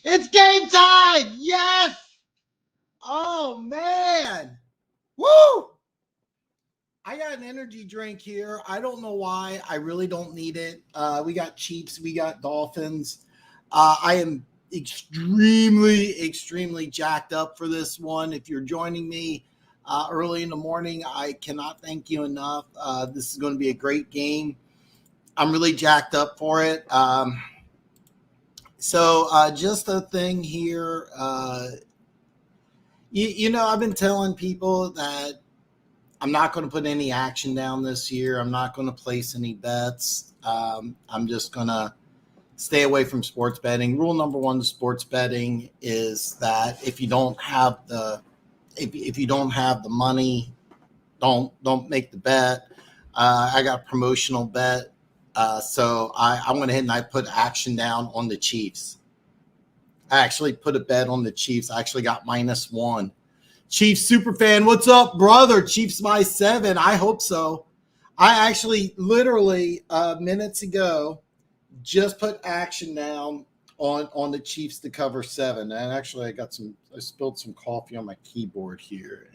It's game time! Yes! Oh, man. Woo! I got an energy drink here. I don't know why. I really don't need it. We got Chiefs. We got Dolphins. I am extremely jacked up for this one. If you're joining me early in the morning, I cannot thank you enough. This is going to be a great game. I'm really jacked up for it. So just a thing here. I've been telling people that I'm not going to put any action down this year. I'm not going to place any bets. I'm just going to stay away from sports betting. Rule number one to sports betting is that if you don't have the money, don't make the bet. I got a promotional bet. So I went ahead and I put action down on the Chiefs. I actually put a bet on the Chiefs. I actually got -1. Chiefs superfan, what's up, brother? Chiefs by 7. I hope so. I actually literally minutes ago just put action down on the Chiefs to cover 7. And actually I spilled some coffee on my keyboard here.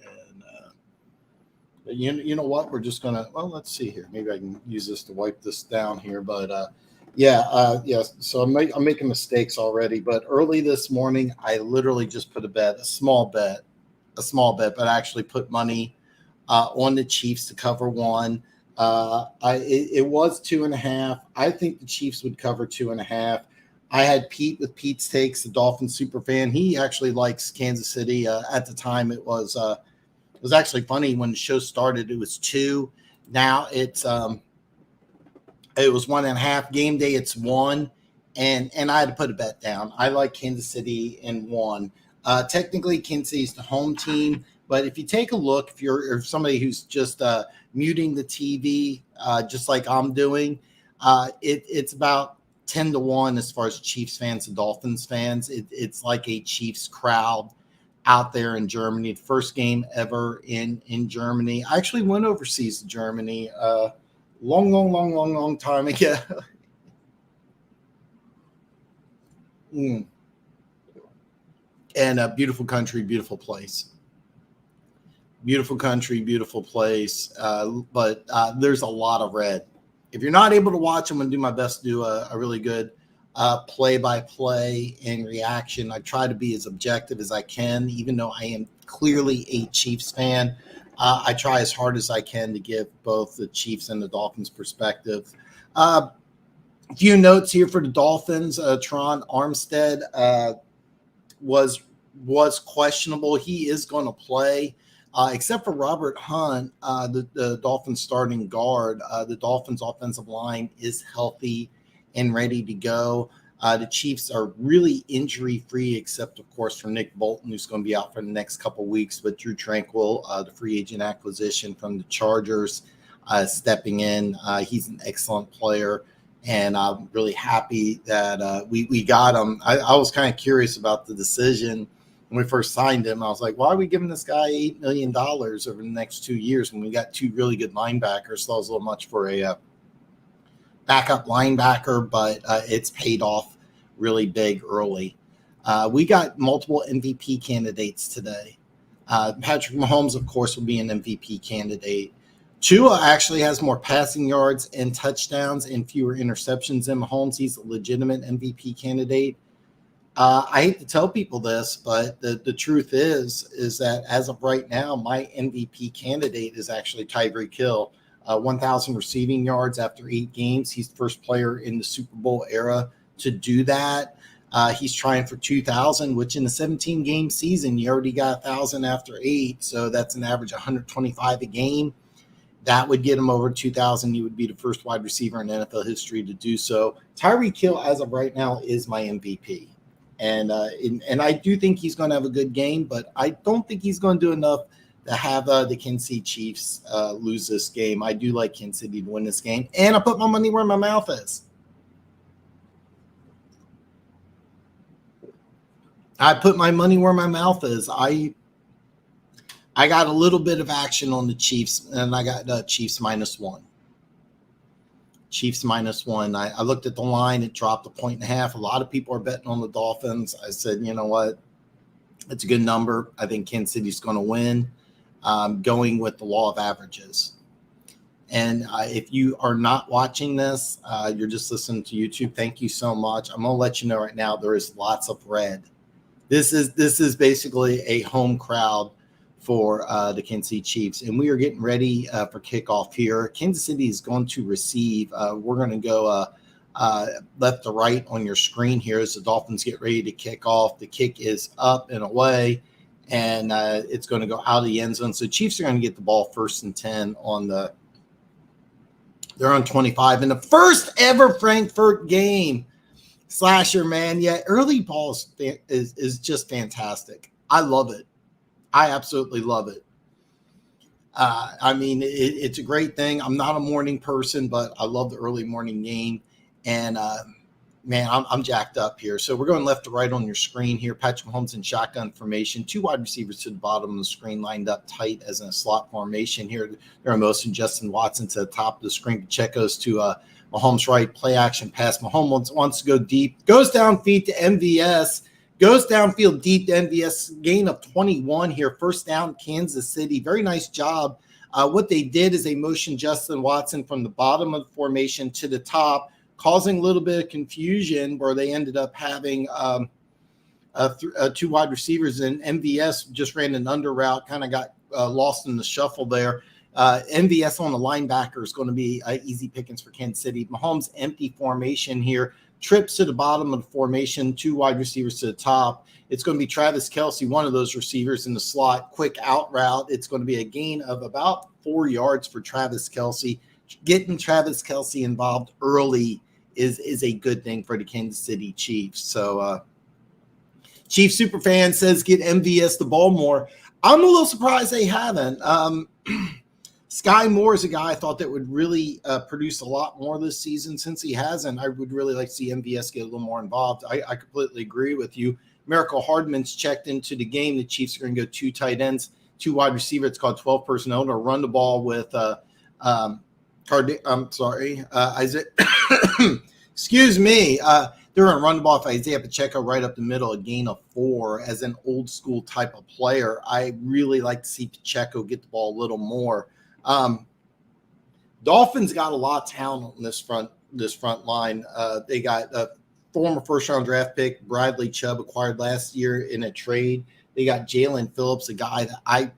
And you know what? We're just gonna let's see here. Maybe I can use this to wipe this down here. But so I'm making mistakes already. But early this morning, I literally just put a small bet, but I actually put money on the Chiefs to cover 1. It was 2.5. I think the Chiefs would cover 2.5. I had Pete with Pete's Takes, the Dolphins super fan. He actually likes Kansas City. At the time, it was actually funny when the show started. It was 2. Now it was 1.5. Game day, it's 1. And I had to put a bet down. I like Kansas City in 1. Technically, Kansas City is the home team, but if you take a look, if you're somebody who's just muting the TV, just like I'm doing, it's about 10-1 as far as Chiefs fans and Dolphins fans. It's like a Chiefs crowd out there in Germany. The first game ever in Germany. I actually went overseas to Germany long time ago. And a beautiful country, beautiful place. Beautiful country, beautiful place. But there's a lot of red. If you're not able to watch, I'm going to do my best to do a really good play-by-play and reaction. I try to be as objective as I can, even though I am clearly a Chiefs fan. I try as hard as I can to give both the Chiefs and the Dolphins perspective. A few notes here for the Dolphins. Teron Armstead was questionable. He is going to play, except for Robert Hunt, the Dolphins starting guard. The Dolphins offensive line is healthy and ready to go. The Chiefs are really injury-free, except, of course, for Nick Bolton, who's going to be out for the next couple weeks. But Drew Tranquill, the free agent acquisition from the Chargers, stepping in. He's an excellent player. And I'm really happy that we got him. I was kind of curious about the decision when we first signed him. I was like, why are we giving this guy $8 million over the next 2 years when we got 2 really good linebackers? So that was a little much for a backup linebacker, but it's paid off really big early. We got multiple MVP candidates today. Patrick Mahomes, of course, will be an MVP candidate. Tua actually has more passing yards and touchdowns and fewer interceptions than Mahomes. He's a legitimate MVP candidate. I hate to tell people this, but the truth is that as of right now, my MVP candidate is actually Tyreek Hill. 1,000 receiving yards after 8 games. He's the first player in the Super Bowl era to do that. He's trying for 2,000, which in the 17-game season, you already got 1,000 after 8. So that's an average 125 a game. That would get him over 2,000. He would be the first wide receiver in NFL history to do so. Tyreek Hill, as of right now, is my MVP. And I do think he's going to have a good game, but I don't think he's going to do enough to have the Kansas City Chiefs lose this game. I do like Kansas City to win this game. And I put my money where my mouth is. I put my money where my mouth is. I got a little bit of action on the Chiefs, and I got Chiefs -1. Chiefs -1. I looked at the line. It dropped 1.5. A lot of people are betting on the Dolphins. I said, you know what? It's a good number. I think Kansas City's going to win, going with the law of averages. And if you are not watching this, you're just listening to YouTube, thank you so much. I'm going to let you know right now there is lots of red. This is basically a home crowd for the Kansas City Chiefs. And we are getting ready for kickoff here. Kansas City is going to receive. We're going to go left to right on your screen here as the Dolphins get ready to kick off. The kick is up and away, and it's going to go out of the end zone. So Chiefs are going to get the ball 1st and 10 on the – they're on 25. In the first ever Frankfurt game, slasher, man. Yeah, early ball is just fantastic. I love it. I absolutely love it. I mean, it's a great thing. I'm not a morning person, but I love the early morning game. And, man, I'm jacked up here. So we're going left to right on your screen here. Patrick Mahomes in shotgun formation. 2 wide receivers to the bottom of the screen lined up tight as in a slot formation here. There are most and Justin Watson to the top of the screen. Pacheco's to Mahomes' right. Play action pass. Mahomes wants to go deep. Goes downfield to MVS. Goes downfield deep to MVS. Gain of 21 here. First down, Kansas City. Very nice job. What they did is they motioned Justin Watson from the bottom of the formation to the top, causing a little bit of confusion where they ended up having 2 wide receivers, and MVS just ran an under route, kind of got lost in the shuffle there. MVS on the linebacker is going to be easy pickings for Kansas City. Mahomes empty formation here, trips to the bottom of the formation, 2 wide receivers to the top. It's going to be Travis Kelce, one of those receivers in the slot, quick out route. It's going to be a gain of about 4 yards for Travis Kelce. Getting Travis Kelce involved early is a good thing for the Kansas City Chiefs. So Chief Superfan says get MVS the ball more. I'm a little surprised they haven't. Sky Moore is a guy I thought that would really produce a lot more this season. Since he hasn't, I would really like to see MVS get a little more involved. I completely agree with you. Miracle Hardman's checked into the game. The Chiefs are going to go 2 tight ends, 2 wide receivers. It's called 12 personnel to run the ball with Isaiah. Excuse me. They're going to run the ball with Isaiah Pacheco right up the middle, a gain of 4 as an old school type of player. I really like to see Pacheco get the ball a little more. Dolphins got a lot of talent on this front line. They got a former first-round draft pick, Bradley Chubb, acquired last year in a trade. They got Jalen Phillips, a guy that I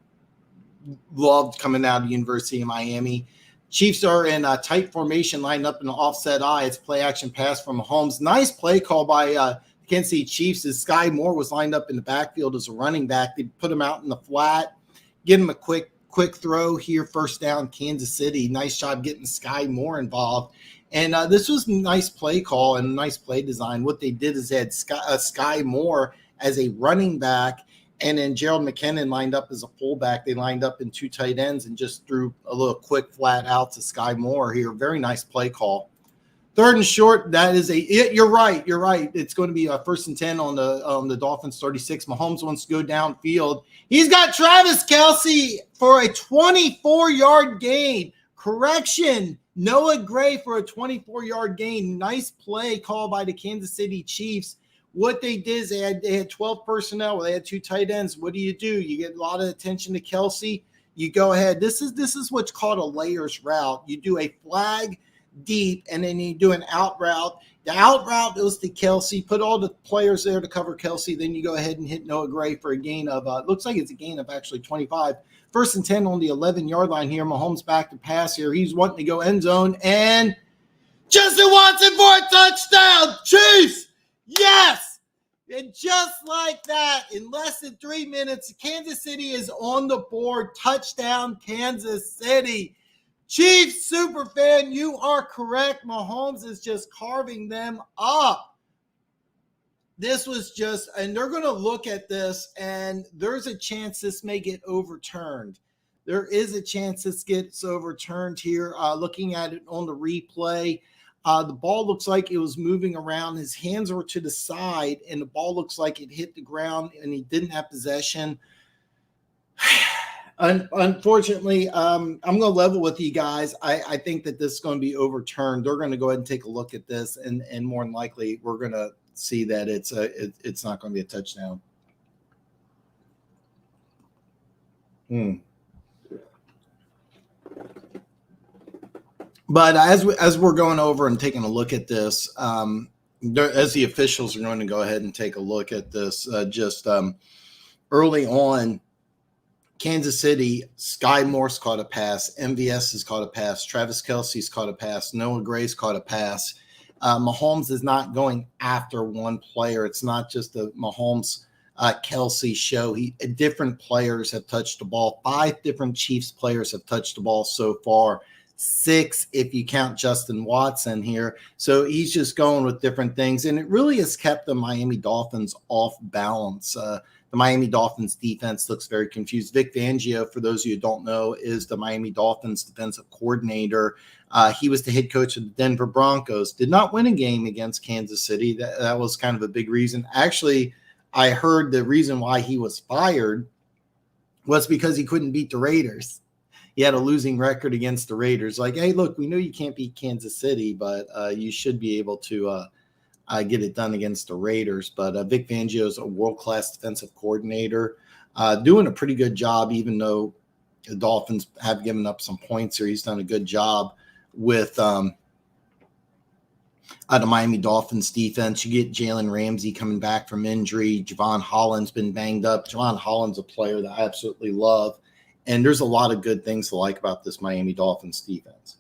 loved coming out of the University of Miami. Chiefs are in a tight formation, lined up in the offset eye. It's play action pass from Mahomes. Nice play call by the Kansas City Chiefs as Sky Moore was lined up in the backfield as a running back. They put him out in the flat, get him a quick throw here, first down, Kansas City. Nice job getting Sky Moore involved. And this was a nice play call and a nice play design. What they did is they had Sky Moore as a running back, and then Gerald McKinnon lined up as a fullback. They lined up in 2 tight ends and just threw a little quick flat out to Sky Moore here. Very nice play call. 3rd and short, that is you're right. It's going to be a 1st and 10 on the Dolphins 36. Mahomes wants to go downfield. He's got Travis Kelce for a 24-yard gain. Correction, Noah Gray for a 24-yard gain. Nice play call by the Kansas City Chiefs. What they did is they had 12 personnel. They had 2 tight ends. What do? You get a lot of attention to Kelce. You go ahead. This is what's called a layers route. You do a flag deep, and then you do an out route. The out route goes to Kelce. Put all the players there to cover Kelce. Then you go ahead and hit Noah Gray for a gain of looks like it's a gain of actually 25. 1st and 10 on the 11-yard line here. Mahomes back to pass here. He's wanting to go end zone, and Justin Watson for a touchdown. Chiefs! Yes! And just like that, in less than 3 minutes, Kansas City is on the board. Touchdown, Kansas City. Chiefs superfan, you are correct. Mahomes is just carving them up. This was just, and they're going to look at this, and there's a chance this may get overturned. There is a chance this gets overturned here. Looking at it on the replay, the ball looks like it was moving around. His hands were to the side, and the ball looks like it hit the ground, and he didn't have possession. Unfortunately, I'm going to level with you guys. I think that this is going to be overturned. They're going to go ahead and take a look at this, and more than likely, we're going to see that it's not going to be a touchdown. But as we're going over and taking a look at this, as the officials are going to go ahead and take a look at this, early on, Kansas City, Sky Moore's caught a pass, MVS has caught a pass, Travis Kelce's caught a pass, Noah Gray's caught a pass. Mahomes is not going after one player. It's not just the Mahomes Kelce show. Different players have touched the ball. 5 different Chiefs players have touched the ball so far. 6 if you count Justin Watson here. So he's just going with different things, and it really has kept the Miami Dolphins off balance. The Miami Dolphins defense looks very confused. Vic Fangio, for those of you who don't know, is the Miami Dolphins defensive coordinator. He was the head coach of the Denver Broncos. Did not win a game against Kansas City. That was kind of a big reason. Actually, I heard the reason why he was fired was because he couldn't beat the Raiders. He had a losing record against the Raiders. Like, hey, look, we know you can't beat Kansas City, but you should be able to get it done against the Raiders. But Vic Fangio is a world-class defensive coordinator, doing a pretty good job, even though the Dolphins have given up some points here. He's done a good job with the Miami Dolphins defense. You get Jalen Ramsey coming back from injury. Javon Holland's been banged up. Javon Holland's a player that I absolutely love. And there's a lot of good things to like about this Miami Dolphins defense.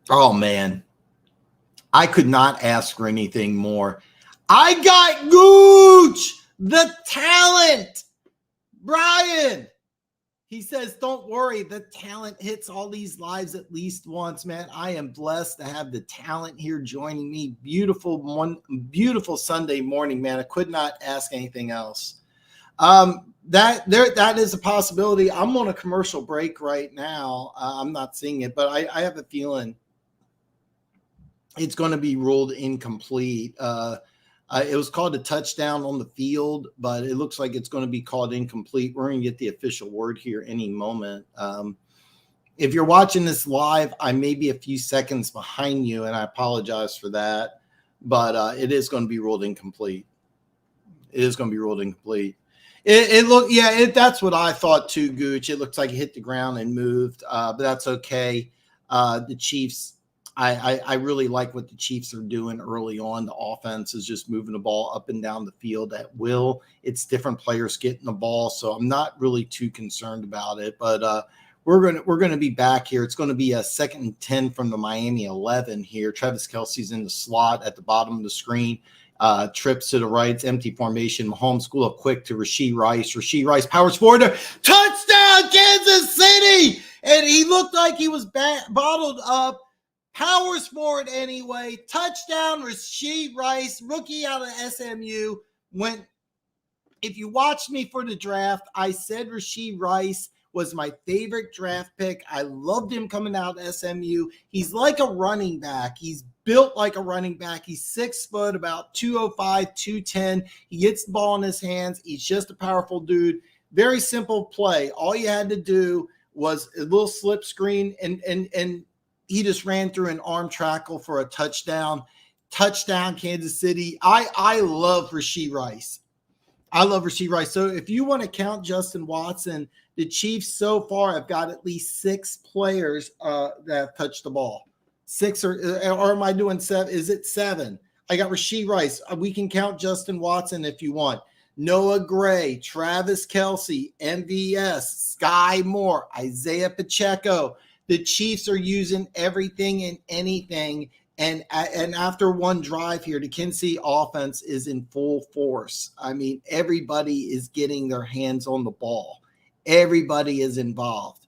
Oh, man. I could not ask for anything more. I got Gooch, the talent. Brian. He says, don't worry, the talent hits all these lives at least once, man. I am blessed to have the talent here joining me. Beautiful Sunday morning, man. I could not ask anything else. That is a possibility. I'm on a commercial break right now. I'm not seeing it, but I have a feeling it's going to be ruled incomplete. It was called a touchdown on the field, but it looks like it's going to be called incomplete. We're going to get the official word here any moment. If you're watching this live, I may be a few seconds behind you, and I apologize for that, but it is going to be ruled incomplete. It is going to be ruled incomplete. That's what I thought too, Gooch. It looks like it hit the ground and moved, but that's okay. The Chiefs, I really like what the Chiefs are doing early on. The offense is just moving the ball up and down the field at will. It's different players getting the ball, so I'm not really too concerned about it. But we're gonna be back here. It's going to be a 2nd and 10 from the Miami 11 here. Travis Kelce's in the slot at the bottom of the screen. Trips to the right, it's empty formation. Mahomes school up quick to Rasheed Rice. Rasheed Rice powers forward. Touchdown, Kansas City! And he looked like he was bottled up. Powers forward anyway. Touchdown, Rasheed Rice, rookie out of SMU. If you watched me for the draft, I said Rasheed Rice was my favorite draft pick. I loved him coming out of SMU. He's like a running back. He's built like a running back. He's 6 foot, about 205, 210. He gets the ball in his hands. He's just a powerful dude. Very simple play. All you had to do was a little slip screen, and he just ran through an arm tackle for a touchdown. Touchdown, Kansas City. I love Rasheed Rice. I love Rasheed Rice. So if you want to count Justin Watson, the Chiefs so far have got at least 6 players that have touched the ball. 6 or am I doing 7? Is it 7? I got Rasheed Rice. We can count Justin Watson if you want. Noah Gray, Travis Kelce, MVS, Sky Moore, Isaiah Pacheco. The Chiefs are using everything and anything. And after one drive here, the Kansas City offense is in full force. I mean, everybody is getting their hands on the ball. Everybody is involved.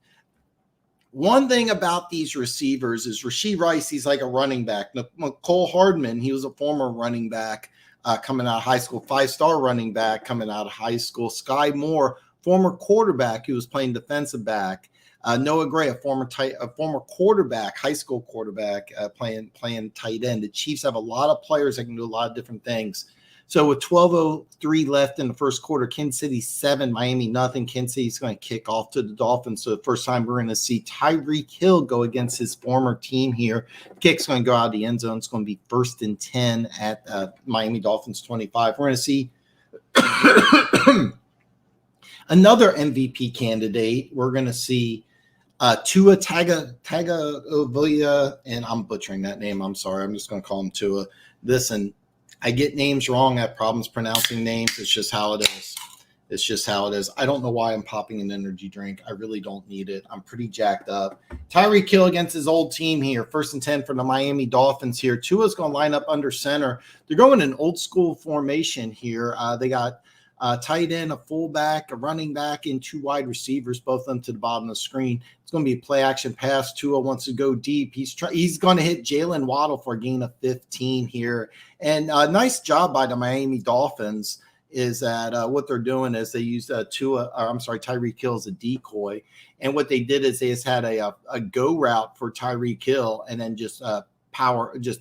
One thing about these receivers is Rasheed Rice, he's like a running back. Nicole Hardman, he was a former running back coming out of high school, 5-star running back coming out of high school. Sky Moore, former quarterback who was playing defensive back. Noah Gray, a former quarterback, high school quarterback, playing tight end. The Chiefs have a lot of players that can do a lot of different things. So with 12:03 left in the first quarter, Kansas City 7, Miami nothing. Kansas City's going to kick off to the Dolphins. So the first time we're going to see Tyreek Hill go against his former team here. Kick's going to go out of the end zone. It's going to be 1st and 10 at Miami Dolphins 25. We're going to see another MVP candidate. We're going to see Tua Tagovailoa, and I'm butchering that name. I'm sorry. I'm just going to call him Tua. Listen, I get names wrong. I have problems pronouncing names. It's just how it is. It's just how it is. I don't know why I'm popping an energy drink. I really don't need it. I'm pretty jacked up. Tyreek Hill against his old team here. 1st and 10 for the Miami Dolphins here. Tua's going to line up under center. They're going an old school formation here. They got tight end, a fullback, a running back, and 2 wide receivers, both of them to the bottom of the screen. It's going to be a play action pass. Tua wants to go deep. He's going to hit Jalen Waddle for a gain of 15 here. And a nice job by the Miami Dolphins is that what they're doing is they used Tyreek Hill as a decoy. And what they did is they just had a go route for Tyreek Hill and then just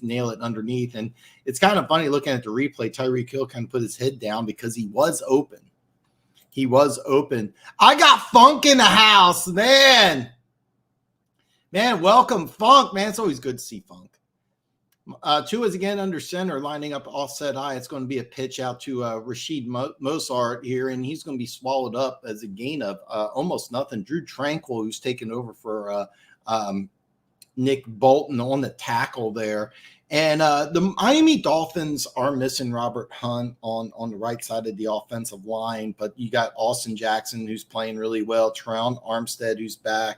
nail it underneath. And it's kind of funny looking at the replay. Tyreek Hill kind of put his head down because he was open. He was open. I got Funk in the house, man. Man, welcome, Funk. Man, it's always good to see Funk. Tua's again under center, lining up offset eye. It's going to be a pitch out to Rasheed Mostert here, and he's going to be swallowed up as a gain of almost nothing. Drew Tranquil, who's taken over for Nick Bolton on the tackle there. And the Miami Dolphins are missing Robert Hunt on the right side of the offensive line, but you got Austin Jackson, who's playing really well, Teron Armstead, who's back.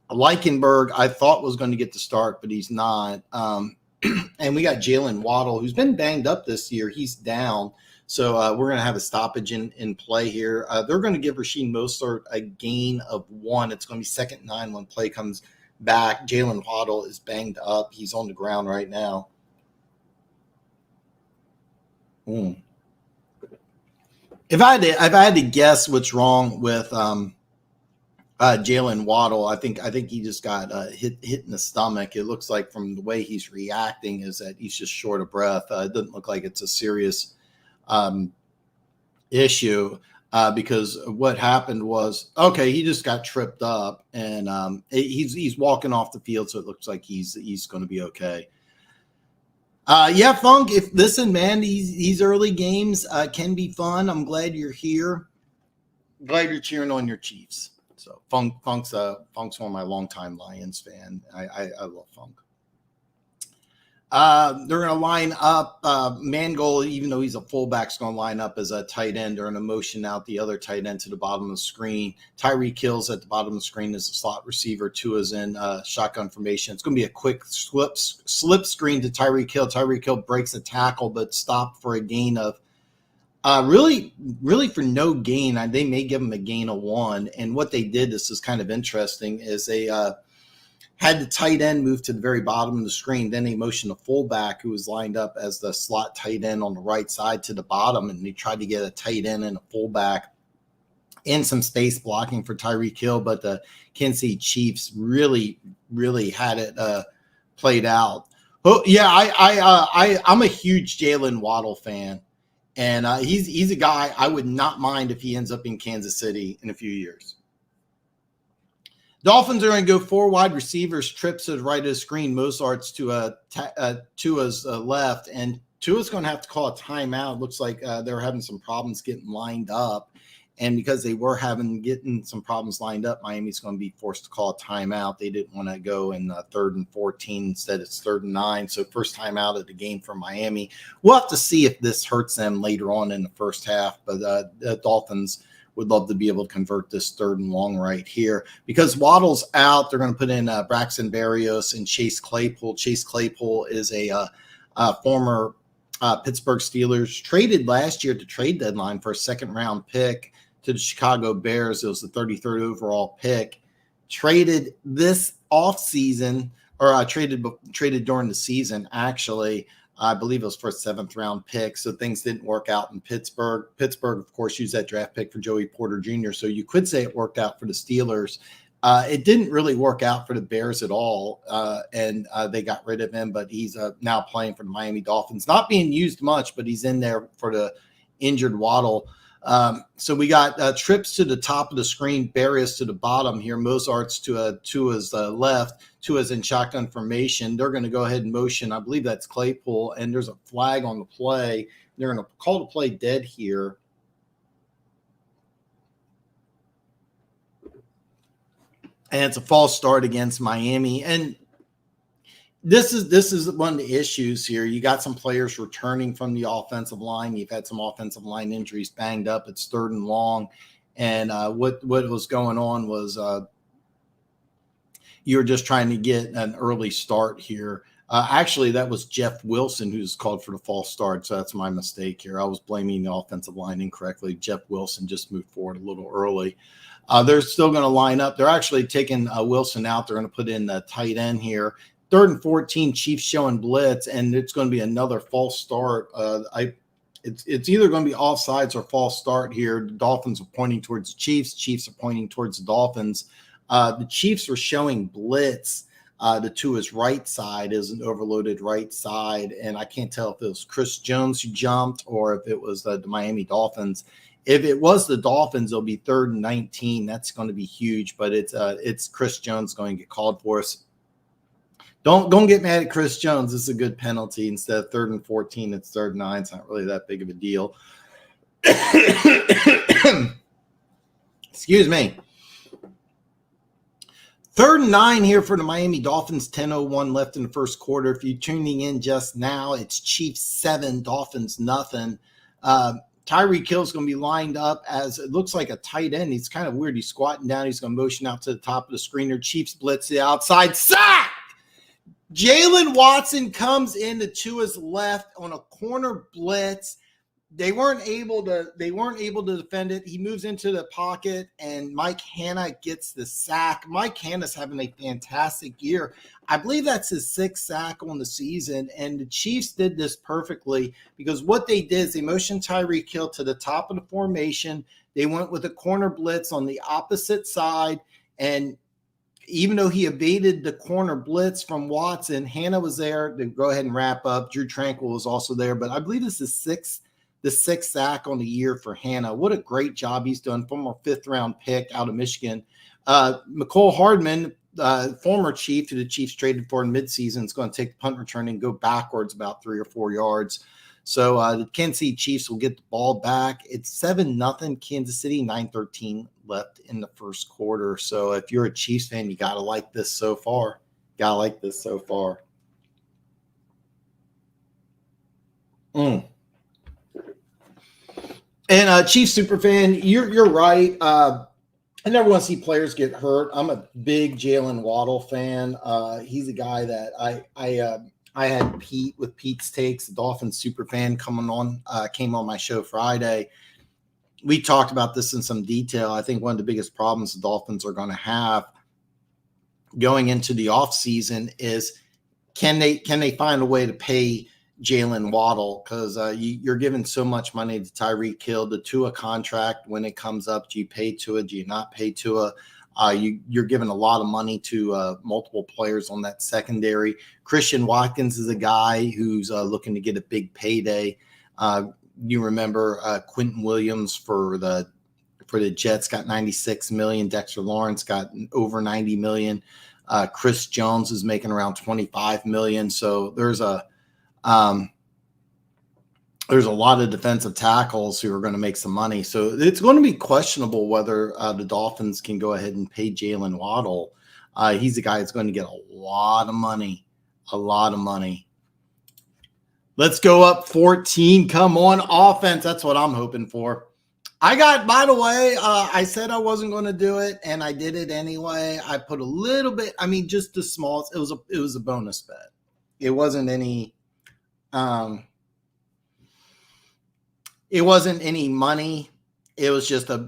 Leichenberg, I thought was going to get the start, but he's not. And we got Jalen Waddle, who's been banged up this year. He's down. So we're going to have a stoppage in play here. They're going to give Rasheed Mostert a gain of 1. It's going to be 2nd and 9 when play comes back. Jalen Waddle is banged up. He's on the ground right now. If I had to guess what's wrong with Jalen Waddle, I think he just got hit in the stomach. It looks like from the way he's reacting is that he's just short of breath. It doesn't look like it's a serious issue because what happened was, he just got tripped up and he's walking off the field, so it looks like he's going to be okay. Funk. Listen, man, these early games can be fun. I'm glad you're here. Glad you're cheering on your Chiefs. So Funk's one of my longtime Lions fan. I love Funk. They're going to line up Mangold, even though he's a fullback, is going to line up as a tight end. They're going to motion out the other tight end to the bottom of the screen. Tyreek Hill's at the bottom of the screen as a slot receiver. Tua's in shotgun formation. It's going to be a quick slip screen to Tyreek Hill. Tyreek Hill breaks a tackle, but stopped for a gain of really for no gain. They may give him a gain of 1. And what they did, this is kind of interesting, is they had the tight end move to the very bottom of the screen. Then they motioned a fullback who was lined up as the slot tight end on the right side to the bottom. And they tried to get a tight end and a fullback in some space blocking for Tyreek Hill. But the Kansas City Chiefs really had it played out. Oh, yeah, I'm a huge Jalen Waddle fan. And he's a guy I would not mind if he ends up in Kansas City in a few years. Dolphins are going to go 4 wide receivers, trips to the right of the screen. Mozart's to Tua's left, and Tua's going to have to call a timeout. It looks like they were having some problems getting lined up. And because they were getting some problems lined up, Miami's going to be forced to call a timeout. They didn't want to go in 3rd and 14. Instead, it's 3rd and 9. So first timeout of the game for Miami. We'll have to see if this hurts them later on in the first half. But the Dolphins would love to be able to convert this 3rd and long right here. Because Waddle's out, they're going to put in Braxton Berrios and Chase Claypool. Chase Claypool is a former Pittsburgh Steelers, traded last year at the trade deadline for a 2nd-round pick to the Chicago Bears. It was the 33rd overall pick. Traded this offseason, or traded during the season, actually. I believe it was for a 7th-round pick, so things didn't work out in Pittsburgh. Pittsburgh, of course, used that draft pick for Joey Porter Jr., so you could say it worked out for the Steelers. It didn't really work out for the Bears at all, and they got rid of him, but he's now playing for the Miami Dolphins. Not being used much, but he's in there for the injured Waddle. So we got trips to the top of the screen, Barrios to the bottom here, Mozart's to Tua's left, Tua's in shotgun formation. They're going to go ahead and motion. I believe that's Claypool, and there's a flag on the play. They're going to call the play dead here. And it's a false start against Miami. And this is one of the issues here. You got some players returning from the offensive line. You've had some offensive line injuries banged up. It's 3rd and long. And what was going on was you were just trying to get an early start here. Actually, that was Jeff Wilson who's called for the false start. So that's my mistake here. I was blaming the offensive line incorrectly. Jeff Wilson just moved forward a little early. They're still going to line up. They're actually taking Wilson out. They're going to put in the tight end here. 3rd and 14, Chiefs showing blitz, and it's going to be another false start. It's either going to be offsides or false start here. The Dolphins are pointing towards the Chiefs. Chiefs are pointing towards the Dolphins. The Chiefs were showing blitz to his right side is an overloaded right side, and I can't tell if it was Chris Jones who jumped or if it was the Miami Dolphins. If it was the Dolphins, it'll be 3rd and 19. That's going to be huge, but it's Chris Jones going to get called for us. Don't get mad at Chris Jones. This is a good penalty. Instead of 3rd and 14, it's 3rd and 9. It's not really that big of a deal. Excuse me. 3rd and 9 here for the Miami Dolphins. 10:01 left in the first quarter. If you're tuning in just now, it's Chiefs 7, Dolphins nothing. Tyreek Hill's going to be lined up as it looks like a tight end. He's kind of weird. He's squatting down. He's going to motion out to the top of the screener. Chiefs blitz the outside. Sack! Jalen Watson comes into Tua's left on a corner blitz. They weren't able to defend it. He moves into the pocket, and Mike Hanna gets the sack. Mike Hanna's having a fantastic year. I believe that's his 6th sack on the season, and the Chiefs did this perfectly because what they did is they motioned Tyreek Hill to the top of the formation. They went with a corner blitz on the opposite side, and even though he evaded the corner blitz from Watson, Hanna was there to go ahead and wrap up. Drew Tranquil was also there, but I believe this is the 6th sack on the year for Hanna. What a great job he's done. Former 5th-round pick out of Michigan. McCole Hardman, former Chief, who the Chiefs traded for in midseason, is going to take the punt return and go backwards about 3 or 4 yards. So the Kansas City Chiefs will get the ball back. It's 7-0 Kansas City, 9:13 left in the first quarter. So if you're a Chiefs fan, you got to like this so far. And Chiefs superfan, you're right. I never want to see players get hurt. I'm a big Jalen Waddle fan. He's a guy that I had Pete with Pete's Takes, the Dolphins superfan, came on my show Friday. We talked about this in some detail. I think one of the biggest problems the Dolphins are going to have going into the offseason is can they find a way to pay Jalen Waddle, because you're giving so much money to Tyreek Hill, the Tua contract. When it comes up, do you pay Tua? Do you not pay Tua? You're giving a lot of money to multiple players on that secondary. Christian Watkins is a guy who's looking to get a big payday. You remember Quentin Williams for the Jets got $96 million. Dexter Lawrence got over $90 million. Chris Jones is making around $25 million. So there's a lot of defensive tackles who are going to make some money. So it's going to be questionable whether the Dolphins can go ahead and pay Jalen Waddle. He's a guy that's going to get a lot of money. Let's go up 14. Come on, offense. That's what I'm hoping for. By the way, I said I wasn't going to do it, and I did it anyway. I put a little bit, just the smallest. It was a bonus bet. It wasn't any it wasn't any money. It was just a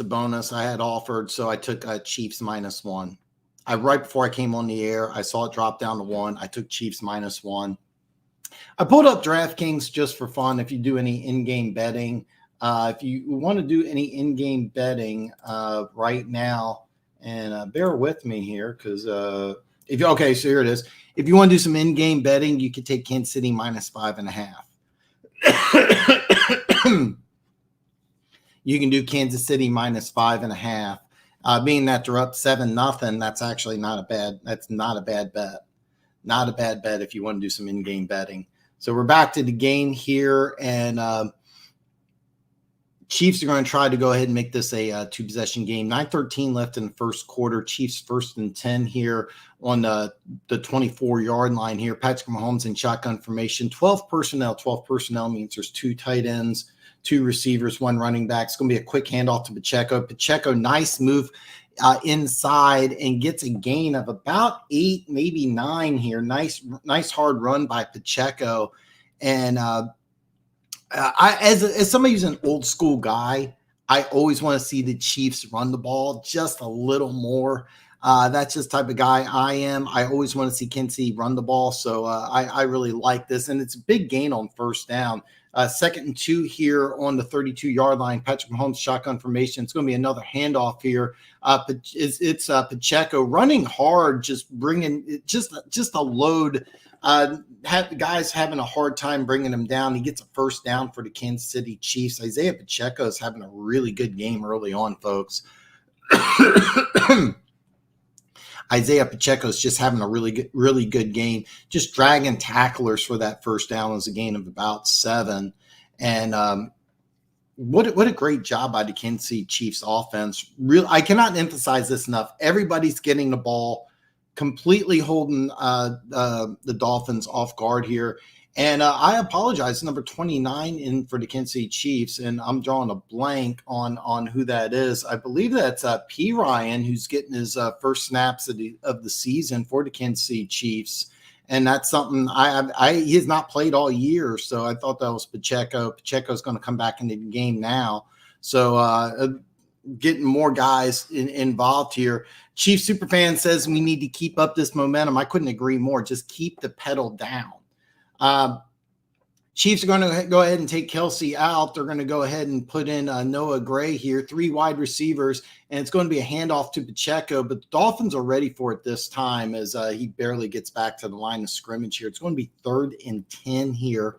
bonus I had offered. So I took Chiefs -1. Right before I came on the air, I saw it drop down to 1. I took Chiefs -1. I pulled up DraftKings just for fun. If you do any in-game betting, if you want to do any in-game betting right now, And bear with me here because if you okay, so here it is. If you want to do some in-game betting, you could take Kansas City -5.5. You can do Kansas City -5.5. Being that they're up 7-0, that's actually not a bad bet. Not a bad bet if you want to do some in-game betting. So we're back to the game here, and Chiefs are going to try to go ahead and make this a two-possession game. 9:13 left in the first quarter. Chiefs 1st and 10 here on the 24-yard line here. Patrick Mahomes in shotgun formation. 12 personnel. 12 personnel means there's 2 tight ends, 2 receivers, 1 running back. It's going to be a quick handoff to Pacheco. Pacheco, nice move inside and gets a gain of about 8, maybe 9 here. Nice hard run by Pacheco. And as somebody who's an old school guy, I always want to see the Chiefs run the ball just a little more. That's just the type of guy I am. I always want to see Kansas City run the ball. So I really like this. And it's a big gain on first down. 2nd and 2 here on the 32-yard line. Patrick Mahomes shotgun formation. It's going to be another handoff here. It's Pacheco running hard, just bringing just a load. Guys having a hard time bringing him down. He gets a first down for the Kansas City Chiefs. Isaiah Pacheco is having a really good game early on, folks. Isaiah Pacheco is just having a really good game, just dragging tacklers for that first down. Was a gain of about 7. And what a great job by the Kansas City Chiefs offense. I cannot emphasize this enough. Everybody's getting the ball, completely holding the Dolphins off guard here. And I apologize, number 29 in for the Kansas City Chiefs, and I'm drawing a blank on who that is. I believe that's P. Ryan, who's getting his first snaps of the season for the Kansas City Chiefs. And that's something he has not played all year, so I thought that was Pacheco. Pacheco's going to come back into the game now. So getting more guys involved here. Chief Superfan says we need to keep up this momentum. I couldn't agree more. Just keep the pedal down. Chiefs are going to go ahead and take Kelsey out. They're going to go ahead and put in Noah Gray here, 3 wide receivers, and it's going to be a handoff to Pacheco, but the Dolphins are ready for it this time as he barely gets back to the line of scrimmage here. It's going to be 3rd and 10 here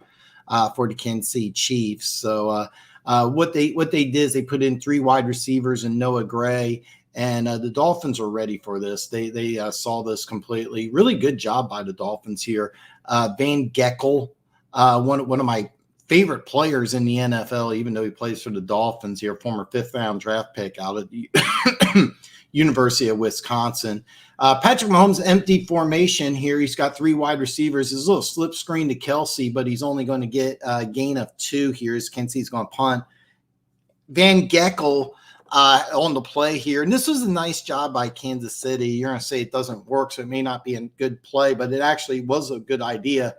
for the Kansas City Chiefs. So what they did is they put in 3 wide receivers and Noah Gray, and the Dolphins are ready for this. They saw this completely. Really good job by the Dolphins here. Van Gekkel, one of my favorite players in the NFL, even though he plays for the Dolphins here, former 5th-round draft pick out of the University of Wisconsin. Patrick Mahomes empty formation here. He's got 3 wide receivers. His little slip screen to Kelsey, but he's only going to get a gain of 2 here as Kansas City's going to punt. Van Gekkel on the play here. And this was a nice job by Kansas City. You're going to say it doesn't work, so it may not be a good play, but it actually was a good idea.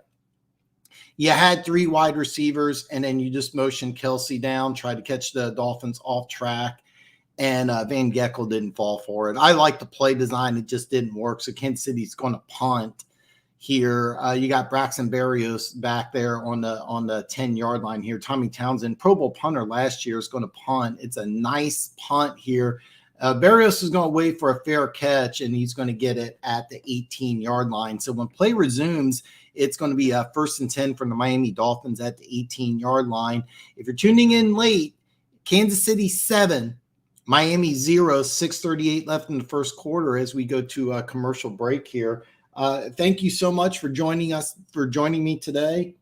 You had 3 wide receivers, and then you just motioned Kelsey down, tried to catch the Dolphins off track, and Van Gekkel didn't fall for it. I like the play design. It just didn't work, so Kansas City's going to punt here. You got Braxton Berrios back there on the 10-yard line here. Tommy Townsend, Pro Bowl punter last year, is going to punt. It's a nice punt here. Berrios is going to wait for a fair catch, and he's going to get it at the 18-yard line. So when play resumes, it's going to be 1st and 10 from the Miami Dolphins at the 18-yard line. If you're tuning in late, Kansas City 7, Miami 0, 6:38 left in the first quarter as we go to a commercial break here. Thank you so much for joining me today.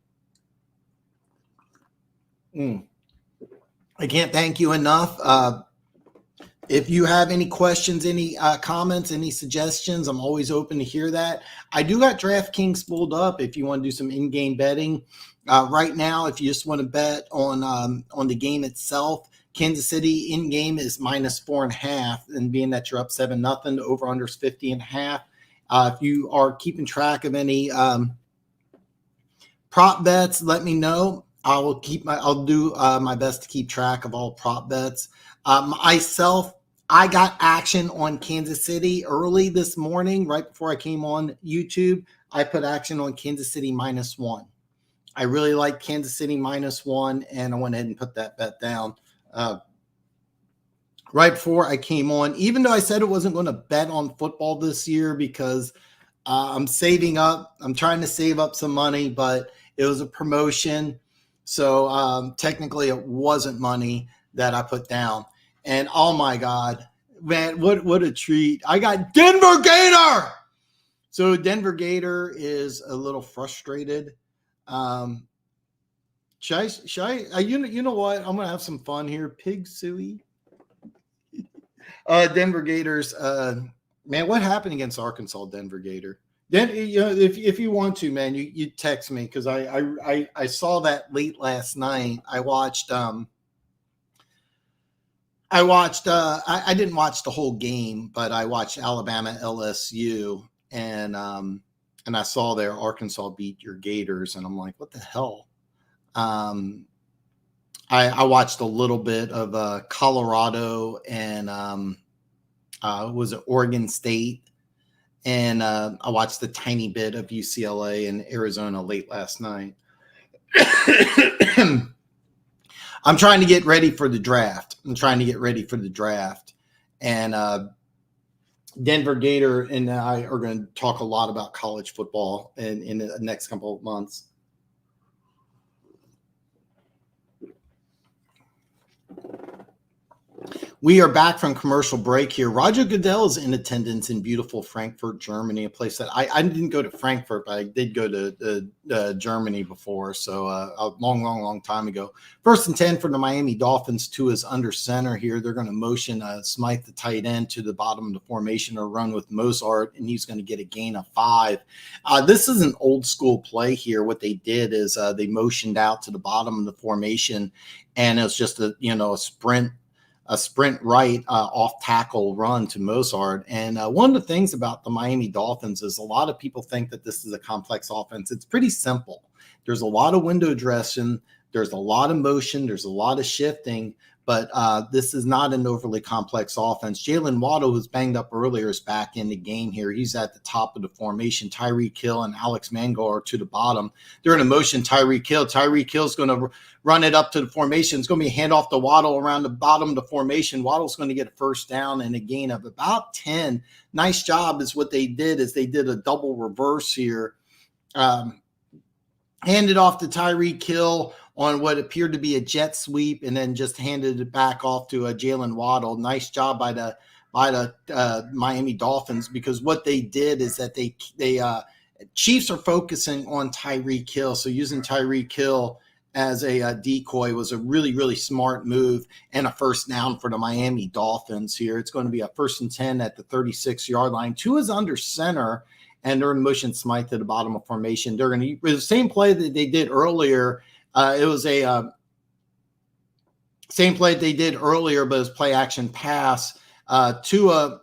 I can't thank you enough. If you have any questions, any comments, any suggestions, I'm always open to hear that. I do got DraftKings pulled up if you want to do some in-game betting. Right now, if you just want to bet on the game itself, Kansas City in-game is -4.5, and being that you're up 7-0, the over-under is 50.5. If you are keeping track of any prop bets, let me know. I'll do my best to keep track of all prop bets. Myself, I got action on Kansas City early this morning, right before I came on YouTube. I put action on Kansas City -1. I really like Kansas City -1, and I went ahead and put that bet down. right before I came on, even though I said it wasn't going to bet on football this year because I'm saving up. I'm trying to save up some money, but it was a promotion. So technically it wasn't money that I put down. And oh my God, man, what a treat. I got Denver Gator. So Denver Gator is a little frustrated. Should I you know what? I'm going to have some fun here. Pig suey. Denver Gators, man, what happened against Arkansas, Denver Gator? Then, you know, if you want to, man, you text me because I saw that late last night. I didn't watch the whole game, but I watched Alabama LSU, and I saw there Arkansas beat your Gators, and I'm like, what the hell? I watched a little bit of Colorado and was it Oregon State, and I watched a tiny bit of UCLA and Arizona late last night. I'm trying to get ready for the draft. And Denver Gator and I are going to talk a lot about college football in the next couple of months. We are back from commercial break here. Roger Goodell is in attendance in beautiful Frankfurt, Germany, a place that I didn't go to Frankfurt, but I did go to Germany before, so a long time ago. 1st and 10 for the Miami Dolphins. Tua is under center here. They're going to motion Smythe, the tight end, to the bottom of the formation or run with Mozart, and he's going to get a gain of 5. This is an old school play here. What they did is they motioned out to the bottom of the formation, and it was just a sprint right off tackle run to Mozart. And one of the things about the Miami Dolphins is a lot of people think that this is a complex offense. It's pretty simple. There's a lot of window dressing. There's a lot of motion. There's a lot of shifting. But this is not an overly complex offense. Jalen Waddle, who's banged up earlier, is back in the game here. He's at the top of the formation. Tyreek Hill and Alex Mango are to the bottom. They're in a motion. Tyreek Hill. Tyreek Hill's going to run it up to the formation. It's going to be a handoff to Waddle around the bottom of the formation. Waddle's going to get a first down and a gain of about 10. Nice job is what they did is they did a double reverse here. Handed off to Tyreek Hill on what appeared to be a jet sweep, and then just handed it back off to Jalen Waddle. Nice job by the Miami Dolphins, because what they did is that they Chiefs are focusing on Tyreek Hill, so using Tyreek Hill as a decoy was a really, really smart move and a first down for the Miami Dolphins here. It's going to be a 1st and 10 at the 36-yard line. Tua is under center, and they're in motion Smythe at the bottom of formation. They're going to use the same play that they did earlier. It was a same play they did earlier, but it was play action pass. Tua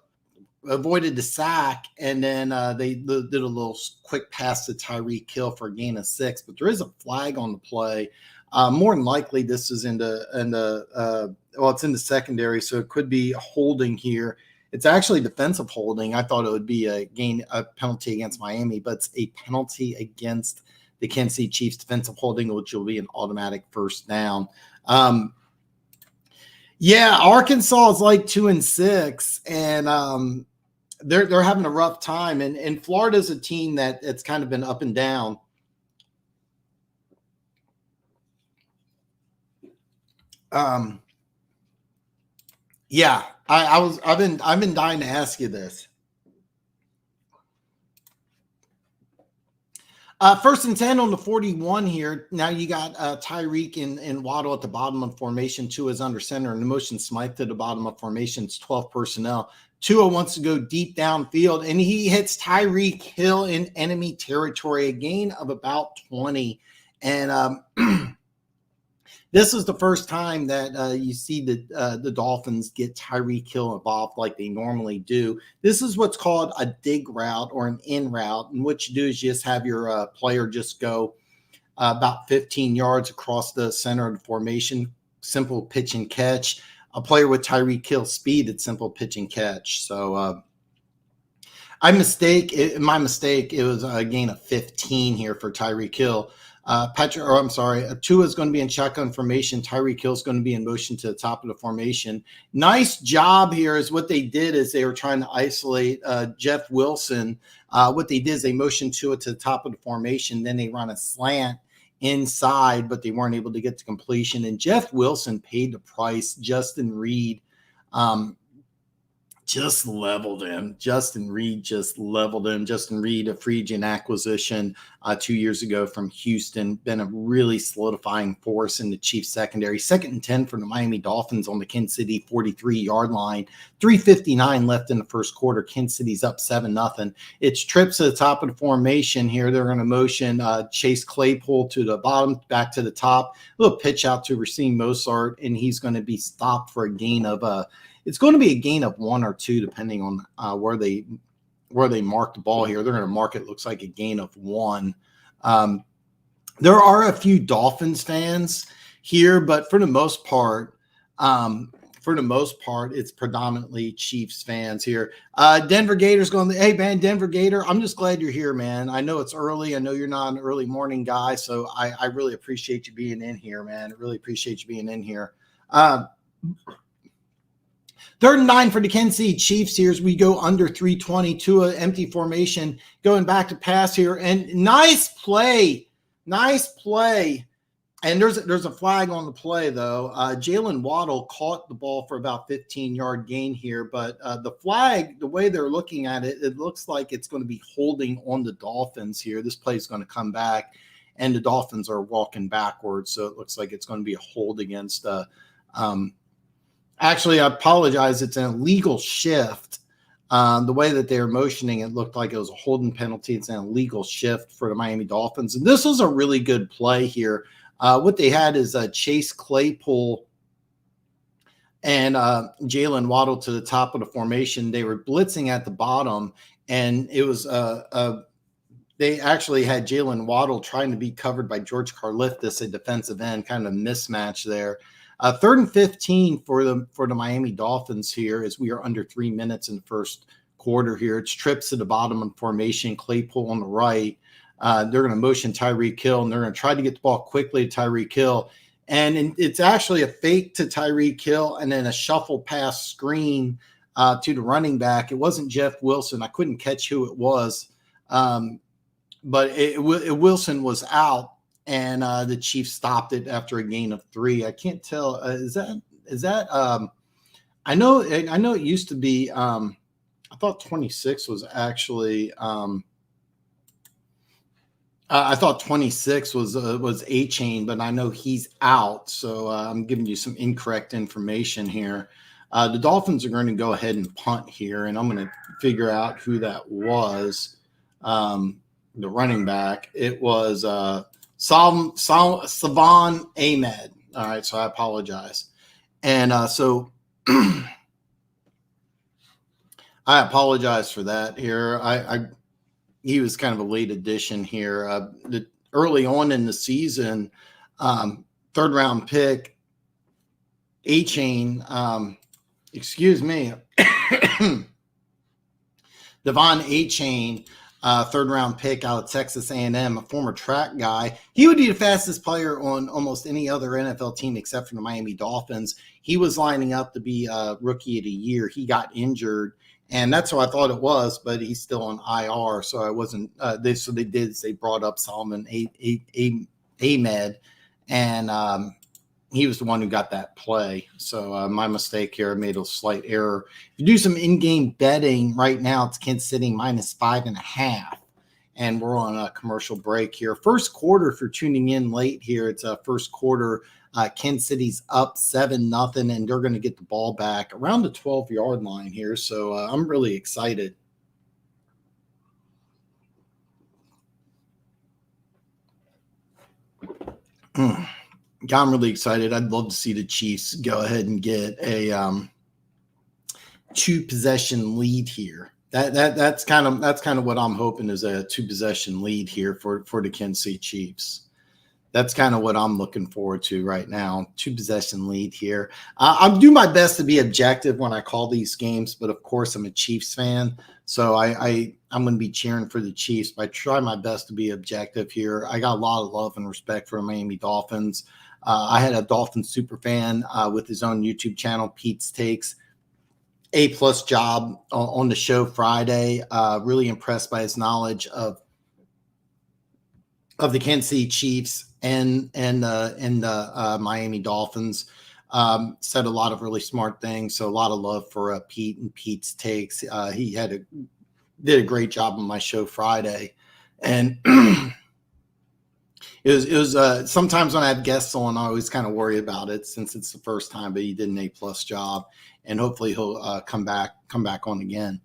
avoided the sack, and then they did a little quick pass to Tyreek Hill for a gain of 6. But there is a flag on the play. More than likely, this is it's in the secondary, so it could be a holding here. It's actually defensive holding. I thought it would be a penalty against Miami, but it's a penalty against the Kansas City Chiefs, defensive holding, which will be an automatic first down. Arkansas is like 2-6, and they're having a rough time. And Florida's a team that's kind of been up and down. I've been dying to ask you this. 1st and 10 on the 41 here. Now you got Tyreek and Waddle at the bottom of formation. Tua is under center, and the motion Smythe to the bottom of formation. It's 12 personnel. Tua wants to go deep downfield, and he hits Tyreek Hill in enemy territory, a gain of about 20. And this is the first time that you see the Dolphins get Tyreek Hill involved like they normally do. This is what's called a dig route or an in route. And what you do is you just have your player just go about 15 yards across the center of the formation, simple pitch and catch. A player with Tyreek Hill speed, it's simple pitch and catch. So my mistake, it was a gain of 15 here for Tyreek Hill. Tua is going to be in shotgun formation. Tyreek Hill is going to be in motion to the top of the formation. Nice job here is what they did is they were trying to isolate Jeff Wilson. What they did is they motioned Tua to the top of the formation. Then they run a slant inside, but they weren't able to get to completion. And Jeff Wilson paid the price. Justin Reed just leveled him. Justin Reed just leveled him. Justin Reed, a free agent acquisition 2 years ago from Houston, been a really solidifying force in the Chiefs secondary. 2nd and 10 for the Miami Dolphins on the Kansas City 43-yard line. 3:59 left in the first quarter. Kansas City's up 7-0. It's trips to the top of the formation here. They're going to motion Chase Claypool to the bottom, back to the top. A little pitch out to Rasheed Rice, and he's going to be stopped for a gain of it's going to be a gain of 1 or 2, depending on where they mark the ball here. They're going to mark it, looks like a gain of 1. There are a few Dolphins fans here, but for the most part, it's predominantly Chiefs fans here. Denver Gators going, hey, man, Denver Gator, I'm just glad you're here, man. I know it's early. I know you're not an early morning guy, so I really appreciate you being in here, man. I really appreciate you being in here. 3rd and 9 for the Kansas City Chiefs here as we go under 3:20 to an empty formation, going back to pass here. And nice play. And there's a flag on the play, though. Jalen Waddle caught the ball for about 15-yard gain here, but the flag, the way they're looking at it, it looks like it's going to be holding on the Dolphins here. This play is going to come back, and the Dolphins are walking backwards, so it looks like it's going to be a hold against actually, I apologize. It's an illegal shift. The way that they were motioning, it looked like it was a holding penalty. It's an illegal shift for the Miami Dolphins. And this was a really good play here. What they had is Chase Claypool and Jalen Waddle to the top of the formation. They were blitzing at the bottom, and it was they actually had Jalen Waddle trying to be covered by George Karlaftis, a defensive end, kind of mismatch there. 3rd and 15 for the Miami Dolphins here as we are under 3 minutes in the first quarter here. It's trips to the bottom of formation, Claypool on the right. They're going to motion Tyreek Hill, and they're going to try to get the ball quickly to Tyreek Hill. And it's actually a fake to Tyreek Hill and then a shuffle pass screen to the running back. It wasn't Jeff Wilson. I couldn't catch who it was, but Wilson was out. And the Chiefs stopped it after a gain of 3. I can't tell. Is that? I know it used to be. I thought 26 was actually. I thought 26 was A-Chain, but I know he's out. So I'm giving you some incorrect information here. The Dolphins are going to go ahead and punt here, and I'm going to figure out who that was. The running back. It was. Savon Ahmed. All right, so I apologize. And so I apologize for that here. He was kind of a late addition here. Early on in the season, 3rd round pick, A-Chain, Devon A-Chain, 3rd round pick out of Texas A&M, a former track guy. He would be the fastest player on almost any other NFL team except for the Miami Dolphins. He was lining up to be rookie of the year. He got injured, and that's who I thought it was, but he's still on IR. So I wasn't. They brought up Solomon Ahmed, and he was the one who got that play. So my mistake here. I made a slight error. If you do some in-game betting right now, it's Kansas City -5.5. And we're on a commercial break here. First quarter, if you're tuning in late here, it's a first quarter. Kansas City's up 7-0, and they're going to get the ball back around the 12-yard line here. So I'm really excited. Yeah, I'm really excited. I'd love to see the Chiefs go ahead and get a 2-possession lead here. That's kind of what I'm hoping is a 2-possession lead here for the Kansas City Chiefs. That's kind of what I'm looking forward to right now. 2-possession lead here. I'll do my best to be objective when I call these games, but of course I'm a Chiefs fan, so I'm going to be cheering for the Chiefs. But I try my best to be objective here. I got a lot of love and respect for the Miami Dolphins. I had a Dolphins super fan with his own YouTube channel, Pete's Takes. A+ job on the show Friday. Really impressed by his knowledge of the Kansas City Chiefs and the Miami Dolphins. Said a lot of really smart things. So a lot of love for Pete and Pete's Takes. He did a great job on my show Friday, and it was sometimes when I have guests on, I always kind of worry about it since it's the first time, but he did an A+ job, and hopefully he'll come back on again.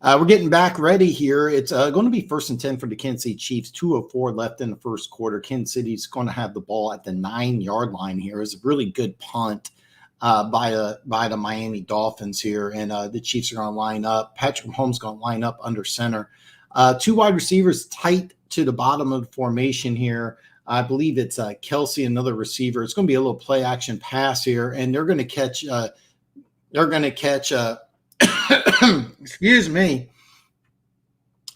We're getting back ready here. It's going to be 1st and 10 for the Kansas City Chiefs. 2:04 left in the first quarter. Kansas City's going to have the ball at the 9-yard line here. It's a really good punt by the Miami Dolphins here, and the Chiefs are going to line up. Patrick Mahomes going to line up under center. 2 wide receivers tight to the bottom of the formation here. I believe it's Kelsey, another receiver. It's going to be a little play action pass here, and they're going to catch. Excuse me,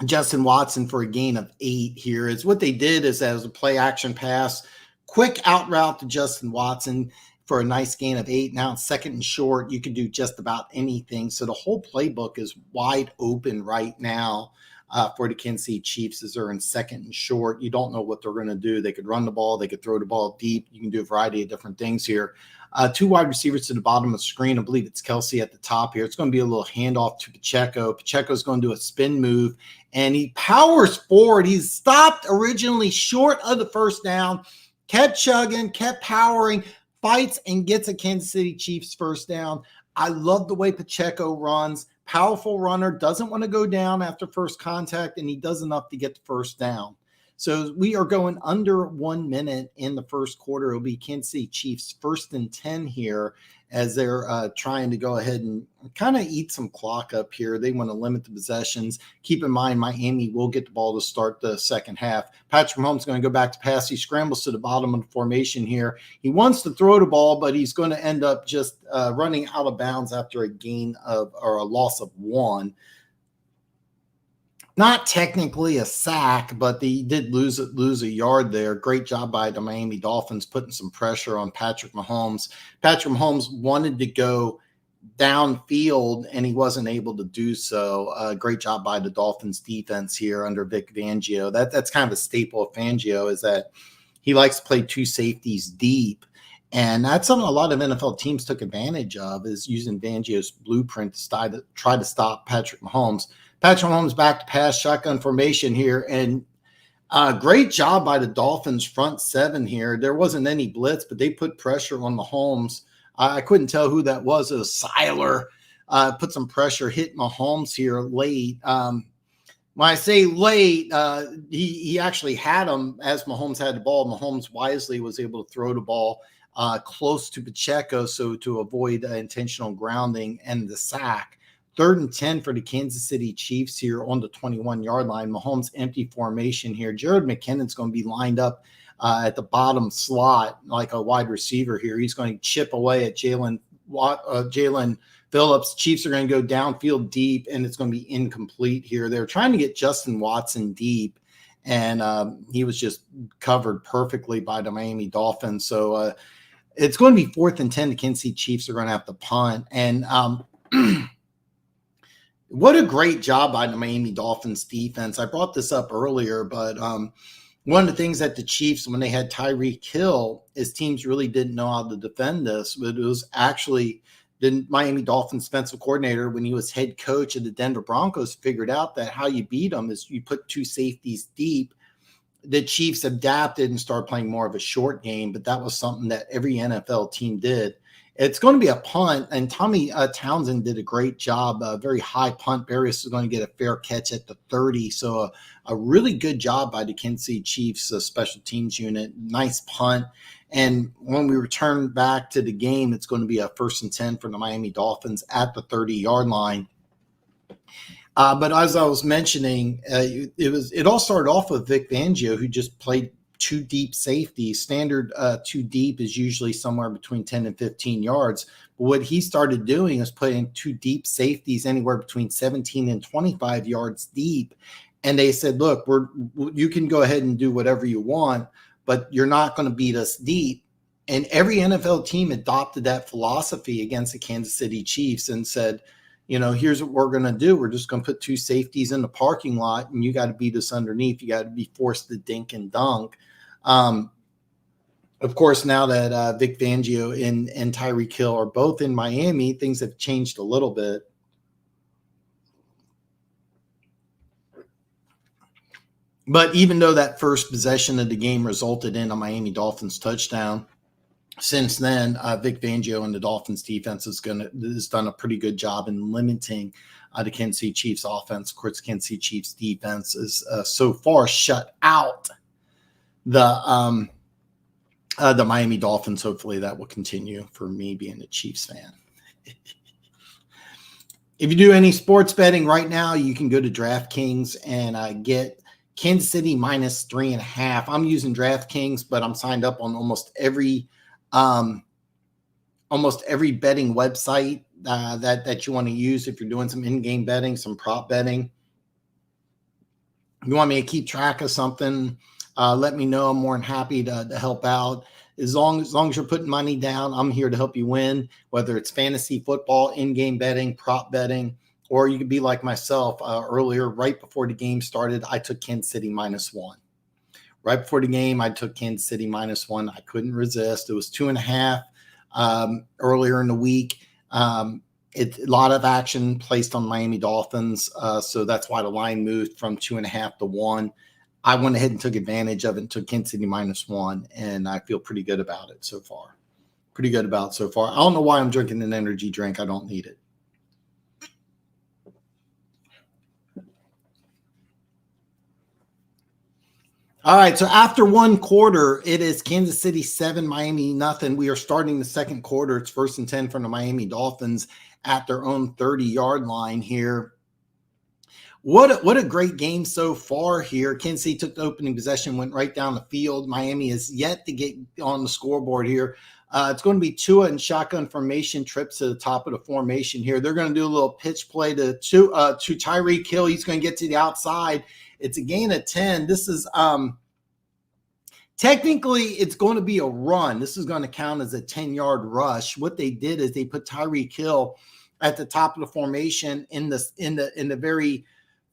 Justin Watson for a gain of 8 here. Is what they did is as a play action pass, quick out route to Justin Watson for a nice gain of 8. Now it's 2nd and short. You can do just about anything. So the whole playbook is wide open right now for the Kansas City Chiefs as they're in 2nd and short. You don't know what they're going to do. They could run the ball. They could throw the ball deep. You can do a variety of different things here. 2 wide receivers to the bottom of the screen. I believe it's Kelsey at the top here. It's going to be a little handoff to Pacheco. Pacheco's going to do a spin move, and he powers forward. He's stopped originally short of the first down, kept chugging, kept powering, fights, and gets a Kansas City Chiefs first down. I love the way Pacheco runs. Powerful runner, doesn't want to go down after first contact, and he does enough to get the first down. So we are going under 1 minute in the first quarter. It'll be Kansas City Chiefs 1st and 10 here as they're trying to go ahead and kind of eat some clock up here. They want to limit the possessions. Keep in mind, Miami will get the ball to start the second half. Patrick Mahomes is going to go back to pass. He scrambles to the bottom of the formation here. He wants to throw the ball, but he's going to end up just running out of bounds after a gain of or a loss of 1. Not technically a sack, but they did lose a yard there. Great job by the Miami Dolphins putting some pressure on Patrick Mahomes. Patrick Mahomes wanted to go downfield, and he wasn't able to do so. Great job by the Dolphins defense here under Vic Fangio. That's kind of a staple of Fangio, is that he likes to play 2 safeties deep. And that's something a lot of NFL teams took advantage of, is using Fangio's blueprint to try to stop Patrick Mahomes. Patrick Mahomes back to pass, shotgun formation here, and great job by the Dolphins front 7 here. There wasn't any blitz, but they put pressure on Mahomes. I couldn't tell who that was. It was Seiler. Put some pressure, hit Mahomes here late. When I say late, he actually had him as Mahomes had the ball. Mahomes wisely was able to throw the ball close to Pacheco, so to avoid intentional grounding and the sack. 3rd and 10 for the Kansas City Chiefs here on the 21-yard line. Mahomes empty formation here. Jared McKinnon's going to be lined up at the bottom slot like a wide receiver here. He's going to chip away at Jalen Phillips. Chiefs are going to go downfield deep, and it's going to be incomplete here. They're trying to get Justin Watson deep, and he was just covered perfectly by the Miami Dolphins. So it's going to be 4th and 10. The Kansas City Chiefs are going to have to punt. And what a great job by the Miami Dolphins defense. I brought this up earlier, but one of the things that the Chiefs, when they had Tyreek Hill, is teams really didn't know how to defend this. But it was actually the Miami Dolphins defensive coordinator, when he was head coach of the Denver Broncos, figured out that how you beat them is you put 2 safeties deep. The Chiefs adapted and started playing more of a short game, but that was something that every NFL team did. It's going to be a punt, and Tommy Townsend did a great job. A very high punt. Barrios is going to get a fair catch at the 30. So a really good job by the Kansas City Chiefs special teams unit. Nice punt. And when we return back to the game, it's going to be a 1st and 10 for the Miami Dolphins at the 30-yard line. But as I was mentioning, it all started off with Vic Fangio, who just played two deep safeties. Standard two deep is usually somewhere between 10 and 15 yards. But what he started doing is putting two deep safeties anywhere between 17 and 25 yards deep. And they said, look, you can go ahead and do whatever you want, but you're not going to beat us deep. And every NFL team adopted that philosophy against the Kansas City Chiefs and said, here's what we're going to do. We're just going to put two safeties in the parking lot, and you got to beat us underneath. You got to be forced to dink and dunk. Of course, now that Vic Fangio and Tyreek Hill are both in Miami, things have changed a little bit. But even though that first possession of the game resulted in a Miami Dolphins touchdown, since then, Vic Fangio and the Dolphins defense has done a pretty good job in limiting the Kansas City Chiefs offense. Of course, Kansas City Chiefs defense is so far shut out the Miami Dolphins. Hopefully that will continue for me being a Chiefs fan. If you do any sports betting right now, you can go to DraftKings and get Kansas City minus 3.5. I'm using DraftKings, but I'm signed up on almost every betting website that you want to use if you're doing some in-game betting, some prop betting. You want me to keep track of something, let me know. I'm more than happy to help out. As long as you're putting money down, I'm here to help you win, whether it's fantasy football, in-game betting, prop betting, or you could be like myself earlier, right before the game started, I took Kansas City -1. Right before the game, I took Kansas City -1. I couldn't resist. It was 2.5 earlier in the week. A lot of action placed on Miami Dolphins, so that's why the line moved from 2.5 to 1. I went ahead and took advantage of it and took Kansas City -1, and I feel pretty good about it so far. I don't know why I'm drinking an energy drink. I don't need it. All right, so after one quarter, it is Kansas City 7, Miami nothing. We are starting the second quarter. It's 1st and 10 from the Miami Dolphins at their own 30-yard line here. What a great game so far here. Kansas City took the opening possession, went right down the field. Miami is yet to get on the scoreboard here. It's going to be Tua in shotgun formation, trips to the top of the formation here. They're going to do a little pitch play to Tyreek Hill. He's going to get to the outside. It's a gain of 10. This is technically it's going to be a run. This is going to count as a 10-yard rush. What they did is they put Tyreek Hill at the top of the formation in the very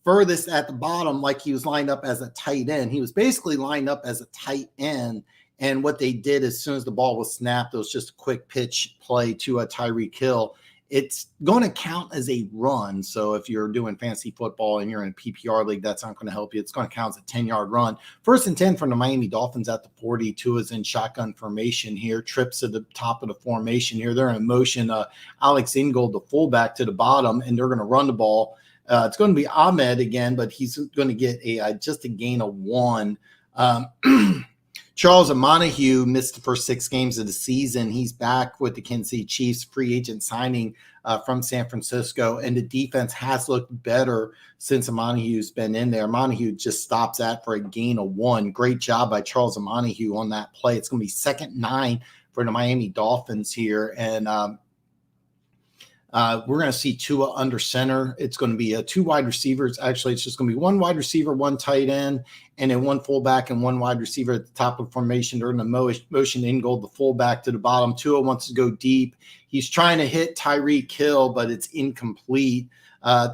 furthest at the bottom, like he was lined up as a tight end. He was basically lined up as a tight end. And what they did as soon as the ball was snapped, it was just a quick pitch play to a Tyreek Hill. It's going to count as a run. So if you're doing fantasy football and you're in a PPR league, that's not going to help you. It's going to count as a 10-yard run. 1st and 10 from the Miami Dolphins at the 40. Tua is in shotgun formation here. Trips to the top of the formation here. They're in motion. Alex Ingold, the fullback, to the bottom, and they're going to run the ball. It's going to be Ahmed again, but he's going to get just a gain of 1. Charles Omenihu missed the first 6 games of the season. He's back with the Kansas City Chiefs, free agent signing from San Francisco, and the defense has looked better since Omenihu's been in there. Omenihu just stops that for a gain of 1. Great job by Charles Omenihu on that play. It's going to be 2nd and 9 for the Miami Dolphins here, and we're going to see Tua under center. It's going to be 2 wide receivers. Actually, it's just going to be 1 wide receiver, 1 tight end, and then 1 fullback and 1 wide receiver at the top of the formation. They're going to motion Ingold, the fullback, to the bottom. Tua wants to go deep. He's trying to hit Tyreek Hill, but it's incomplete.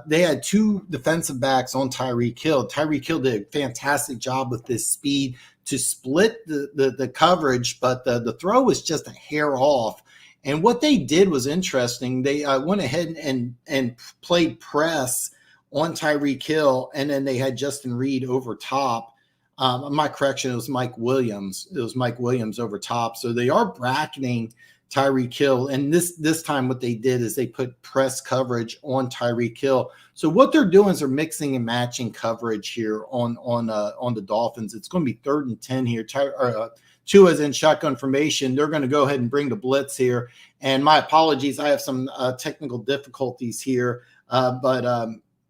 They had 2 defensive backs on Tyreek Hill. Tyreek Hill did a fantastic job with this speed to split the coverage, but the throw was just a hair off. And what they did was interesting. They went ahead and played press on Tyreek Hill, and then they had Justin Reed over top. My correction, it was Mike Williams. It was Mike Williams over top. So they are bracketing Tyreek Hill. And this time what they did is they put press coverage on Tyreek Hill. So what they're doing is they're mixing and matching coverage here on the Dolphins. It's going to be 3rd and 10 here. Tua's in shotgun formation. They're going to go ahead and bring the blitz here. And my apologies, I have some technical difficulties here. But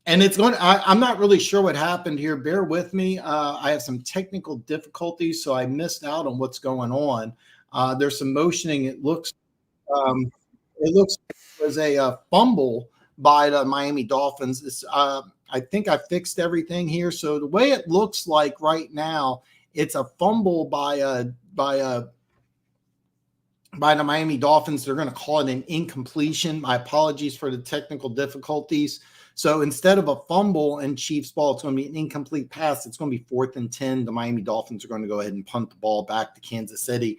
And it's going. I'm not really sure what happened here. Bear with me. I have some technical difficulties, so I missed out on what's going on. There's some motioning. Um, it looks like it was a fumble by the Miami Dolphins. I think I fixed everything here. So the way it looks like right now, it's a fumble by the Miami Dolphins. They're going to call it an incompletion. My apologies for the technical difficulties. So instead of a fumble and Chiefs ball, it's going to be an incomplete pass. It's going to be 4th and 10. The Miami Dolphins are going to go ahead and punt the ball back to Kansas City.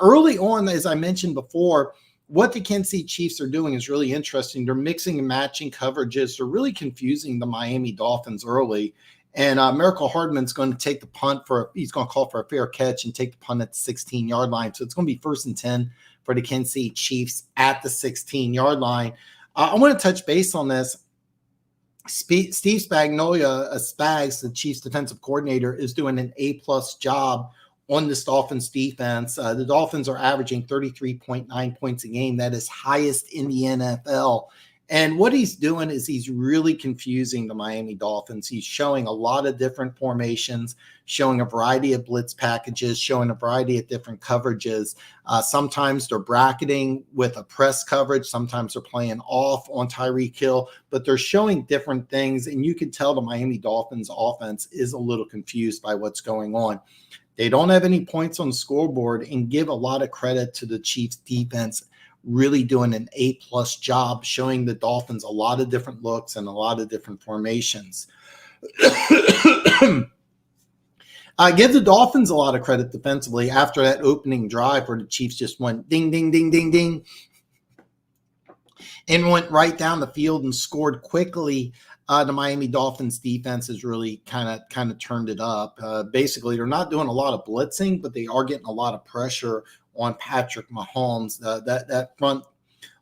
Early on, as I mentioned before, what the Kansas City Chiefs are doing is really interesting. They're mixing and matching coverages. They're really confusing the Miami Dolphins early. And Miracle Hardman's going to take the punt he's going to call for a fair catch and take the punt at the 16-yard line. So it's going to be 1st and 10 for the Kansas City Chiefs at the 16-yard line. I want to touch base on this. Steve Spagnuolo, Spags, the Chiefs defensive coordinator, is doing an A-plus job on this Dolphins defense. The Dolphins are averaging 33.9 points a game. That is highest in the NFL. And what he's doing is he's really confusing the Miami Dolphins. He's showing a lot of different formations, showing a variety of blitz packages, showing a variety of different coverages. Sometimes they're bracketing with a press coverage. Sometimes they're playing off on Tyreek Hill, but they're showing different things. And you can tell the Miami Dolphins offense is a little confused by what's going on. They don't have any points on the scoreboard, and give a lot of credit to the Chiefs defense really doing an A-plus job, showing the Dolphins a lot of different looks and a lot of different formations. I give the Dolphins a lot of credit defensively after that opening drive where the Chiefs just went ding, ding, ding, ding, ding, and went right down the field and scored quickly. The Miami Dolphins defense has really kind of turned it up. Basically, they're not doing a lot of blitzing, but they are getting a lot of pressure on Patrick Mahomes. That front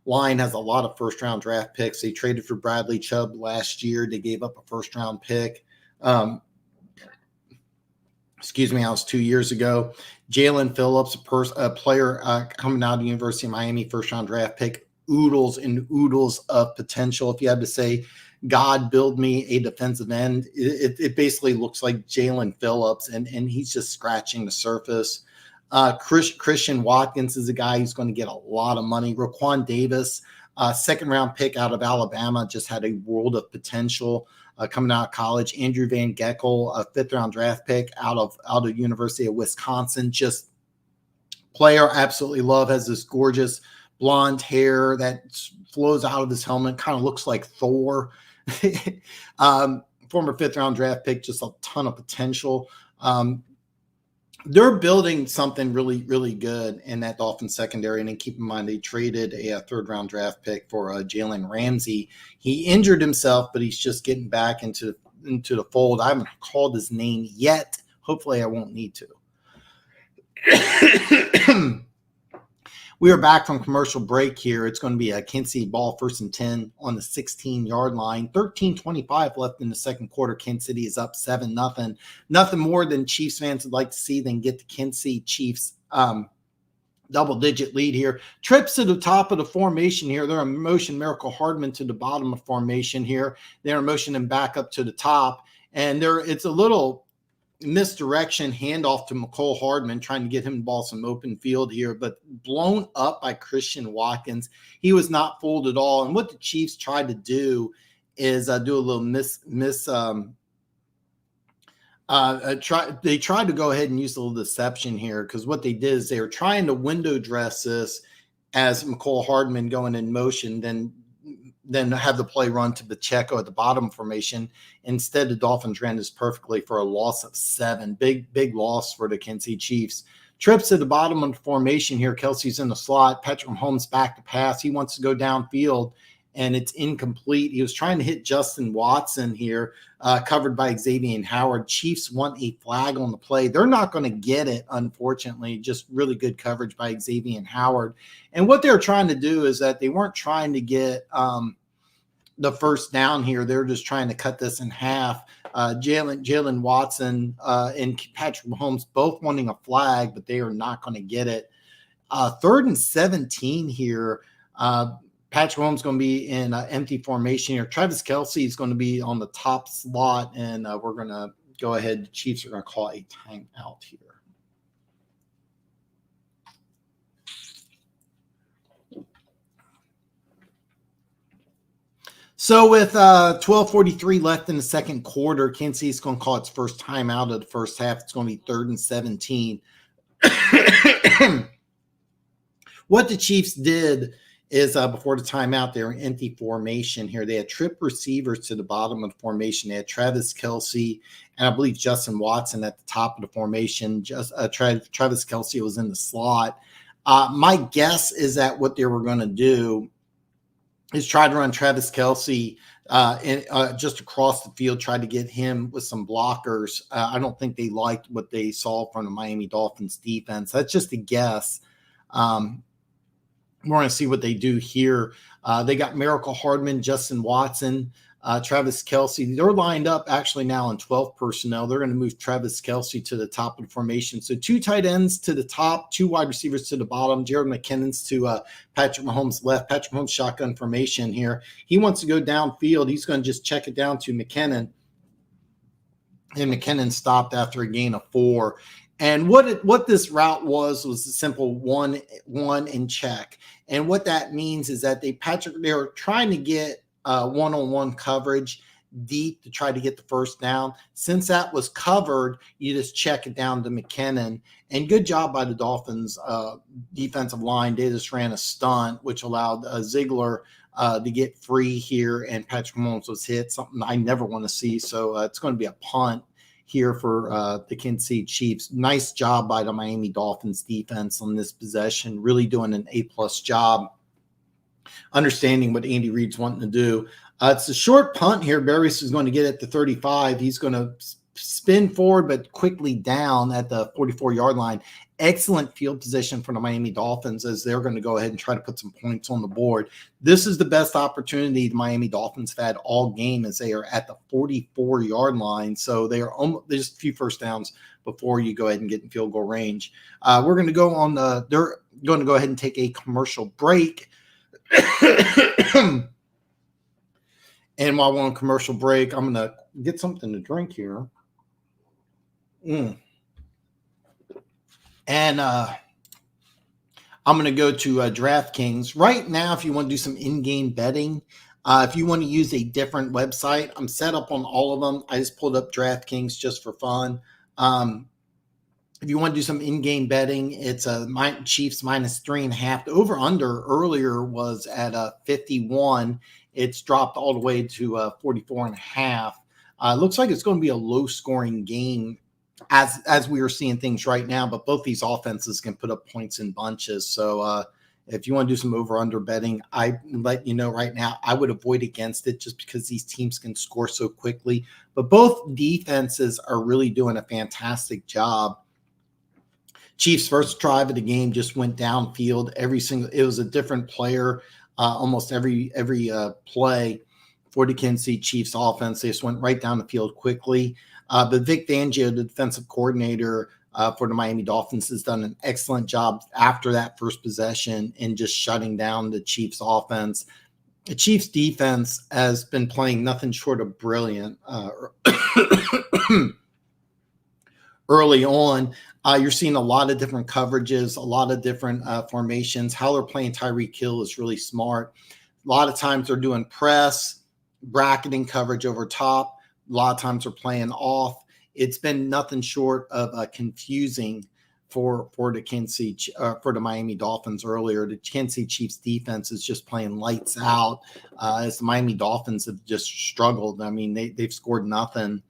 line has a lot of first-round draft picks. They traded for Bradley Chubb last year. They gave up a first-round pick. Excuse me, that was 2 years ago. Jalen Phillips, a player coming out of the University of Miami, first-round draft pick, oodles and oodles of potential. If you had to say, God, build me a defensive end, it basically looks like Jalen Phillips, and he's just scratching the surface. Christian Watkins is a guy who's going to get a lot of money. Raquan Davis, second-round pick out of Alabama, just had a world of potential coming out of college. Andrew Van Ginkel, a fifth-round draft pick out of University of Wisconsin, just player absolutely love, has this gorgeous blonde hair that flows out of his helmet, kind of looks like Thor. Former fifth-round draft pick, just a ton of potential. They're building something really, really good in that Dolphins secondary. And then keep in mind, they traded a third-round draft pick for Jalen Ramsey. He injured himself, but he's just getting back into the fold. I haven't called his name yet. Hopefully I won't need to. We are back from commercial break here. It's going to be a Kansas City ball, 1st and 10 on the 16-yard line. 13:25 left in the second quarter. Kansas City is up 7-0. Nothing more than Chiefs fans would like to see than get the Kansas City Chiefs double-digit lead here. Trips to the top of the formation here. They're in motion Miracle Hardman to the bottom of formation here. They're in motion and back up to the top. And it's a little misdirection handoff to McCole Hardman, trying to get him the ball some open field here, but blown up by Christian Watkins. He was not fooled at all. And what the Chiefs tried to do is do a little they tried to go ahead and use a little deception here, because what they did is they were trying to window dress this as McCole Hardman going in motion, then have the play run to Pacheco at the bottom formation. Instead, the Dolphins ran this perfectly for a loss of 7. Big loss for the Kansas City Chiefs. Trips to the bottom of the formation here. Kelsey's in the slot. Patrick Mahomes back to pass. He wants to go downfield, and it's incomplete. He was trying to hit Justin Watson here, covered by Xavier Howard. Chiefs want a flag on the play. They're not going to get it, unfortunately. Just really good coverage by Xavier Howard. And what they're trying to do is that they weren't trying to get the first down here. They're just trying to cut this in half. Jalen Watson and Patrick Mahomes both wanting a flag, but they are not going to get it. 3rd and 17 here. Patrick Mahomes is going to be in empty formation here. Travis Kelce is going to be on the top slot, and we're going to go ahead. The Chiefs are going to call a timeout here. So with 12:43 left in the second quarter, Kansas City's going to call its first timeout of the first half. It's going to be 3rd and 17. What the Chiefs did is before the timeout, they were in empty formation here. They had trip receivers to the bottom of the formation. They had Travis Kelce and I believe Justin Watson at the top of the formation. Travis Kelce was in the slot. My guess is that what they were going to do is try to run Travis Kelce just across the field, try to get him with some blockers. I don't think they liked what they saw from the Miami Dolphins defense. That's just a guess. We're going to see what they do here. They got Miracle Hardman, Justin Watson, Travis Kelce. They're lined up actually now in 12 personnel. They're going to move Travis Kelce to the top of the formation. So 2 tight ends to the top, 2 wide receivers to the bottom. Jared McKinnon's to Patrick Mahomes' left. Patrick Mahomes shotgun formation here. He wants to go downfield. He's going to just check it down to McKinnon. And McKinnon stopped after a gain of 4. And what this route was a simple one and check. And what that means is that they were trying to get one-on-one coverage deep to try to get the first down. Since that was covered, you just check it down to McKinnon. And good job by the Dolphins defensive line. They just ran a stunt, which allowed Ziegler to get free here. And Patrick Mahomes was hit, something I never want to see. So it's going to be a punt here for the Kansas City Chiefs. Nice job by the Miami Dolphins defense on this possession, really doing an A-plus job, understanding what Andy Reid's wanting to do. It's a short punt here. Barrios is going to get it to 35. He's going to spin forward, but quickly down at the 44-yard line. Excellent field position for the Miami Dolphins as they're going to go ahead and try to put some points on the board. This is the best opportunity the Miami Dolphins have had all game as they are at the 44-yard line. So they are almost just a few first downs before you go ahead and get in field goal range. We're going to go on they're going to go ahead and take a commercial break. And while we're on commercial break, I'm going to get something to drink here. And I'm going to go to DraftKings. Right now, if you want to do some in-game betting, if you want to use a different website, I'm set up on all of them. I just pulled up DraftKings just for fun. If you want to do some in-game betting, it's Chiefs -3.5. The over-under earlier was at 51. It's dropped all the way to 44.5. Looks like it's going to be a low-scoring game as we are seeing things right now, but both these offenses can put up points in bunches. So if you want to do some over-under betting, I let you know right now, I would avoid against it just because these teams can score so quickly. But both defenses are really doing a fantastic job. Chiefs' first drive of the game just went downfield. It was a different player almost every play for the Kansas City Chiefs offense. They just went right down the field quickly. But Vic Fangio, the defensive coordinator for the Miami Dolphins, has done an excellent job after that first possession in just shutting down the Chiefs offense. The Chiefs defense has been playing nothing short of brilliant early on. You're seeing a lot of different coverages, a lot of different formations. How they're playing Tyreek Hill is really smart. A lot of times they're doing press, bracketing coverage over top. A lot of times they're playing off. It's been nothing short of confusing for the Miami Dolphins earlier. The Kansas City Chiefs defense is just playing lights out as the Miami Dolphins have just struggled. I mean, they've scored nothing.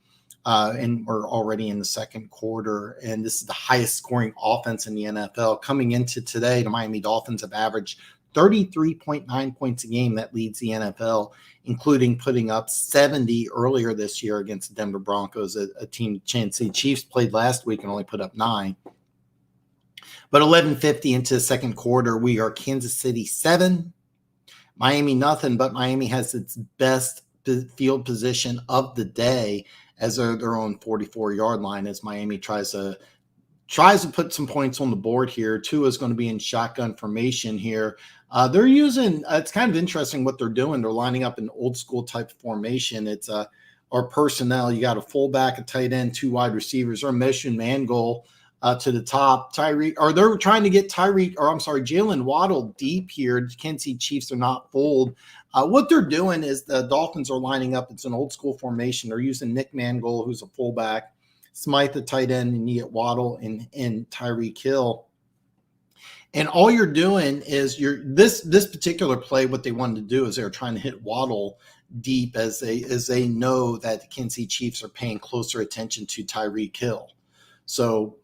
And we're already in the second quarter, and this is the highest scoring offense in the NFL. Coming into today, the Miami Dolphins have averaged 33.9 points a game. That leads the NFL, including putting up 70 earlier this year against the Denver Broncos, a team Kansas City Chiefs played last week and only put up 9. But 11:50 into the second quarter, we are Kansas City 7, Miami nothing, but Miami has its best field position of the day as their own 44-yard line as Miami tries to tries to put some points on the board here. Tua is going to be in shotgun formation here. They're using, it's kind of interesting what they're doing. They're lining up an old school type of formation. It's or personnel. You got a fullback, a tight end, 2 wide receivers, or motion man goal to the top. Tyreek, or they're trying to get Jalen Waddle deep here. You can't see Chiefs are not fooled. What they're doing is the Dolphins are lining up. It's an old school formation. They're using Nick Mangold, who's a fullback, Smythe, the tight end, and you get Waddle and Tyreek Hill. And all you're doing is this particular play. What they wanted to do is they're trying to hit Waddle deep as they know that the Kansas City Chiefs are paying closer attention to Tyreek Hill. So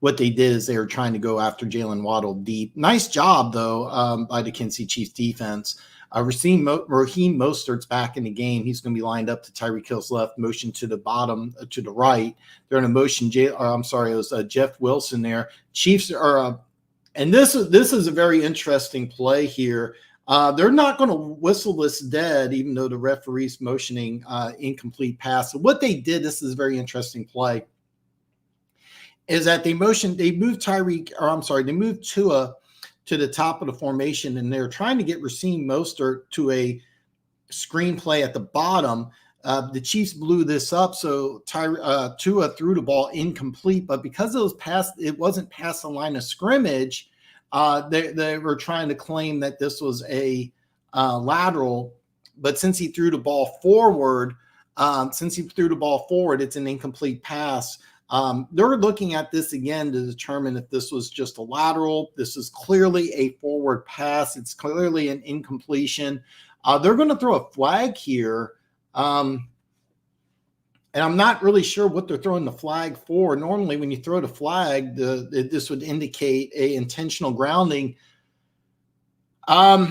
what they did is they were trying to go after Jalen Waddle deep. Nice job though by the Kansas City Chiefs defense. Raheem Mostert's back in the game. He's going to be lined up to Tyreek Hill's left, motion to the bottom, to the right. They're in a motion. It was Jeff Wilson there. Chiefs are, and this is a very interesting play here. They're not going to whistle this dead, even though the referee's motioning incomplete pass. So what they did, this is a very interesting play, is that they moved Tua to the top of the formation, and they're trying to get Raheem Mostert to a screen play at the bottom. The Chiefs blew this up, so Tua threw the ball incomplete, but because it wasn't past the line of scrimmage, they were trying to claim that this was a lateral, but since he threw the ball forward, it's an incomplete pass. They're looking at this again to determine if this was just a lateral. This is clearly a forward pass. It's clearly an incompletion. They're going to throw a flag here. And I'm not really sure what they're throwing the flag for. Normally, when you throw the flag, this would indicate a intentional grounding. So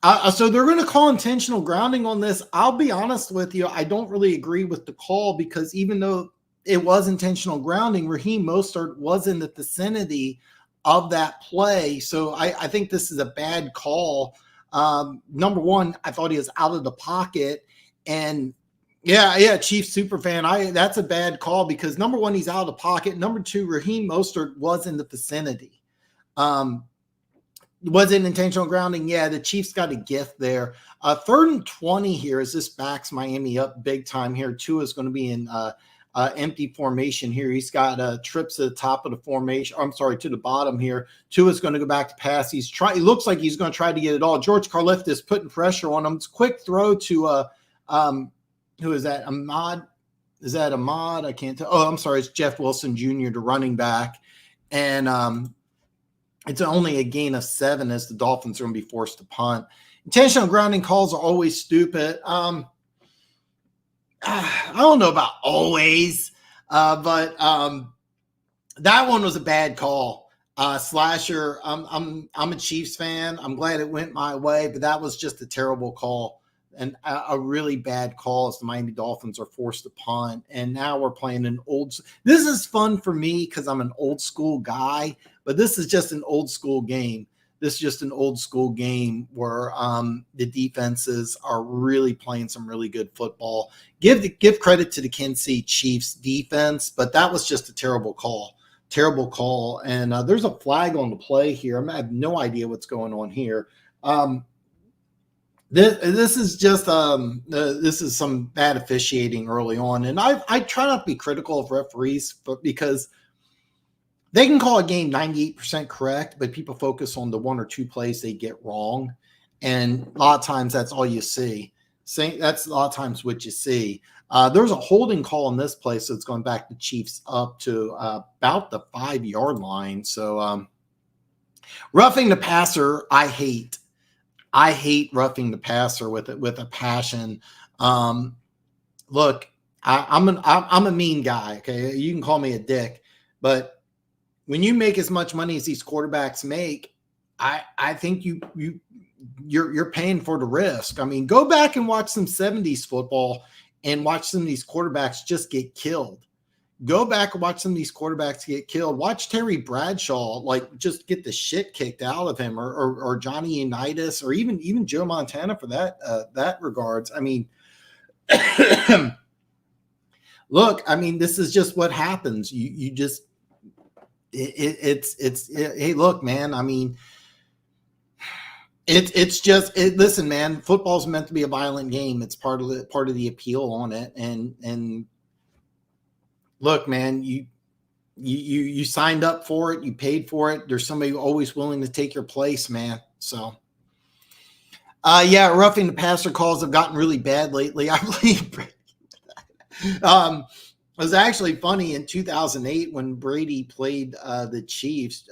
they're going to call intentional grounding on this. I'll be honest with you. I don't really agree with the call, because even though it was intentional grounding, Raheem Mostert was in the vicinity of that play. So I think this is a bad call. Number one, I thought he was out of the pocket. And yeah, Chief super fan. That's a bad call, because number one, he's out of the pocket. Number two, Raheem Mostert was in the vicinity. Was it intentional grounding? Yeah, the Chiefs got a gift there. 3rd and 20 here as this backs Miami up big time here. Tua is going to be in empty formation here. He's got trips to the top of the formation. To the bottom here. Tua is going to go back to pass. It looks like he's going to try to get it all. George Karlaftis is putting pressure on him. It's a quick throw to who is that? Ahmad? Is that Ahmad? I can't tell. Oh, I'm sorry. It's Jeff Wilson Jr., the running back. And it's only a gain of 7 as the Dolphins are going to be forced to punt. Intentional grounding calls are always stupid. I don't know about always, but that one was a bad call. Slasher, I'm a Chiefs fan. I'm glad it went my way, but that was just a terrible call, and a really bad call as the Miami Dolphins are forced to punt. And now we're playing this is fun for me because I'm an old school guy, but this is just an old school game. This is just an old school game where the defenses are really playing some really good football. Give credit to the Kansas City Chiefs defense, but that was just a terrible call. And there's a flag on the play here. I have no idea what's going on here. This is just this is some bad officiating early on, and I try not to be critical of referees, but because they can call a game 98% correct, but people focus on the 1 or 2 plays they get wrong. And a lot of times that's all you see. That's a lot of times what you see. There's a holding call in this play, so it's going back the Chiefs up to about the 5-yard line. So roughing the passer, I hate. I hate roughing the passer with a passion. Look, I'm a mean guy. Okay, you can call me a dick, but when you make as much money as these quarterbacks make, I think you're paying for the risk. I mean, go back and watch some 70s football and watch some of these quarterbacks just get killed. Go back and watch some of these quarterbacks get killed. Watch Terry Bradshaw just get the shit kicked out of him, or Johnny Unitas, or even Joe Montana for that regards. I mean, look, I mean, this is just what happens. You just Hey, look, man. I mean, it's just listen, man. Football's meant to be a violent game. It's part of the appeal on it. And look, man, you signed up for it. You paid for it. There's somebody always willing to take your place, man. So. Yeah, roughing the passer calls have gotten really bad lately. I believe it was actually funny in 2008 when Brady played the Chiefs.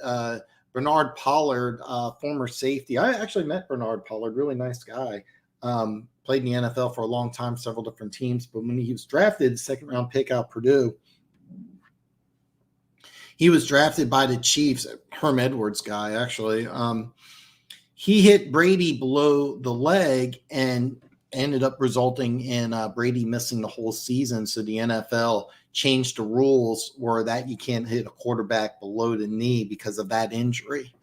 Bernard Pollard, former safety. I actually met Bernard Pollard, really nice guy. Played in the NFL for a long time, several different teams. But when he was drafted, second round pick out Purdue, he was drafted by the Chiefs. Herm Edwards guy, actually. He hit Brady below the leg and ended up resulting in Brady missing the whole season. So the NFL changed the rules where that you can't hit a quarterback below the knee because of that injury.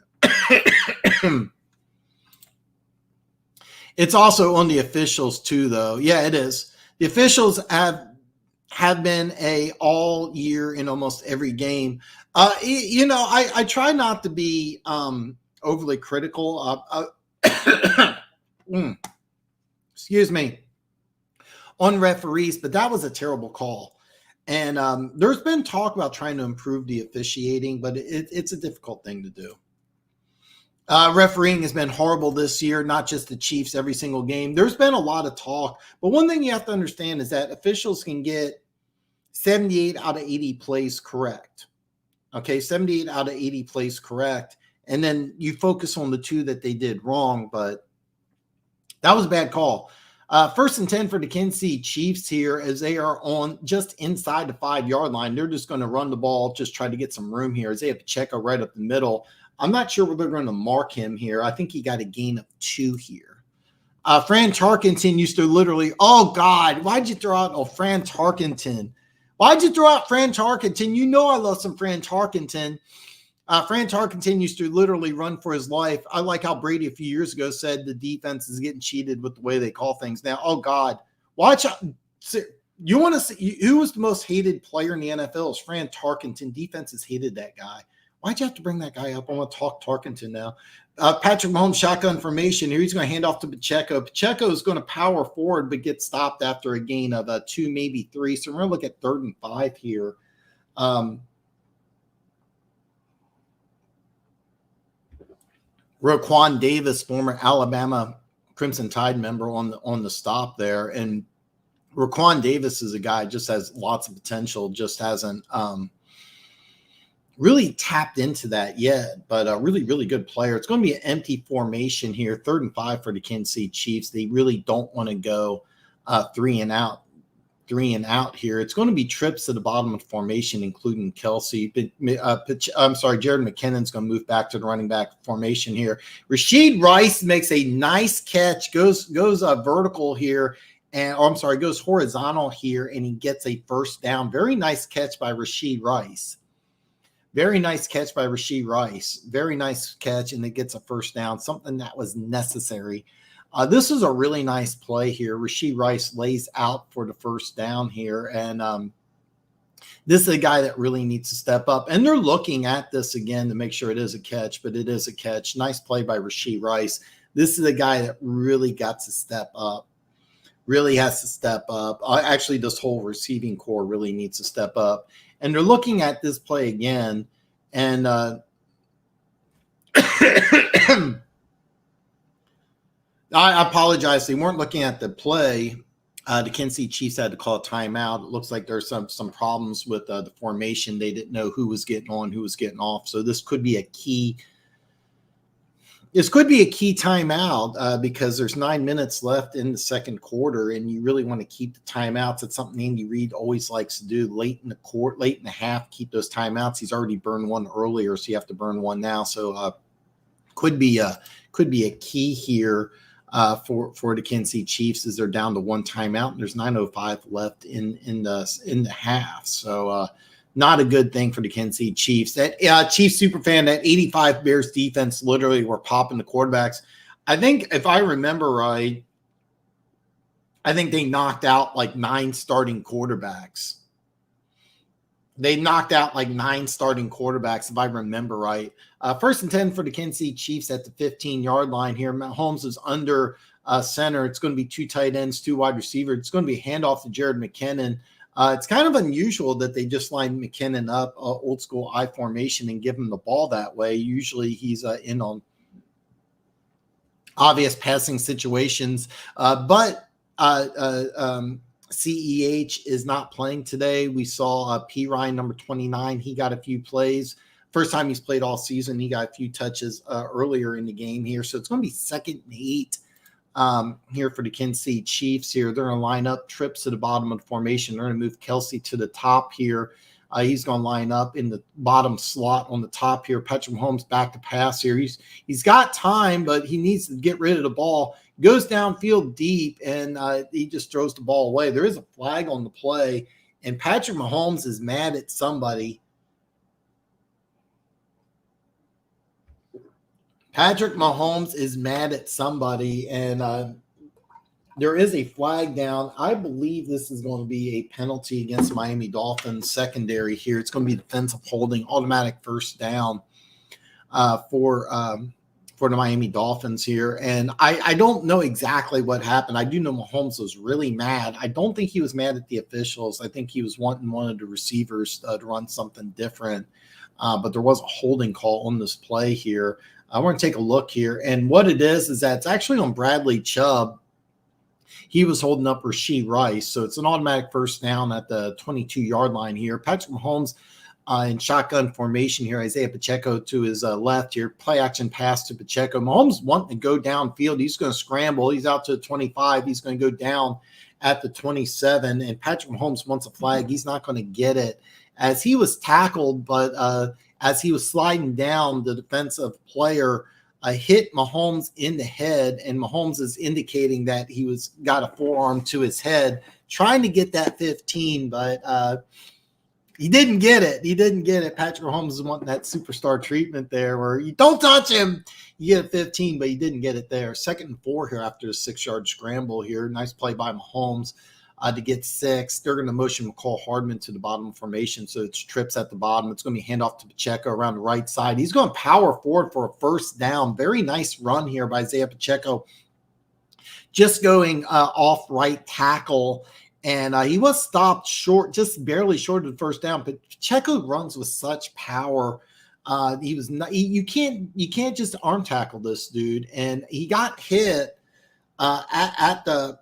It's also on the officials too, though. Yeah, it is. The officials have been all year in almost every game. I try not to be overly critical excuse me, on referees, but that was a terrible call. And there's been talk about trying to improve the officiating, but it's a difficult thing to do. Refereeing has been horrible this year, not just the Chiefs, every single game. There's been a lot of talk, but one thing you have to understand is that officials can get 78 out of 80 plays correct. Okay, 78 out of 80 plays correct. And then you focus on the two that they did wrong, but that was a bad call. 1st and 10 for the Kansas City Chiefs here as they are on just inside the 5-yard line. They're just going to run the ball, just try to get some room here as they have Pacheco right up the middle. I'm not sure where they're going to mark him here. I think he got a gain of 2 here. Fran Tarkenton used to literally, oh, God, why'd you throw out Fran Tarkenton? Why'd you throw out Fran Tarkenton? You know I love some Fran Tarkenton. Fran Tarkenton used to literally run for his life. I like how Brady a few years ago said the defense is getting cheated with the way they call things now. Oh, God. Watch out. You want to see who was the most hated player in the NFL? Is Fran Tarkenton. Defenses hated that guy. Why'd you have to bring that guy up? I want to talk Tarkenton now. Patrick Mahomes shotgun formation here. He's going to hand off to Pacheco. Pacheco is going to power forward but get stopped after a gain of 2, maybe 3. So we're going to look at 3rd and 5 here. Raquan Davis, former Alabama Crimson Tide member, on the stop there. And Raquan Davis is a guy just has lots of potential, just hasn't really tapped into that yet, but a really, really good player. It's going to be an empty formation here, 3rd and 5 for the Kansas City Chiefs. They really don't want to go 3 and out here. It's going to be trips to the bottom of the formation, including Kelsey. Jared McKinnon's going to move back to the running back formation here. Rasheed Rice makes a nice catch, goes vertical here, goes horizontal here, and he gets a 1st down. Very nice catch by Rasheed Rice. Very nice catch by Rasheed Rice. Very nice catch, and it gets a 1st down, something that was necessary. This is a really nice play here. Rasheed Rice lays out for the 1st down here, and this is a guy that really needs to step up. And they're looking at this again to make sure it is a catch, but it is a catch. Nice play by Rasheed Rice. This is a guy that really got to step up. Really has to step up. Actually, this whole receiving core really needs to step up. And they're looking at this play again, and I apologize. They weren't looking at the play. The Kansas City Chiefs had to call a timeout. It looks like there's some problems with the formation. They didn't know who was getting on, who was getting off. So this could be a key. This could be a key timeout because there's 9 minutes left in the 2nd quarter, and you really want to keep the timeouts. It's something Andy Reid always likes to do late in the half. Keep those timeouts. He's already burned one earlier, so you have to burn one now. So could be a key here for the Kansas City Chiefs as they're down to 1 timeout, and there's 9:05 left in the half. So not a good thing for the Kansas City Chiefs. That Chiefs superfan, that 85 Bears defense literally were popping the quarterbacks. I think if I remember right, I think they knocked out like 9 starting quarterbacks. They knocked out like 9 starting quarterbacks, if I remember right. 1st and 10 for the Kansas City Chiefs at the 15-yard line here. Mahomes is under center. It's going to be 2 tight ends, 2 wide receivers. It's going to be a handoff to Jared McKinnon. It's kind of unusual that they just line McKinnon up old school I formation and give him the ball that way. Usually he's in on obvious passing situations, but CEH is not playing today. We saw P. Ryan, number 29. He got a few plays. First time he's played all season. He got a few touches earlier in the game here. So it's going to be 2nd and 8 here for the Kansas City Chiefs here. They're going to line up trips to the bottom of the formation. They're going to move Kelsey to the top here. He's going to line up in the bottom slot on the top here. Patrick Mahomes back to pass here. He's got time, but he needs to get rid of the ball. Goes downfield deep, and he just throws the ball away. There is a flag on the play, and Patrick Mahomes is mad at somebody. Patrick Mahomes is mad at somebody, and there is a flag down. I believe this is going to be a penalty against Miami Dolphins secondary here. It's going to be defensive holding, automatic first down for the Miami Dolphins here. And I don't know exactly what happened. I do know Mahomes was really mad. I don't think he was mad at the officials. I think he was wanting one of the receivers to run something different. But there was a holding call on this play here. I want to take a look here. And what it is that it's actually on Bradley Chubb. He was holding up Rasheed Rice. So it's an automatic first down at the 22-yard line here. Patrick Mahomes in shotgun formation here. Isaiah Pacheco to his left here. Play action pass to Pacheco. Mahomes wanting to go downfield. He's going to scramble. He's out to the 25. He's going to go down at the 27. And Patrick Mahomes wants a flag. He's not going to get it. As he was tackled, but as he was sliding down, the defensive player hit Mahomes in the head, and Mahomes is indicating that he got a forearm to his head, trying to get that 15, but he didn't get it. He didn't get it. Patrick Mahomes is wanting that superstar treatment there where you don't touch him. You get a 15, but he didn't get it there. 2nd and 4 here after the 6-yard scramble here. Nice play by Mahomes to get 6. They're going to motion McCall Hardman to the bottom formation, so it's trips at the bottom. It's going to be handoff to Pacheco around the right side. He's going to power forward for a first down. Very nice run here by Isaiah Pacheco, just going off right tackle. And he was stopped short, just barely short of the first down. But Pacheco runs with such power. He was not, you can't just arm tackle this dude. And he got hit at the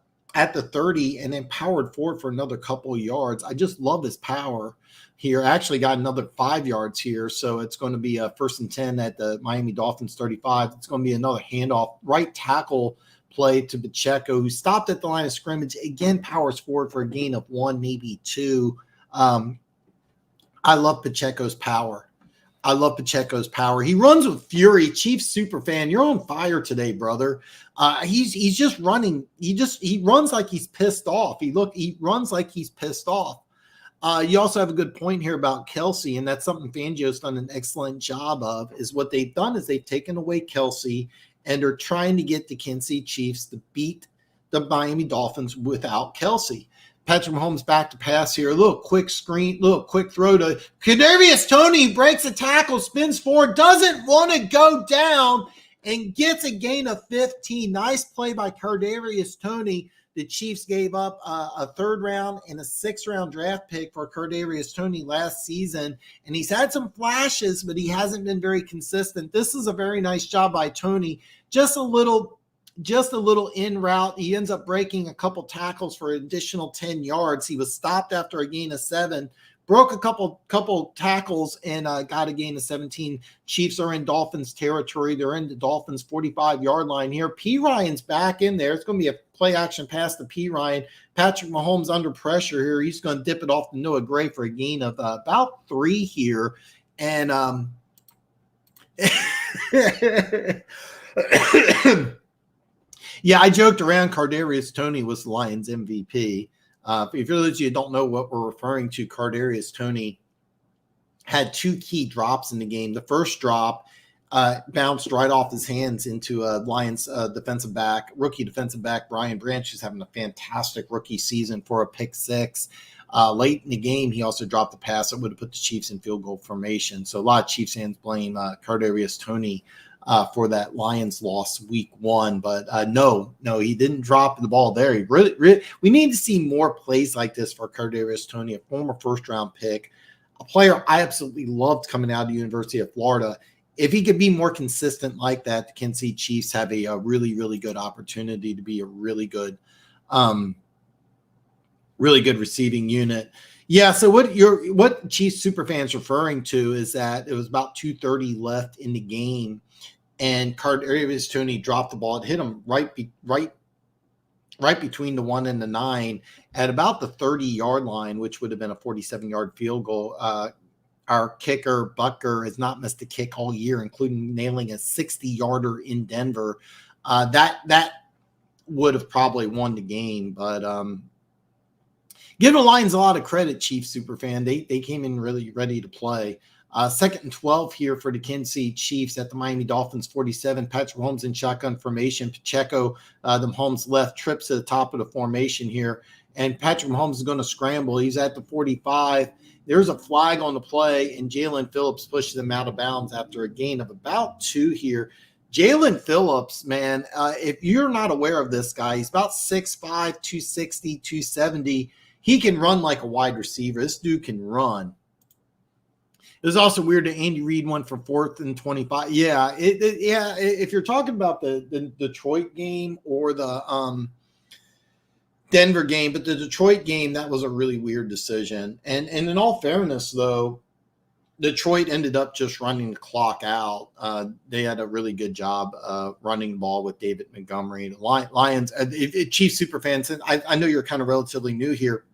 30 and then powered forward for another couple of yards. I just love his power here. Actually got another 5 yards here. So it's going to be a 1st and 10 at the Miami Dolphins 35. It's going to be another handoff, right tackle play to Pacheco, who stopped at the line of scrimmage. Again, powers forward for a gain of 1, maybe 2. I love Pacheco's power. He runs with fury. Chiefs super fan, you're on fire today, brother. He's just running. He runs like he's pissed off. He runs like he's pissed off. You also have a good point here about Kelsey, and that's something Fangio's done an excellent job of. Is what they've done is they've taken away Kelsey, and they're trying to get the Kansas City Chiefs to beat the Miami Dolphins without Kelsey. Patrick Mahomes back to pass here. A little quick screen, little quick throw to Kadarius Toney. Breaks a tackle, spins forward, doesn't want to go down, and gets a gain of 15. Nice play by Kadarius Toney. The Chiefs gave up a 3rd round and a 6th round draft pick for Kadarius Toney last season, and he's had some flashes, but he hasn't been very consistent. This is a very nice job by Toney. Just a little in route. He ends up breaking a couple tackles for an additional 10 yards. He was stopped after a gain of 7, broke a couple tackles, and got a gain of 17. Chiefs are in Dolphins territory. They're in the Dolphins 45-yard line here. P. Ryan's back in there. It's going to be a play action pass to P. Ryan. Patrick Mahomes under pressure here. He's going to dip it off to Noah Gray for a gain of about 3 here. And yeah, I joked around. Kadarius Toney was the Lions MVP. If those of you don't know what we're referring to, Kadarius Toney had 2 key drops in the game. The first drop bounced right off his hands into a Lions rookie defensive back, Brian Branch, who's having a fantastic rookie season for a pick six. Late in the game, he also dropped the pass that would have put the Chiefs in field goal formation. So a lot of Chiefs fans blame Kadarius Toney for that Lions loss week one. But no, he didn't drop the ball there. He really, we need to see more plays like this for Kadarius Toney, a former first-round pick, a player I absolutely loved coming out of the University of Florida. If he could be more consistent like that, the Kansas City Chiefs have a really, really good opportunity to be a really good receiving unit. Yeah, so what Chiefs super fans referring to is that it was about 2:30 left in the game, and Kadarius Toney dropped the ball. It hit him right between the 1 and the 9 at about the 30-yard line, which would have been a 47-yard field goal. Our kicker, Butker, has not missed a kick all year, including nailing a 60-yarder in Denver. That would have probably won the game. But give the Lions a lot of credit, Chiefs superfan. They came in really ready to play. 2nd and 12 here for the Kansas City Chiefs at the Miami Dolphins 47. Patrick Mahomes in shotgun formation. Pacheco, the Mahomes left, trips to the top of the formation here. And Patrick Mahomes is going to scramble. He's at the 45. There's a flag on the play, and Jalen Phillips pushes him out of bounds after a gain of about 2 here. Jalen Phillips, man, if you're not aware of this guy, he's about 6'5", 260, 270. He can run like a wide receiver. This dude can run. It was also weird that Andy Reid went for 4th and 25. Yeah, if you're talking about the Detroit game or the Denver game, but the Detroit game, that was a really weird decision. And in all fairness, though, Detroit ended up just running the clock out. They had a really good job running the ball with David Montgomery. The Lions, Chiefs superfans, and I know you're kind of relatively new here.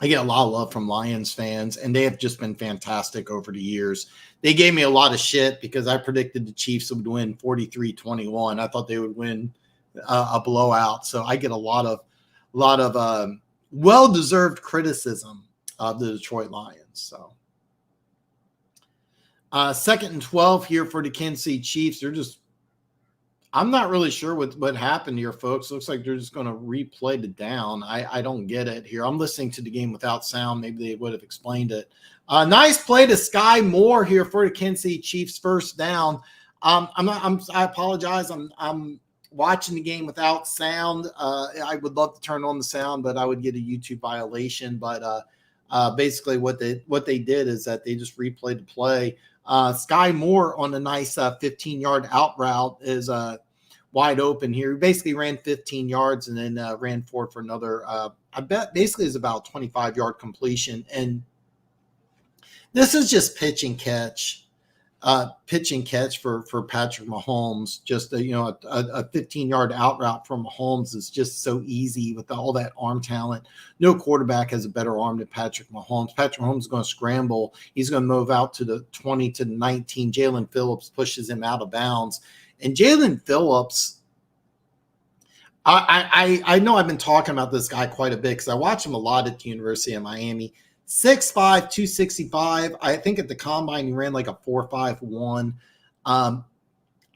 I get a lot of love from Lions fans, and they have just been fantastic over the years. They gave me a lot of shit because I predicted the Chiefs would win 43-21. I thought they would win a blowout. So I get a lot of well-deserved criticism of the Detroit Lions. So 2nd and 12 here for the Kansas City Chiefs. I'm not really sure what happened here, folks. Looks like they're just going to replay the down. I don't get it here. I'm listening to the game without sound. Maybe they would have explained it. Nice play to Sky Moore here for the Kansas City Chiefs, first down. I apologize. I'm watching the game without sound. I would love to turn on the sound, but I would get a YouTube violation. But basically what they did is that they just replayed the play. Sky Moore on a nice 15-yard out route is wide open here. He basically ran 15 yards and then ran forward for another, I bet basically is about 25-yard completion. And this is just pitch and catch for Patrick Mahomes. Just a 15-yard out route from Mahomes is just so easy with all that arm talent. No quarterback has a better arm than Patrick Mahomes. Patrick Mahomes is going to scramble. He's going to move out to the 20 to 19. Jalen Phillips pushes him out of bounds. And Jalen Phillips, I know I've been talking about this guy quite a bit because I watch him a lot at the University of Miami. 6'5", 265. I think at the combine he ran like a 4.51.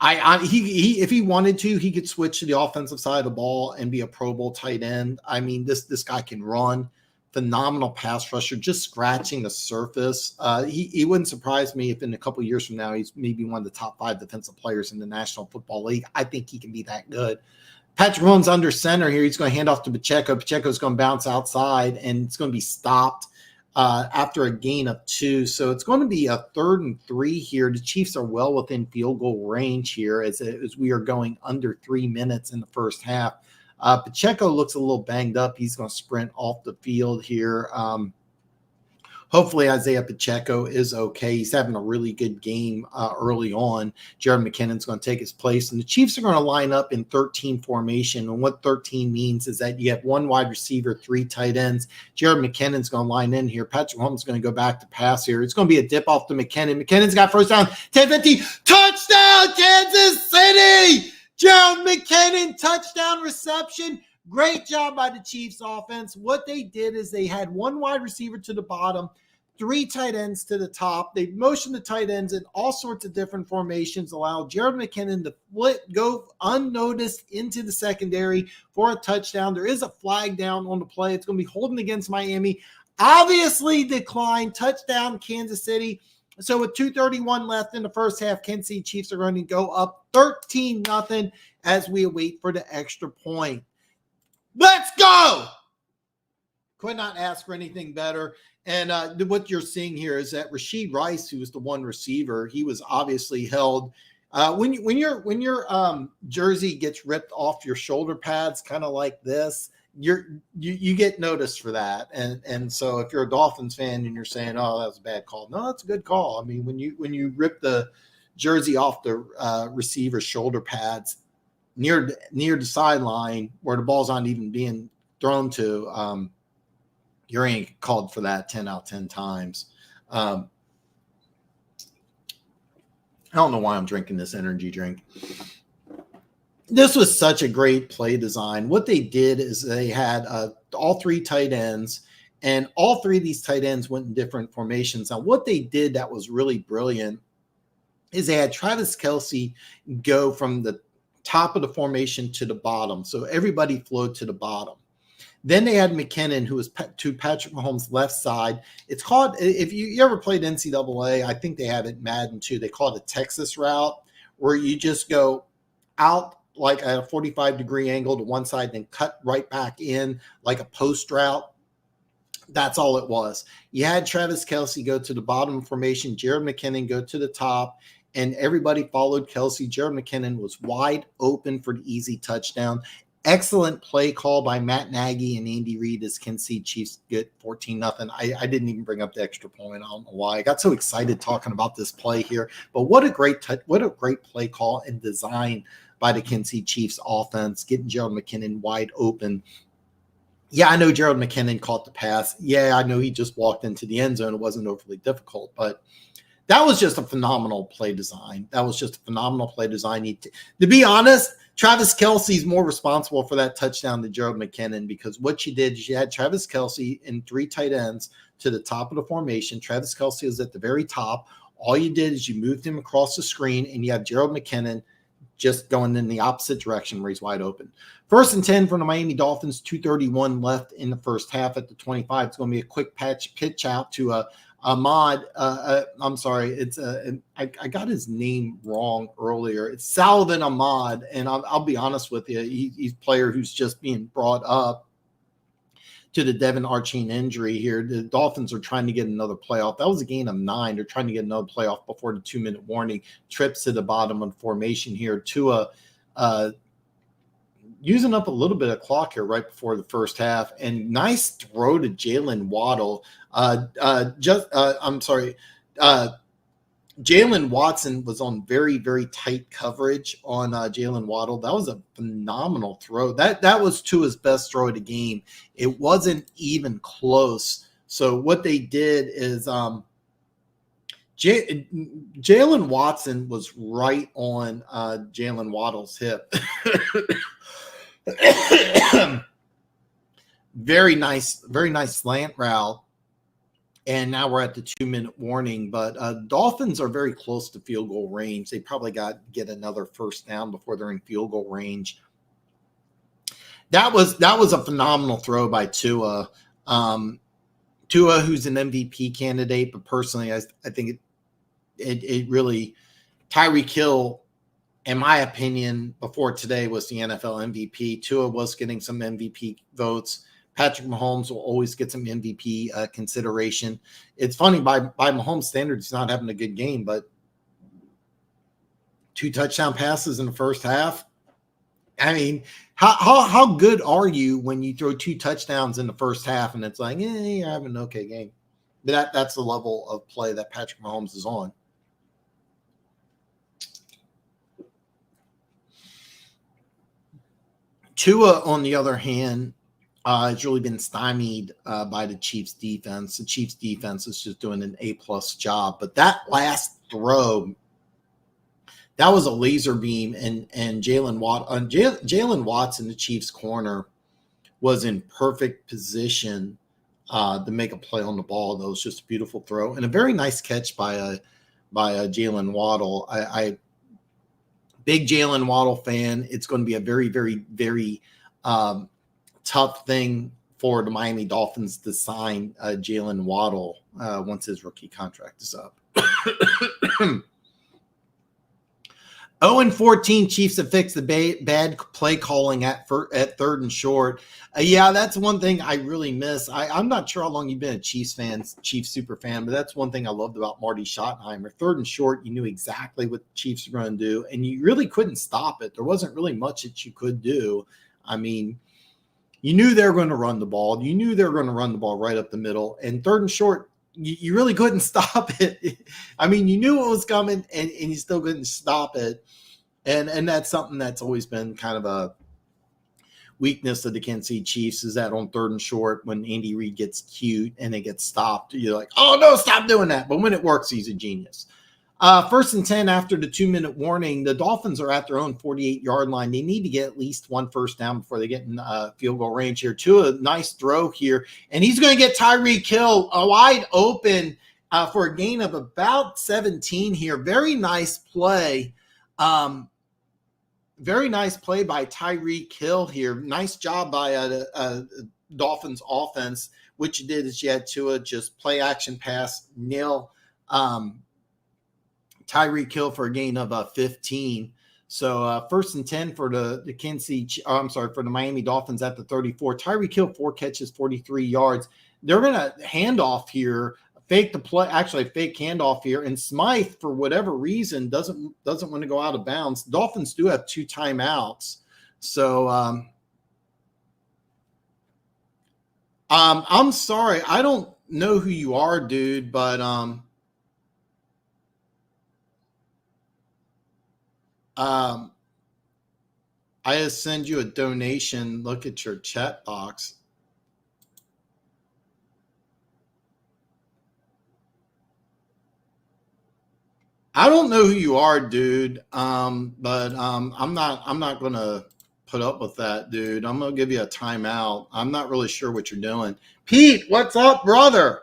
If he wanted to, he could switch to the offensive side of the ball and be a Pro Bowl tight end. I mean, this guy can run. Phenomenal pass rusher, just scratching the surface. He wouldn't surprise me if in a couple of years from now he's maybe one of the top 5 defensive players in the National Football League. I think he can be that good. Patrick Mahomes under center here. He's going to hand off to Pacheco. Pacheco's going to bounce outside, and it's going to be stopped after a gain of 2. So it's going to be a 3rd and 3 here. The Chiefs are well within field goal range here as we are going under 3 minutes in the first half. Pacheco looks a little banged up. He's going to sprint off the field here. Hopefully Isaiah Pacheco is okay. He's having a really good game early on. Jared McKinnon's going to take his place. And the Chiefs are going to line up in 13 formation. And what 13 means is that you have 1 wide receiver, 3 tight ends. Jared McKinnon's going to line in here. Patrick Mahomes is going to go back to pass here. It's going to be a dip off to McKinnon. McKinnon's got first down, 10-15. Touchdown, Kansas City! Jared McKinnon, touchdown reception. Great job by the Chiefs offense. What they did is they had 1 wide receiver to the bottom, three tight ends to the top. They motioned the tight ends in all sorts of different formations, allowed Jared McKinnon to go unnoticed into the secondary for a touchdown. There is a flag down on the play. It's going to be holding against Miami. Obviously declined. Touchdown, Kansas City. So with 2:31 left in the first half, Kansas City Chiefs are going to go up 13-0 as we await for the extra point. Let's go! Could not ask for anything better. And what you're seeing here is that Rasheed Rice, who was the one receiver, he was obviously held. When your jersey gets ripped off your shoulder pads, kind of like this, you get noticed for that. And so if you're a Dolphins fan and you're saying, "Oh, that was a bad call," no, that's a good call. I mean, when you rip the jersey off the receiver's shoulder pads near the sideline where the ball's not even being thrown to, you're ain't called for that 10 out of 10 times. I don't know why I'm drinking this energy drink. This was such a great play design. What they did is they had all three tight ends, and all three of these tight ends went in different formations. Now, what they did that was really brilliant is they had Travis Kelce go from the top of the formation to the bottom. So everybody flowed to the bottom. Then they had McKinnon, who was to Patrick Mahomes' left side. It's called, if you ever played NCAA, I think they have it in Madden too. They call it a Texas route, where you just go out like at a 45-degree angle to one side, then cut right back in like a post route. That's all it was. You had Travis Kelce go to the bottom formation, Jared McKinnon go to the top, and everybody followed Kelce. Jared McKinnon was wide open for the easy touchdown. Excellent play call by Matt Nagy and Andy Reid as Kansas City Chiefs get 14-0. I didn't even bring up the extra point. I don't know why. I got so excited talking about this play here. But what a great play call and design by the Kansas City Chiefs offense, getting Gerald McKinnon wide open. Yeah, I know Gerald McKinnon caught the pass. Yeah, I know he just walked into the end zone. It wasn't overly difficult, but that was just a phenomenal play design. To be honest, Travis Kelce is more responsible for that touchdown than Gerald McKinnon, because what you did is you had Travis Kelce and three tight ends to the top of the formation. Travis Kelce was at the very top. All you did is you moved him across the screen, and you have Gerald McKinnon just going in the opposite direction where he's wide open. 1st and 10 from the Miami Dolphins, 2:31 left in the first half at the 25. It's going to be a quick pitch out to Ahmad. I'm sorry. I got his name wrong earlier. It's Salvin Ahmad. And I'll be honest with you. He's a player who's just being brought up to the Devin Archine injury here. The Dolphins are trying to get another playoff. That was a gain of 9. They're trying to get another playoff before the 2-minute warning. Trips to the bottom of formation here. Tua using up a little bit of clock here right before the first half. And nice throw to Jalen Waddle. Jalen Watson was on very, very tight coverage on Jalen Waddle. That was a phenomenal throw. That was Tua's best throw of the game. It wasn't even close. So what they did is Jalen Watson was right on Jalen Waddle's hip. Very nice slant route. And now we're at the 2-minute warning, but Dolphins are very close to field goal range. They probably got to get another first down before they're in field goal range. That was a phenomenal throw by Tua. Tua, who's an MVP candidate, but personally, I think it really, Tyreek Hill, in my opinion, before today was the NFL MVP. Tua was getting some MVP votes. Patrick Mahomes will always get some MVP consideration. It's funny, by Mahomes standards, he's not having a good game, but 2 touchdown passes in the first half. I mean, how good are you when you throw 2 touchdowns in the first half and it's like, you're having an okay game? That's the level of play that Patrick Mahomes is on. Tua, on the other hand, it's really been stymied by the Chiefs defense. The Chiefs defense is just doing an A+ job. But that last throw, that was a laser beam, and Jalen Watson, the Chiefs corner, was in perfect position to make a play on the ball. That was just a beautiful throw and a very nice catch by a Jalen Waddle. I big Jalen Waddle fan. It's going to be a very, very, very tough thing for the Miami Dolphins to sign Jalen Waddle once his rookie contract is up. 0-14 Chiefs have fixed the bad play calling at third and short. Yeah, that's one thing I really miss. I'm not sure how long you've been a Chiefs super fan, but that's one thing I loved about Marty Schottenheimer. Third and short, you knew exactly what the Chiefs were going to do, and you really couldn't stop it. There wasn't really much that you could do. I mean, you knew they were going to run the ball. You knew they were going to run the ball right up the middle. And third and short, you really couldn't stop it. I mean, you knew it was coming, and you still couldn't stop it. And that's something that's always been kind of a weakness of the Kansas City Chiefs, is that on third and short, when Andy Reid gets cute and it gets stopped, you're like, oh, no, stop doing that. But when it works, he's a genius. 1st and 10 after the 2-minute warning. The Dolphins are at their own 48-yard line. They need to get at least one first down before they get in field goal range here. Tua, nice throw here. And he's going to get Tyreek Hill wide open for a gain of about 17 here. Very nice play. Very nice play by Tyreek Hill here. Nice job by Dolphins offense. What you did is you had Tua just play action pass, nail Tyreek Hill for a gain of 15. So 1st and 10 for the Kansas City, for the Miami Dolphins at the 34. Tyreek Hill, 4 catches, 43 yards. They're going to hand off here, fake handoff here, and Smythe, for whatever reason, doesn't want to go out of bounds. Dolphins do have 2 timeouts. So I'm sorry, I don't know who you are, dude, but I just send you a donation. Look at your chat box. I don't know who you are, dude. But I'm not gonna put up with that, dude. I'm gonna give you a timeout. I'm not really sure what you're doing. Pete, what's up, brother?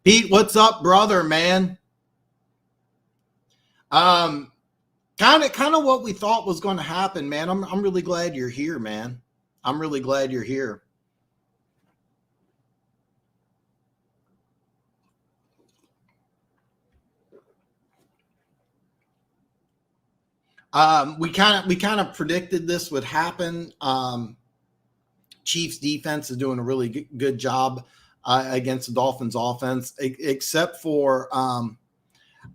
Pete, what's up, brother, man? Kind of what we thought was going to happen, man. I'm really glad you're here, man. I'm really glad you're here. We kind of predicted this would happen. Chiefs defense is doing a really good job against the Dolphins offense, except for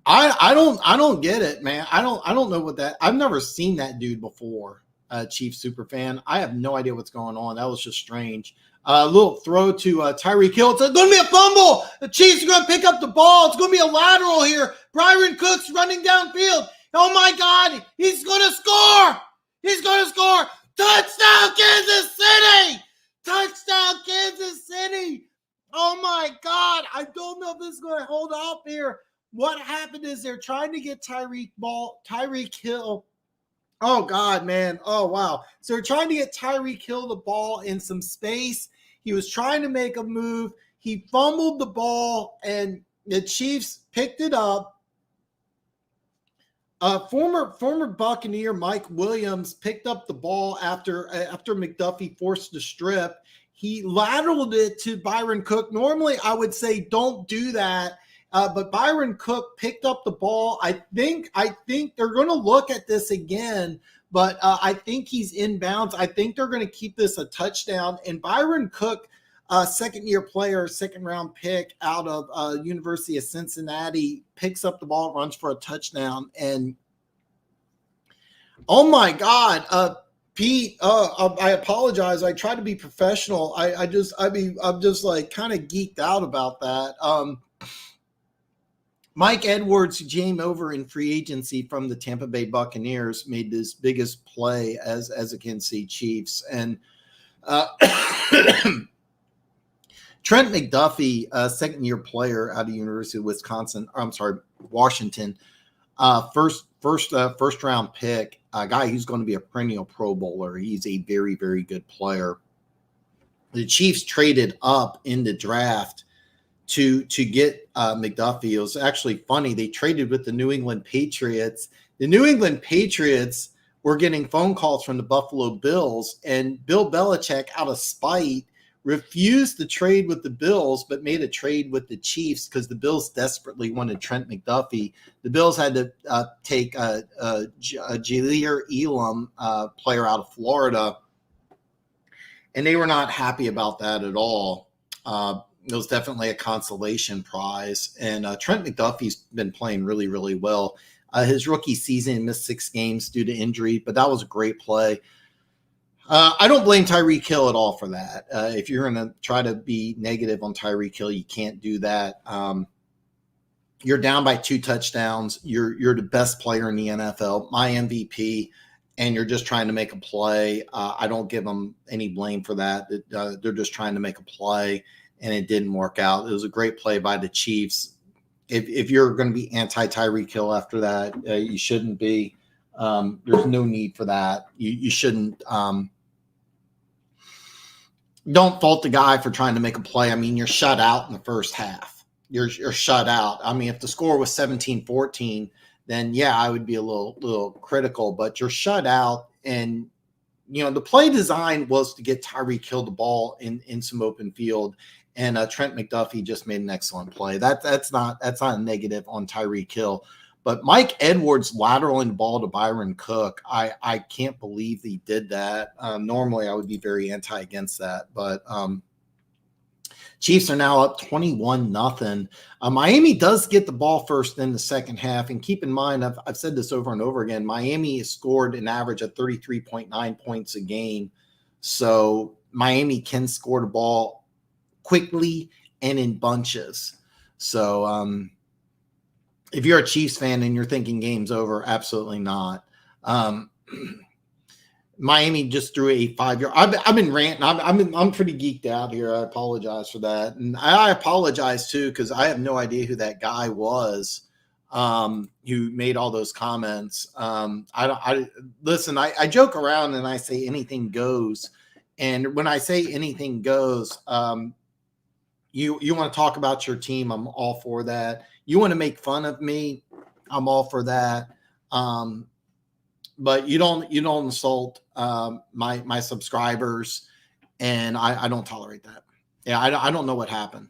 I don't get it, man. I don't know what that. I've never seen that dude before. Chiefs super fan. I have no idea what's going on. That was just strange. A little throw to Tyreek Hill. It's going to be a fumble. The Chiefs are going to pick up the ball. It's going to be a lateral here. Byron Cooks running downfield. Oh, my God. He's going to score. He's going to score. Touchdown, Kansas City. Touchdown, Kansas City. Oh, my God. I don't know if this is going to hold up here. What happened is they're trying to get Tyreek Hill. Oh, God, man. Oh, wow. So they're trying to get Tyreek Hill the ball in some space. He was trying to make a move. He fumbled the ball, and the Chiefs picked it up. Former Buccaneer Mike Williams picked up the ball after McDuffie forced the strip. He lateraled it to Byron Cook. Normally, I would say don't do that. But Byron Cook picked up the ball. I think they're going to look at this again, but I think he's inbounds. I think they're going to keep this a touchdown. And Byron Cook, second-year player, second-round pick out of University of Cincinnati, picks up the ball, runs for a touchdown. And, oh, my God, Pete, I apologize. I try to be professional. I'm just like kind of geeked out about that. Mike Edwards, who came over in free agency from the Tampa Bay Buccaneers, made this biggest play as a Kansas City Chiefs. And Trent McDuffie, second-year player out of University of Washington, first round pick, a guy who's going to be a perennial Pro Bowler. He's a very, very good player. the Chiefs traded up in the draft to get McDuffie. It was actually funny. They traded with the New England Patriots. The New England Patriots were getting phone calls from the Buffalo Bills, and Bill Belichick, out of spite, refused to trade with the Bills, but made a trade with the Chiefs because the Bills desperately wanted Trent McDuffie. The Bills had to take Jalir Elam, player out of Florida, and they were not happy about that at all. It was definitely a consolation prize. And Trent McDuffie's been playing really, really well. His rookie season, he missed 6 games due to injury, but that was a great play. I don't blame Tyreek Hill at all for that. If you're going to try to be negative on Tyreek Hill, you can't do that. You're down by 2 touchdowns. You're the best player in the NFL, my MVP, and you're just trying to make a play. I don't give them any blame for that. They're just trying to make a play, and it didn't work out. It was a great play by the Chiefs. If you're going to be anti-Tyreek Hill after that, you shouldn't be. There's no need for that. You shouldn't. Don't fault the guy for trying to make a play. I mean, you're shut out in the first half. You're shut out. I mean, if the score was 17-14, then yeah, I would be a little critical. But you're shut out, and the play design was to get Tyreek Hill the ball in some open field, and Trent McDuffie just made an excellent play. That's not a negative on Tyreek Hill. But Mike Edwards lateraling the ball to Byron Cook, I can't believe he did that. Normally, I would be very against that. But Chiefs are now up 21-0. Miami does get the ball first in the second half. And keep in mind, I've said this over and over again, Miami has scored an average of 33.9 points a game. So Miami can score the ball quickly and in bunches. So, if you're a Chiefs fan and you're thinking game's over, absolutely not. Miami just threw a 5-yard. I've been ranting. I'm pretty geeked out here. I apologize for that, and I apologize too because I have no idea who that guy was who made all those comments. Listen. I joke around and I say anything goes, and when I say anything goes, you want to talk about your team, I'm all for that. You want to make fun of me, I'm all for that. But you don't insult my subscribers, and I don't tolerate that. Yeah, I don't know what happened.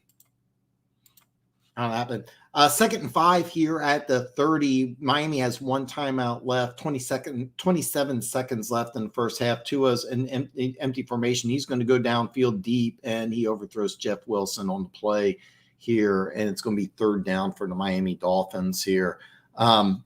Second and 5 here at the 30. Miami has 1 timeout left. 27 seconds left in the first half. Tua's in empty formation. He's going to go downfield deep, and he overthrows Jeff Wilson on the play here, and it's going to be 3rd down for the Miami Dolphins here. 3rd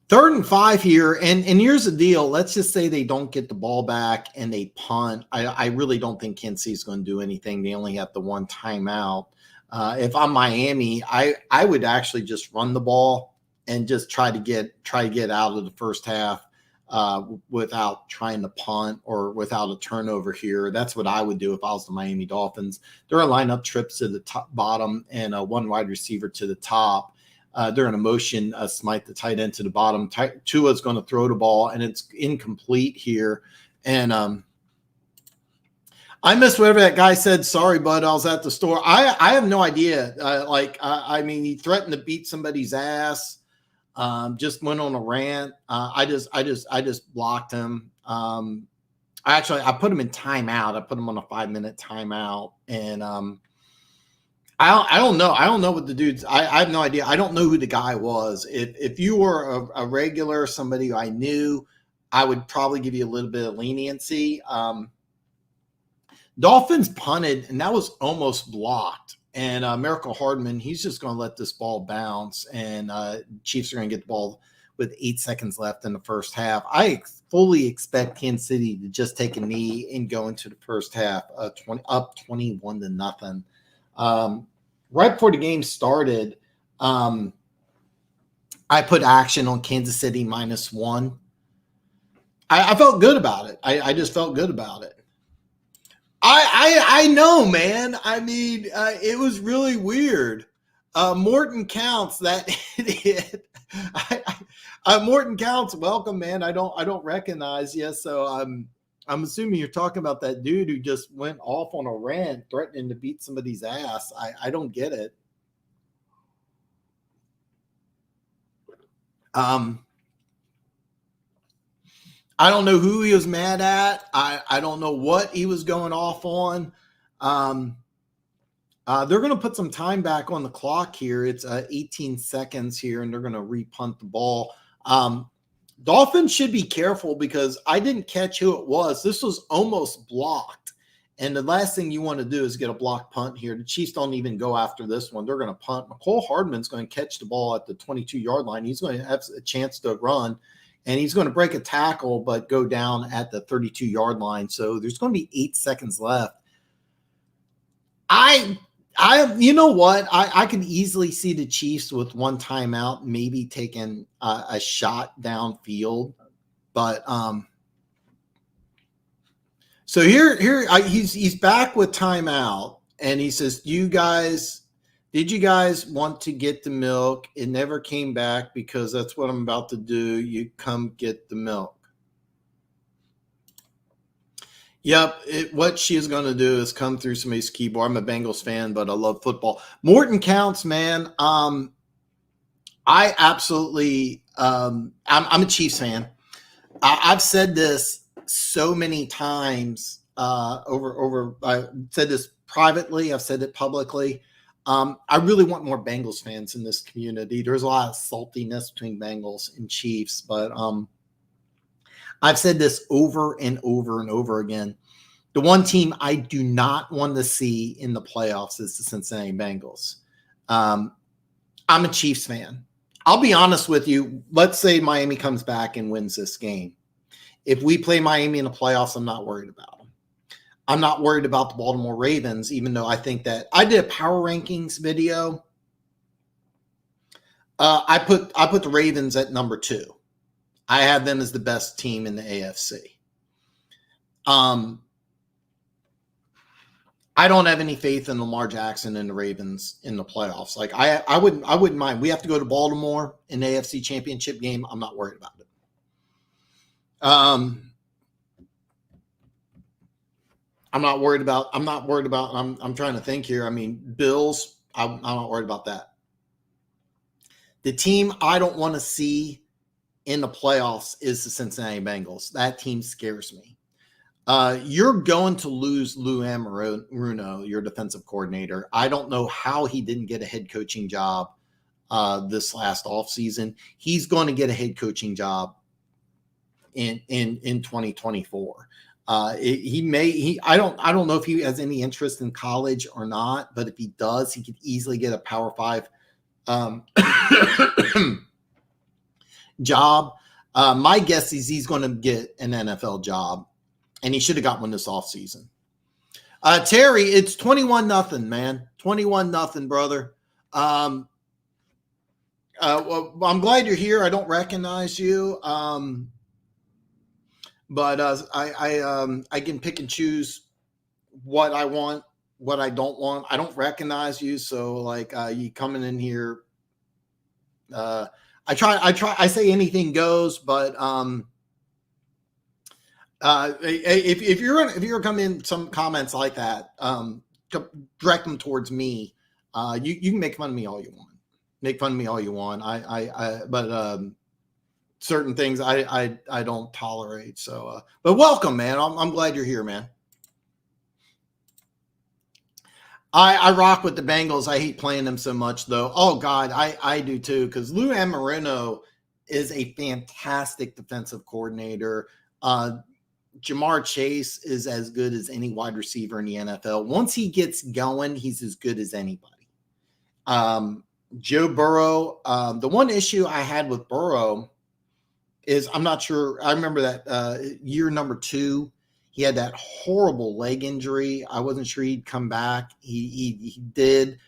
and 5 here, and here's the deal. Let's just say they don't get the ball back and they punt. I really don't think Kansas City is going to do anything. They only have the 1 timeout. If I'm Miami, I would actually just run the ball and just try to get out of the first half without trying to punt or without a turnover here. That's what I would do if I was the Miami Dolphins. They're going to line up trips to the top, bottom, and 1 wide receiver to the top. They're going to motion Smite, the tight end, to the bottom. Tua's going to throw the ball, and it's incomplete here. And I missed whatever that guy said. Sorry, bud. I was at the store. I have no idea. I mean, he threatened to beat somebody's ass. Just went on a rant. I just blocked him. I put him in timeout. I put him on a 5-minute timeout, and I don't know. I don't know what the dude's. I have no idea. I don't know who the guy was. If you were a regular, somebody who I knew, I would probably give you a little bit of leniency. Dolphins punted, and that was almost blocked. And Miracle Hardman, he's just going to let this ball bounce, and Chiefs are going to get the ball with 8 seconds left in the first half. I fully expect Kansas City to just take a knee and go into the first half, up 21-0. Right before the game started, I put action on Kansas City -1. I felt good about it. I just felt good about it. I know, man. I mean, it was really weird. Morton Counts, that idiot. Morton Counts, welcome, man. I don't recognize you, so I'm assuming you're talking about that dude who just went off on a rant threatening to beat somebody's ass. I don't get it. I don't know who he was mad at. I don't know what he was going off on. They're going to put some time back on the clock here. It's 18 seconds here, and they're going to repunt the ball. Dolphins should be careful because I didn't catch who it was. This was almost blocked. And the last thing you want to do is get a block punt here. The Chiefs don't even go after this one. They're going to punt. McCole Hardman's going to catch the ball at the 22-yard line. He's going to have a chance to run, and he's going to break a tackle but go down at the 32-yard line. So there's going to be 8 seconds left. You know what? I could easily see the Chiefs with one timeout, maybe taking a shot downfield, but so he's back with timeout, and he says, did you guys want to get the milk? It never came back because that's what I'm about to do. You come get the milk. Yep, what she is going to do is come through somebody's keyboard. I'm a Bengals fan, but I love football. Morton counts, man. I absolutely, I'm a Chiefs fan. I've said this so many times over. I said this privately. I've said it publicly. I really want more Bengals fans in this community. There's a lot of saltiness between Bengals and Chiefs, but I've said this over and over and over again. The one team I do not want to see in the playoffs is the Cincinnati Bengals. I'm a Chiefs fan. I'll be honest with you. Let's say Miami comes back and wins this game. If we play Miami in the playoffs, I'm not worried about them. I'm not worried about the Baltimore Ravens, even though I think that I did a power rankings video. I put the Ravens at number 2. I have them as the best team in the AFC. I don't have any faith in Lamar Jackson and the Ravens in the playoffs. Like I wouldn't mind. We have to go to Baltimore in the AFC Championship game. I'm not worried about it. I'm trying to think here. I mean, Bills, I'm not worried about that. The team I don't want to see in the playoffs is the Cincinnati Bengals. That team scares me. You're going to lose Lou Anarumo, your defensive coordinator. I don't know how he didn't get a head coaching job this last offseason. He's going to get a head coaching job in 2024. I don't know if he has any interest in college or not, but if he does, he could easily get a Power 5 job. My guess is he's going to get an NFL job, and he should have got one this offseason. Terry, it's 21-0, man. 21-0, brother. Well, I'm glad you're here. I don't recognize you. But I can pick and choose what I want, what I don't want. I don't recognize you, so like you coming in here. I say anything goes, but if you're gonna come in some comments like that, direct them towards me. You can make fun of me all you want. Make fun of me all you want. But certain things I don't tolerate. So, but welcome, man. I'm glad you're here, man. I rock with the Bengals. I hate playing them so much, though. Oh God, I do too. Because Lou Anarumo is a fantastic defensive coordinator. Jamar Chase is as good as any wide receiver in the NFL. Once he gets going, he's as good as anybody. Joe Burrow. The one issue I had with Burrow is I'm not sure. I remember that year number 2. He had that horrible leg injury. I wasn't sure he'd come back. He did.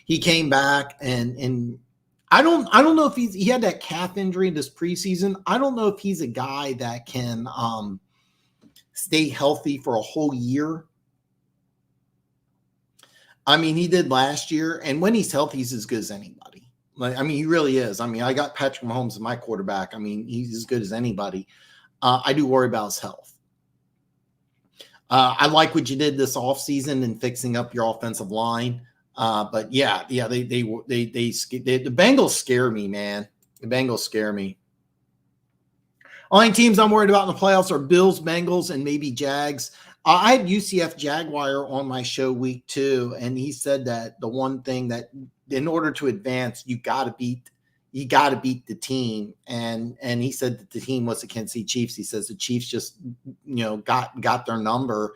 He came back, and I don't know if he had that calf injury this preseason. I don't know if he's a guy that can stay healthy for a whole year. I mean, he did last year, and when he's healthy, he's as good as anybody. Like, I mean, he really is. I mean, I got Patrick Mahomes as my quarterback. I mean, he's as good as anybody. I do worry about his health. I like what you did this offseason in fixing up your offensive line. But yeah, the Bengals scare me, man. The Bengals scare me. Only teams I'm worried about in the playoffs are Bills, Bengals, and maybe Jags. I had UCF Jaguar on my show week 2, and he said that the one thing that in order to advance, you got to beat the team. And he said that the team was the Kansas City Chiefs. He says the Chiefs just got their number,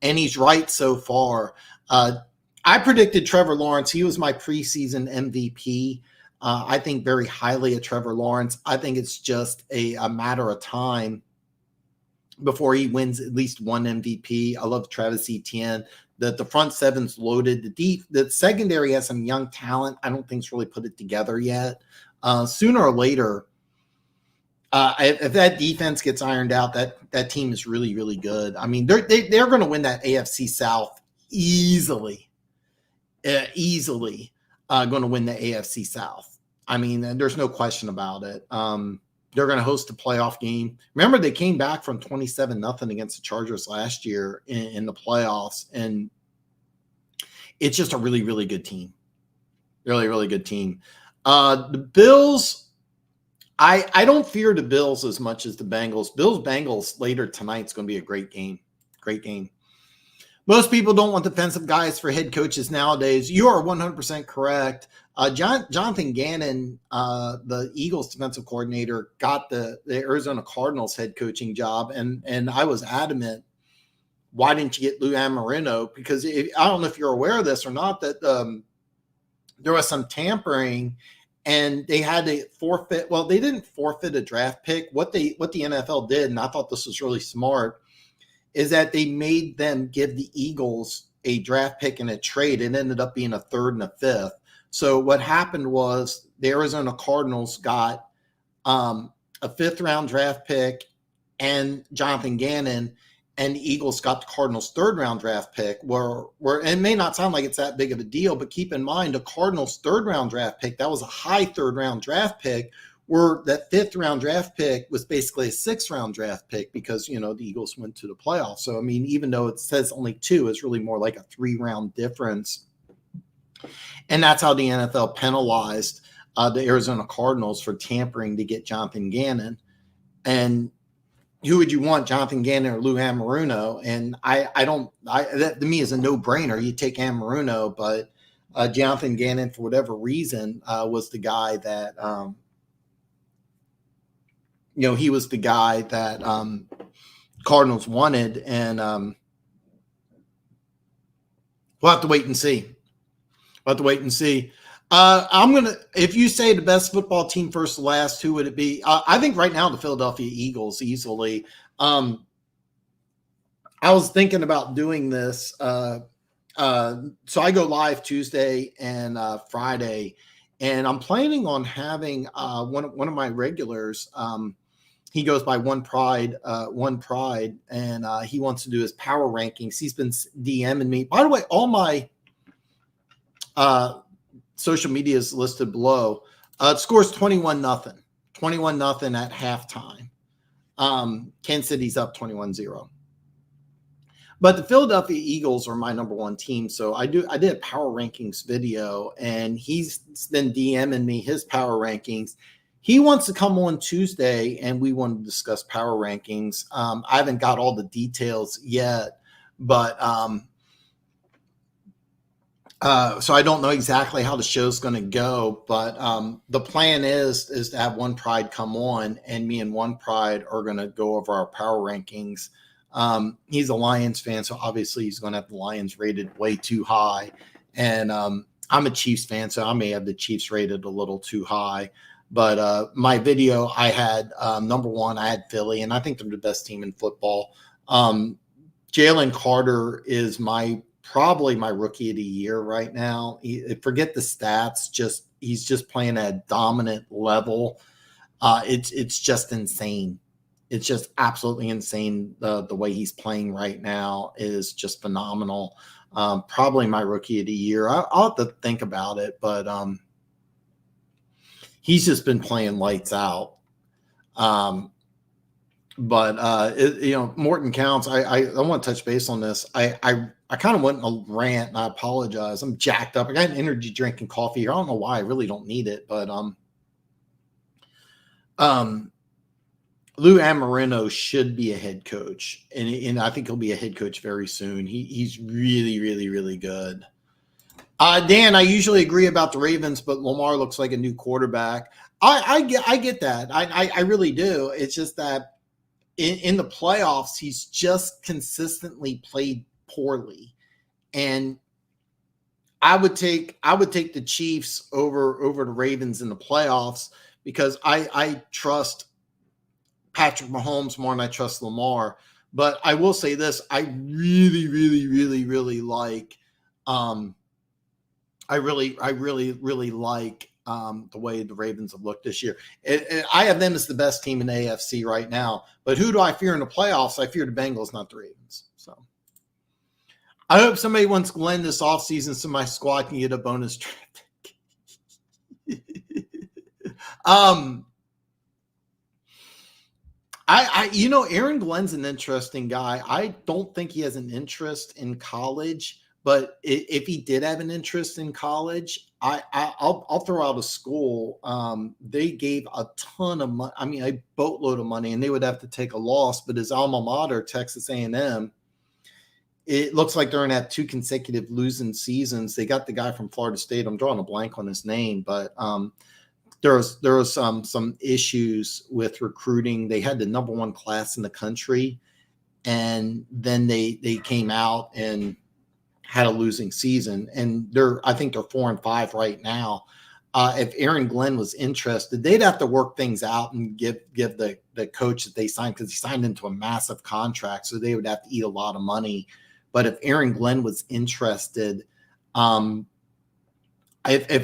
and he's right so far. I predicted Trevor Lawrence. He was my preseason MVP. I think very highly of Trevor Lawrence. I think it's just a matter of time before he wins at least one MVP. I love Travis Etienne. The front seven's loaded. The secondary has some young talent. I don't think it's really put it together yet. Sooner or later, if that defense gets ironed out, that team is really, really good. I mean, they're going to win that AFC South easily. Easily going to win the AFC South. I mean, there's no question about it. They're going to host a playoff game. Remember, they came back from 27-0 against the Chargers last year in the playoffs, and it's just a really, really good team. Really, really good team. The Bills, I don't fear the Bills as much as the Bengals. Bills-Bengals later tonight is going to be a great game. Great game. Most people don't want defensive guys for head coaches nowadays. You are 100% correct. Jonathan Gannon, the Eagles defensive coordinator, got the Arizona Cardinals head coaching job, and I was adamant, why didn't you get Lou Anarumo? Because I don't know if you're aware of this or not, that there was some tampering, and they had to forfeit. Well, they didn't forfeit a draft pick. What the NFL did, and I thought this was really smart, is that they made them give the Eagles a draft pick in a trade. It ended up being a 3rd and a 5th. So what happened was the Arizona Cardinals got a 5th round draft pick and Jonathan Gannon, and the Eagles got the Cardinals' 3rd round draft pick. Where it may not sound like it's that big of a deal, but keep in mind the Cardinals' 3rd round draft pick, that was a high 3rd round draft pick, where that 5th round draft pick was basically a 6th round draft pick because, the Eagles went to the playoffs. So, I mean, even though it says only 2, it's really more like a 3-round difference. And that's how the NFL penalized the Arizona Cardinals for tampering to get Jonathan Gannon. And who would you want, Jonathan Gannon or Lou Anarumo? And that to me is a no-brainer. You take Anarumo, but Jonathan Gannon, for whatever reason, was the guy that he was the guy that Cardinals wanted, and we'll have to wait and see. If you say the best football team first to last, who would it be? I think right now the Philadelphia Eagles easily. I was thinking about doing this. So I go live Tuesday and Friday, and I'm planning on having one of my regulars. He goes by One Pride, and he wants to do his power rankings. He's been DMing me. By the way, all my social media is listed below. It scores 21-0. 21-0 at halftime. Kansas City's up 21-0. But the Philadelphia Eagles are my number one team. So I did a power rankings video, and he's been DMing me his power rankings. He wants to come on Tuesday, and we want to discuss power rankings. I haven't got all the details yet, but so I don't know exactly how the show's going to go. But the plan is to have One Pride come on, and me and One Pride are going to go over our power rankings. He's a Lions fan, so obviously he's going to have the Lions rated way too high. And I'm a Chiefs fan, so I may have the Chiefs rated a little too high. But my video, I had number one, I had Philly, and I think they're the best team in football. Jalen Carter is probably my rookie of the year right now. Forget the stats, he's just playing at a dominant level. It's just insane. It's just absolutely insane. The way he's playing right now is just phenomenal. Probably my rookie of the year. I'll have to think about it, but he's just been playing lights out. But Morton Counts. I want to touch base on this. I kind of went in a rant, and I apologize. I'm jacked up. I got an energy drink and coffee here. I don't know why. I really don't need it, but Lou Amarino should be a head coach, and I think he'll be a head coach very soon. He's really, really, really good. Dan, I usually agree about the Ravens, but Lamar looks like a new quarterback. I get that. I really do. It's just that in the playoffs, he's just consistently played poorly, and I would take the Chiefs over the Ravens in the playoffs because I trust Patrick Mahomes more than I trust Lamar. But I will say this: I really, really, really, really like. I really like the way the Ravens have looked this year. I have them as the best team in the AFC right now. But who do I fear in the playoffs? I fear the Bengals, not the Ravens. So I hope somebody wants Glenn this offseason so my squad can get a bonus draft pick. Aaron Glenn's an interesting guy. I don't think he has an interest in college, but if he did have an interest in college, I'll throw out a school. They gave a ton of money. I mean, a boatload of money, and they would have to take a loss. But his alma mater, Texas A&M, it looks like they're going to have 2 consecutive losing seasons. They got the guy from Florida State. I'm drawing a blank on his name, but there was some issues with recruiting. They had the number 1 class in the country, and then they came out and had a losing season. And I think they're 4-5 right now. If Aaron Glenn was interested, they'd have to work things out and give the coach that they signed, because he signed into a massive contract, so they would have to eat a lot of money. But if Aaron Glenn was interested, if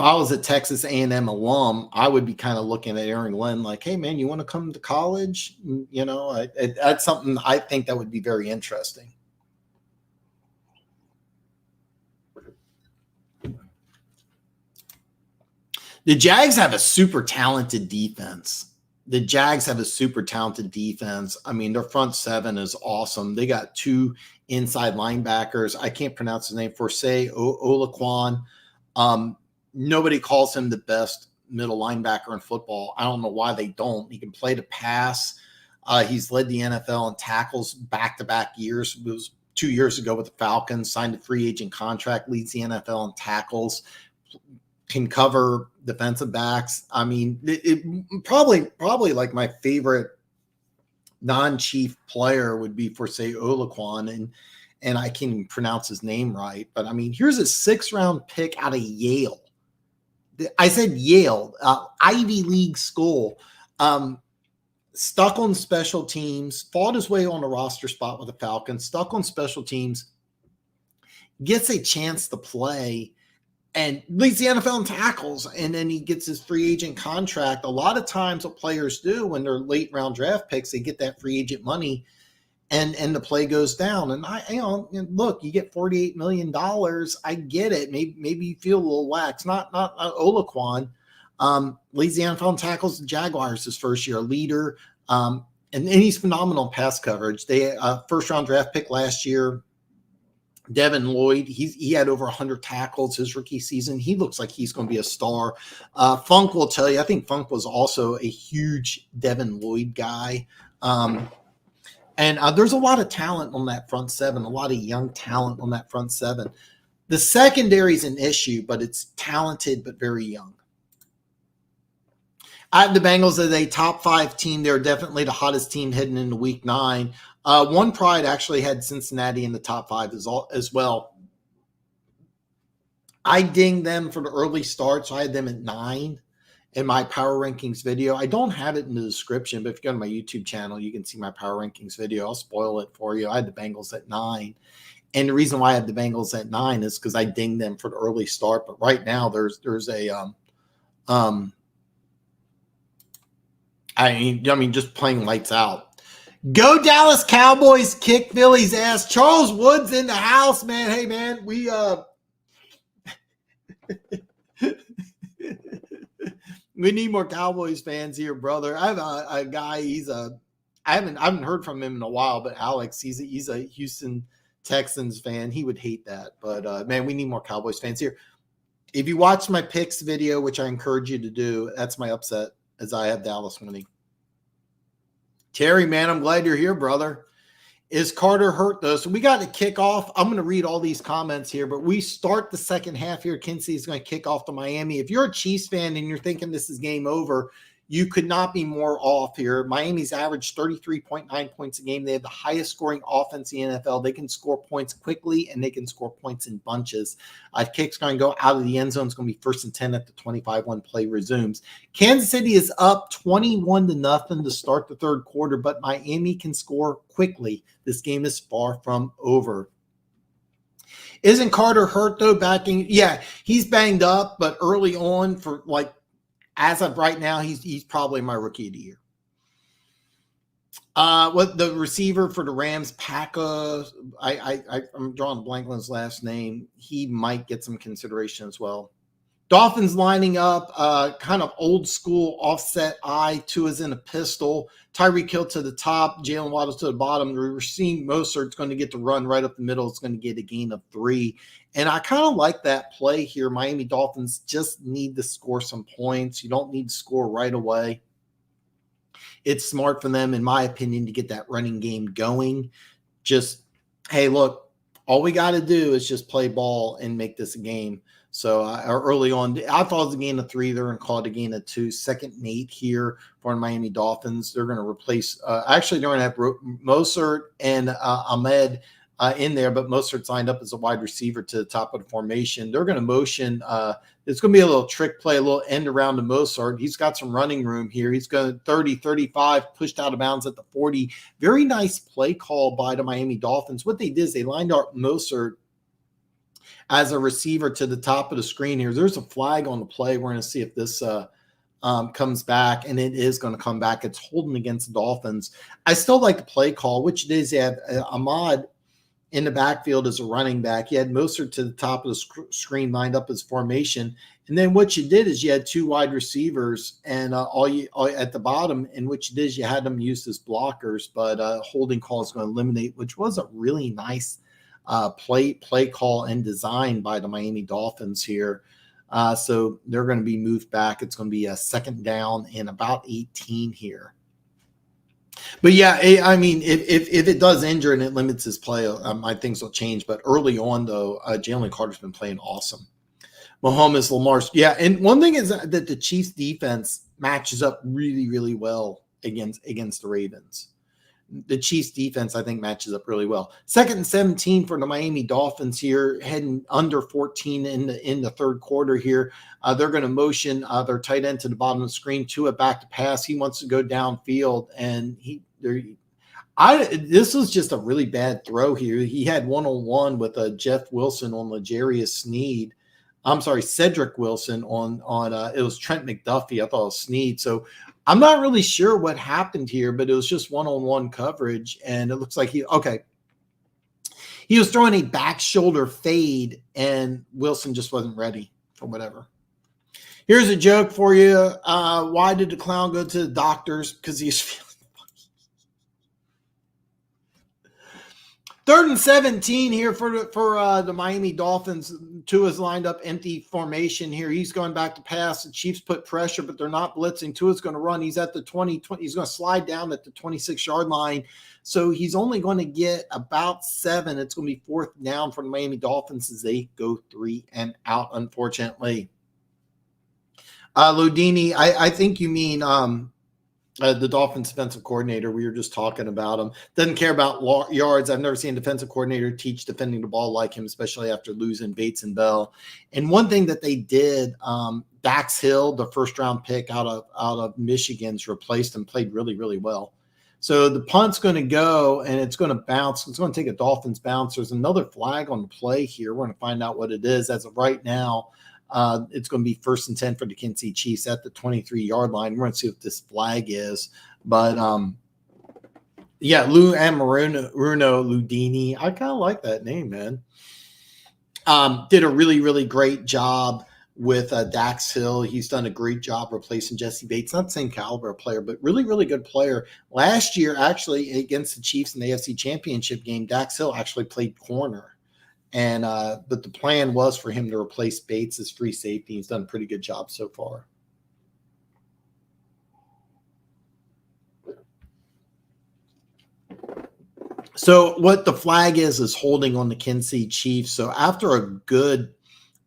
I was a Texas A&M alum, I would be kind of looking at Aaron Glenn like, hey, man, you want to come to college? That's something I think that would be very interesting. The Jags have a super talented defense. I mean, their front 7 is awesome. They got 2 inside linebackers. I can't pronounce his name. Forsay Olaquan. Nobody calls him the best middle linebacker in football. I don't know why they don't. He can play the pass. He's led the NFL in tackles back-to-back years. It was 2 years ago with the Falcons, signed a free agent contract, leads the NFL in tackles, can cover defensive backs. I mean, it probably like my favorite non-Chief player would be Forsay Olaquan, and I can't even pronounce his name right. But I mean, here's a 6th-round pick out of Yale. I said Yale, Ivy League school. Stuck on special teams, fought his way on a roster spot with the Falcons, stuck on special teams, gets a chance to play, and leads the NFL in tackles, and then he gets his free agent contract. A lot of times what players do when they're late round draft picks, they get that free agent money, and the play goes down. And look, you get $48 million. I get it. Maybe you feel a little lax. Not Olaquan. Leads the NFL in tackles. The Jaguars his first year, leader. And he's phenomenal pass coverage. They 1st-round draft pick last year. Devin Lloyd, he had over 100 tackles his rookie season. He looks like he's going to be a star. Funk will tell you, I think Funk was also a huge Devin Lloyd guy. And there's a lot of talent on that front 7, a lot of young talent on that front 7. The secondary is an issue, but it's talented but very young. I have the Bengals as a top 5 team. They're definitely the hottest team heading into week 9. One Pride actually had Cincinnati in the top 5 as well. I dinged them for the early start, so I had them at 9 in my power rankings video. I don't have it in the description, but if you go to my YouTube channel, you can see my power rankings video. I'll spoil it for you. I had the Bengals at 9. And the reason why I have the Bengals at 9 is because I dinged them for the early start. But right now there's a I mean, just playing lights out. Go Dallas Cowboys, kick Philly's ass. Charles Wood's in the house, man. Hey, man, We need more Cowboys fans here, brother. I have a guy. I haven't heard from him in a while, but Alex, he's a Houston Texans fan. He would hate that, but man, we need more Cowboys fans here. If you watch my picks video, which I encourage you to do, that's my upset, as I have Dallas winning. Terry, man, I'm glad you're here, brother. Is Carter hurt, though? So we got to kick off. I'm going to read all these comments here, but we start the second half here. Kinsey is going to kick off to Miami. If you're a Chiefs fan and you're thinking this is game over, you could not be more off here. Miami's averaged 33.9 points a game. They have the highest scoring offense in the NFL. They can score points quickly, and they can score points in bunches. Kick's going to go out of the end zone. It's going to be 1st and 10 at the 25 when play resumes. Kansas City is up 21-0 to start the third quarter, but Miami can score quickly. This game is far from over. Isn't Carter hurt, though, backing? Yeah, he's banged up, but early on for as of right now, he's probably my rookie of the year. What the receiver for the Rams, Paca, I'm drawing a blank on his last name. He might get some consideration as well. Dolphins lining up, kind of old school offset eye. Tua's in a pistol. Tyreek Hill to the top. Jalen Waddle to the bottom. We're seeing Mostert's going to get the run right up the middle. It's going to get a gain of 3. And I kind of like that play here. Miami Dolphins just need to score some points. You don't need to score right away. It's smart for them, in my opinion, to get that running game going. Just, hey, look, all we got to do is just play ball and make this a game. So early on, I thought it was a gain of 3. They're going to call it a gain of 2. 2nd and 8 here for the Miami Dolphins. They're going to replace actually, they're going to have Mostert and Ahmed in there, but Mostert signed up as a wide receiver to the top of the formation. They're going to motion. It's going to be a little trick play, a little end around to Mostert. He's got some running room here. He's going 30, 35, pushed out of bounds at the 40. Very nice play call by the Miami Dolphins. What they did is they lined up Mostert as a receiver to the top of the screen here. There's a flag on the play. We're going to see if this comes back, and it is going to come back. It's holding against the Dolphins. I still like the play call, which it is. They have Ahmad in the backfield as a running back. You had Mostert to the top of the screen lined up as formation. And then what you did is you had 2 wide receivers and all at the bottom, and what you did is you had them used as blockers, but holding call is going to eliminate, which was a really nice play call and design by the Miami Dolphins here. So they're going to be moved back. It's going to be a 2nd down and about 18 here. But yeah, I mean, if it does injure and it limits his play, my things will change. But early on, though, Jalen Carter's been playing awesome. Mahomes, Lamar, yeah. And one thing is that the Chiefs defense matches up really, really well against the Ravens. The Chiefs defense, I think, matches up really well. 2nd and 17 for the Miami Dolphins here, heading under 14 in the third quarter here. They're going to motion their tight end to the bottom of the screen, Tua back to pass. He wants to go downfield, and this was just a really bad throw here. He had one-on-one with Jeff Wilson on L'Jarius Sneed. I'm sorry, Cedric Wilson on it was Trent McDuffie. I thought it was Sneed. So I'm not really sure what happened here, but it was just one-on-one coverage, and it looks like he was throwing a back shoulder fade, and Wilson just wasn't ready for whatever. Here's a joke for you. Why did the clown go to the doctors? Because he's feeling funny. 3rd and 17 here for the Miami Dolphins. Tua's lined up empty formation here. He's going back to pass. The Chiefs put pressure, but they're not blitzing. Tua's going to run. He's at the 20. He's going to slide down at the 26-yard line. So he's only going to get about 7. It's going to be 4th down for the Miami Dolphins as they go 3 and out, unfortunately. Ludini, I think you mean the Dolphins defensive coordinator. We were just talking about him. Doesn't care about yards. I've never seen a defensive coordinator teach defending the ball like him, especially after losing Bates and Bell. And one thing that they did, Dax Hill, the 1st-round pick out of Michigan's replaced him, played really, really well. So the punt's going to go, and it's going to bounce. It's going to take a Dolphins bounce. There's another flag on the play here. We're going to find out what it is. As of right now, it's going to be 1st and 10 for the Kansas City Chiefs at the 23-yard line. We're going to see what this flag is. But, yeah, Lou Amaruno Ludini. I kind of like that name, man. Did a really, really great job with Dax Hill. He's done a great job replacing Jesse Bates. Not the same caliber of player, but really, really good player. Last year, actually, against the Chiefs in the AFC Championship game, Dax Hill actually played corner. And but the plan was for him to replace Bates as free safety. He's done a pretty good job so far. So what the flag is holding on the Kansas City Chiefs. So after a good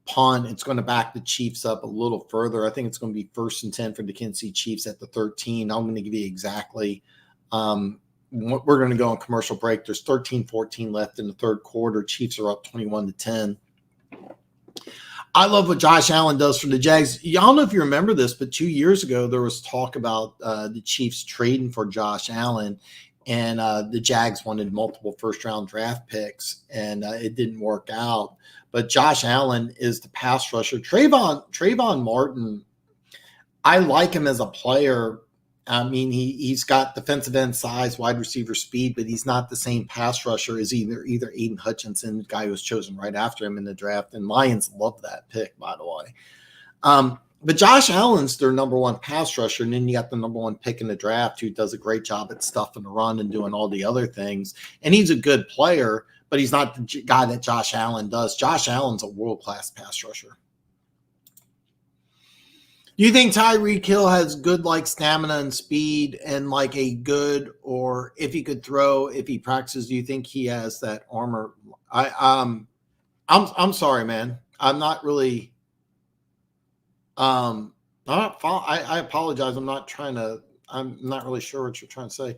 punt, it's going to back the Chiefs up a little further. I think it's going to be 1st and 10 for the Kansas City Chiefs at the 13. I'm going to give you exactly we're going to go on commercial break. There's 13-14 left in the third quarter. Chiefs are up 21-10. I love what Josh Allen does for the Jags. I don't know if you remember this, but 2 years ago, there was talk about the Chiefs trading for Josh Allen, and the Jags wanted multiple first-round draft picks, and it didn't work out. But Josh Allen is the pass rusher. Trayvon Martin, I like him as a player. I mean, he's got defensive end size, wide receiver speed, but he's not the same pass rusher as either Aiden Hutchinson, the guy who was chosen right after him in the draft. And Lions love that pick, by the way. But Josh Allen's their number one pass rusher, and then you got the number one pick in the draft who does a great job at stuffing the run and doing all the other things. And he's a good player, but he's not the guy that Josh Allen does. Josh Allen's a world-class pass rusher. Do you think Tyreek Hill has good stamina and speed and a good, or if he could throw, if he practices, do you think he has that armor? I'm sorry, man. I'm not really I apologize. I'm not really sure what you're trying to say.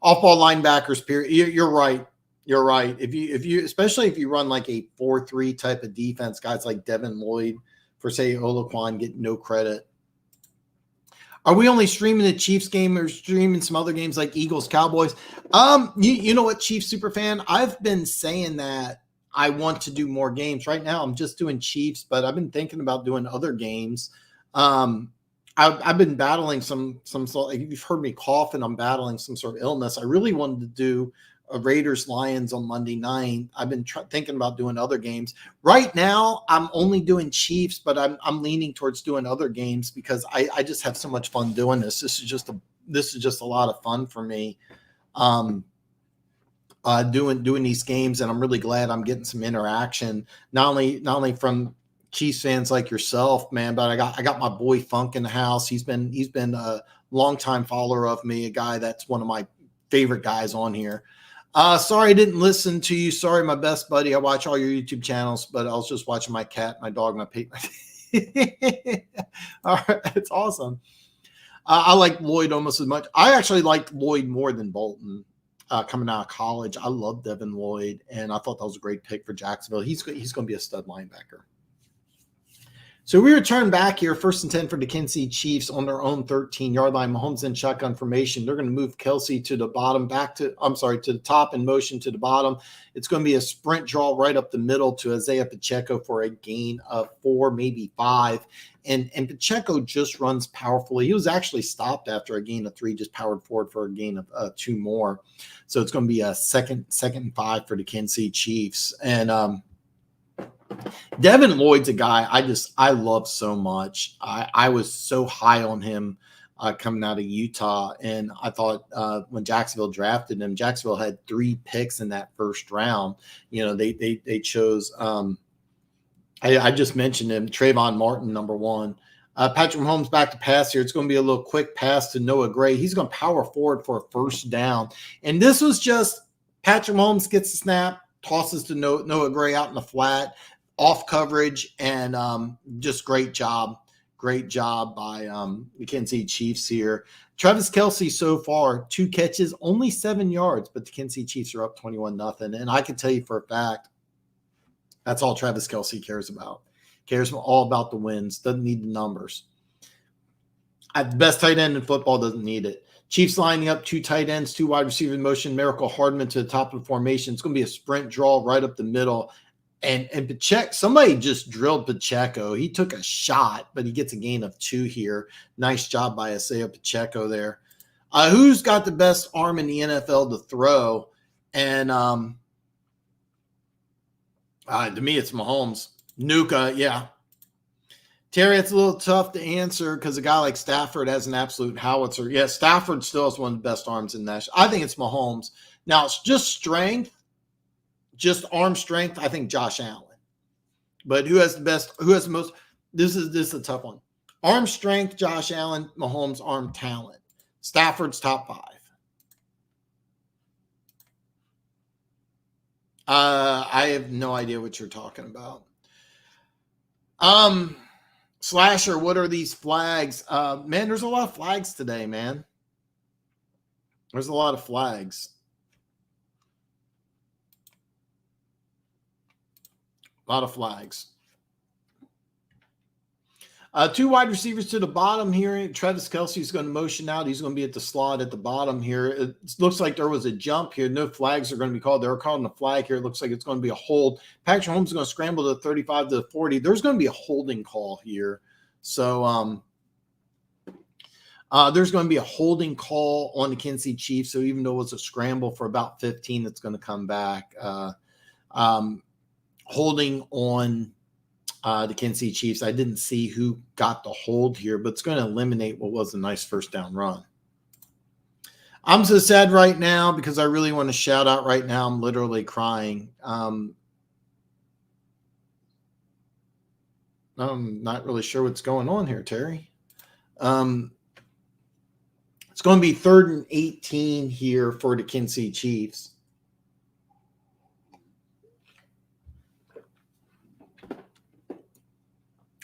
Off-ball linebackers, period. You're right. You're right. If you especially if you run a 4-3 type of defense, guys like Devin Lloyd, for say Olaquan get no credit. Are we only streaming the Chiefs game or streaming some other games like Eagles, Cowboys? You know what, Chiefs superfan? I've been saying that I want to do more games. Right now, I'm just doing Chiefs, but I've been thinking about doing other games. I've been battling some sort. You've heard me cough, and I'm battling some sort of illness. I really wanted to do a Raiders Lions on Monday night. I've been thinking about doing other games. Right now, I'm only doing Chiefs, but I'm leaning towards doing other games because I just have so much fun doing this. This is just a lot of fun for me. Doing these games, and I'm really glad I'm getting some interaction, not only from Chiefs fans like yourself, man, but I got my boy Funk in the house. He's been a longtime follower of me, a guy that's one of my favorite guys on here. Sorry I didn't listen to you. Sorry, my best buddy. I watch all your YouTube channels, but I was just watching my cat, my dog, my pig. All right, it's awesome. I like Lloyd almost as much. I actually liked Lloyd more than Bolton coming out of college. I love Devin Lloyd, and I thought that was a great pick for Jacksonville. He's going to be a stud linebacker. So we return back here, 1st and 10 for the Kansas City Chiefs on their own 13-yard line. Mahomes in shotgun formation. They're going to move Kelsey to the bottom, to the top and motion to the bottom. It's going to be a sprint draw right up the middle to Isaiah Pacheco for a gain of 4, maybe 5. And Pacheco just runs powerfully. He was actually stopped after a gain of 3, just powered forward for a gain of 2 more. So it's going to be a second and 5 for the Kansas City Chiefs. And Devin Lloyd's a guy I love so much. I was so high on him coming out of Utah, and I thought when Jacksonville drafted him, Jacksonville had 3 picks in that first round. You know, they chose. I just mentioned him, Trayvon Martin, number 1. Patrick Mahomes back to pass here. It's going to be a little quick pass to Noah Gray. He's going to power forward for a first down, and this was just Patrick Mahomes gets the snap, tosses to Noah Gray out in the flat. Off coverage, and just great job by the Kansas City Chiefs here. Travis Kelce so far, 2 catches, only 7 yards, but the Kansas City Chiefs are up 21-0. And I can tell you for a fact, that's all Travis Kelce cares about. Cares all about the wins, doesn't need the numbers. The best tight end in football doesn't need it. Chiefs lining up 2 tight ends, 2 wide receiver in motion, Miracle Hardman to the top of the formation. It's going to be a sprint draw right up the middle. And Pacheco, somebody just drilled Pacheco. He took a shot, but he gets a gain of 2 here. Nice job by Isaiah Pacheco there. Who's got the best arm in the NFL to throw? And to me, it's Mahomes. Nuka, yeah. Terry, it's a little tough to answer because a guy like Stafford has an absolute howitzer. Yeah, Stafford still has one of the best arms in National. I think it's Mahomes. Now, it's just strength, just arm strength. I think Josh Allen. But who has the best? Who has the most? This is a tough one. Arm strength, Josh Allen. Mahomes' arm talent. Stafford's top 5. I have no idea what you're talking about. Slasher, what are these flags? Man, there's a lot of flags today, man. There's a lot of flags. A lot of flags. 2 wide receivers to the bottom here. Travis Kelce's going to motion out. He's going to be at the slot at the bottom here. It looks like there was a jump here. No flags are going to be called. They're calling a flag here. It looks like it's going to be a hold. Patrick Mahomes is going to scramble to 35 to 40. There's going to be a holding call here. So there's going to be a holding call on the Kansas City Chiefs. So even though it was a scramble for about 15, it's going to come back. Holding on the Kansas City Chiefs. I didn't see who got the hold here, but it's going to eliminate what was a nice first down run. I'm so sad right now because I really want to shout out right now. I'm literally crying. I'm not really sure what's going on here, Terry. It's going to be 3rd and 18 here for the Kansas City Chiefs.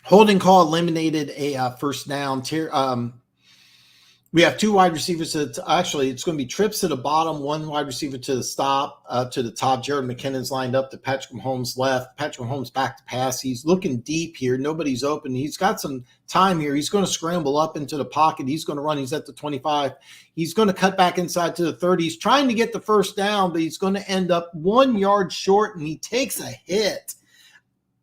Holding call eliminated a first down. We have 2 wide receivers. Actually, it's going to be trips to the bottom, 1 wide receiver to the stop, to the top. Jared McKinnon's lined up to Patrick Mahomes left. Patrick Mahomes back to pass. He's looking deep here. Nobody's open. He's got some time here. He's going to scramble up into the pocket. He's going to run. He's at the 25. He's going to cut back inside to the 30. He's trying to get the first down, but he's going to end up 1 yard short, and he takes a hit.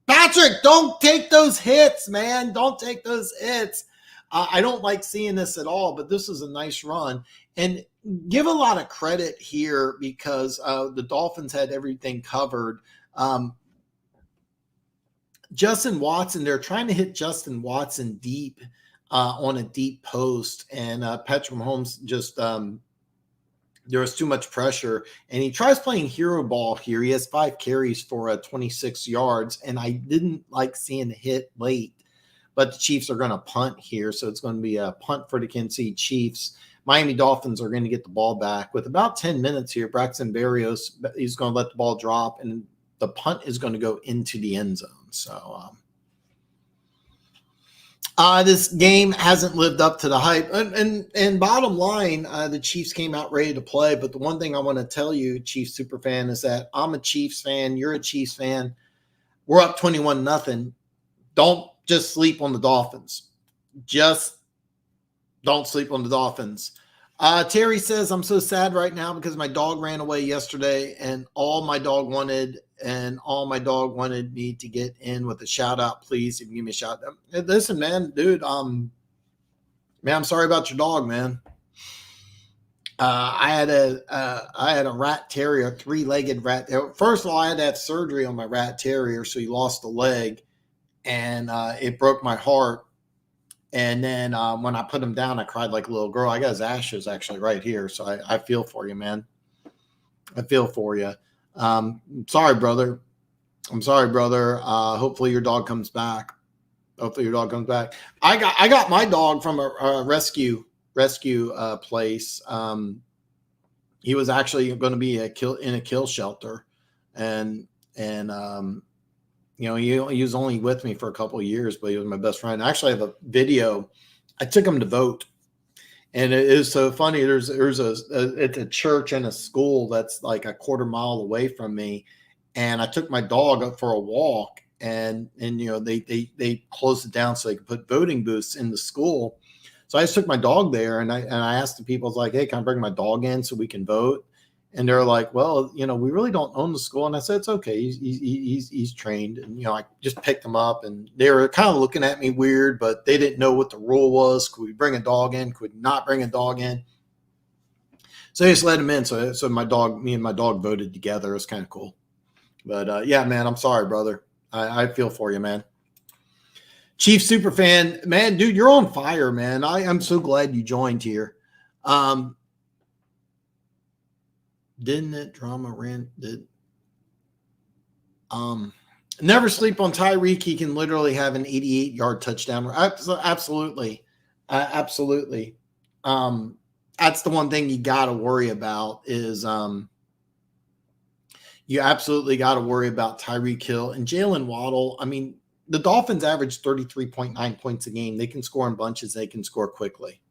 Patrick, don't take those hits, man. Don't take those hits. I don't like seeing this at all, but this is a nice run. And give a lot of credit here because the Dolphins had everything covered. Justin Watson, they're trying to hit Justin Watson deep on a deep post, and Patrick Mahomes just there was too much pressure, and he tries playing hero ball here. He has 5 carries for 26 yards, and I didn't like seeing the hit late, but the Chiefs are going to punt here, so it's going to be a punt for the Kansas City Chiefs. Miami Dolphins are going to get the ball back with about 10 minutes here. Braxton Berrios, he's going to let the ball drop, and the punt is going to go into the end zone. So this game hasn't lived up to the hype. And bottom line, the Chiefs came out ready to play. But the one thing I want to tell you, Chiefs superfan, is that I'm a Chiefs fan. You're a Chiefs fan. We're up 21-0. Don't just sleep on the Dolphins. Just don't sleep on the Dolphins. Terry says, I'm so sad right now because my dog ran away yesterday, and all my dog wanted me to get in with a shout out. Please, if you give me a shout out. Listen, man, dude, man, I'm sorry about your dog, man. I had a rat terrier, 3-legged rat. First of all, I had to have surgery on my rat terrier, so he lost a leg, and it broke my heart. And then when I put him down, I cried like a little girl. I got his ashes actually right here. So I feel for you, man. I feel for you. Sorry, brother. I'm sorry, brother. Hopefully your dog comes back. I got my dog from a rescue place. He was actually going to be in a kill shelter. And you know, he was only with me for a couple of years, but he was my best friend. I actually have a video. I took him to vote, and it is so funny. There's it's a church and a school that's like a quarter mile away from me, and I took my dog up for a walk, and you know they closed it down so they could put voting booths in the school. So I just took my dog there, and I asked the people, I was like, hey, can I bring my dog in so we can vote? And they're like, well, you know, we really don't own the school. And I said, it's okay. He's trained. And, you know, I just picked him up, and they were kind of looking at me weird, but they didn't know what the rule was. Could we bring a dog in? Could we not bring a dog in? So they just let him in. So me and my dog voted together. It was kind of cool. But yeah, man, I'm sorry, brother. I feel for you, man. Chief Superfan, man, dude, you're on fire, man. I'm so glad you joined here. Didn't it drama rant? Never sleep on Tyreek. He can literally have an 88-yard touchdown. Absolutely. Absolutely. That's the one thing you got to worry about is you absolutely got to worry about Tyreek Hill and Jalen Waddle. I mean, the Dolphins average 33.9 points a game. They can score in bunches. They can score quickly.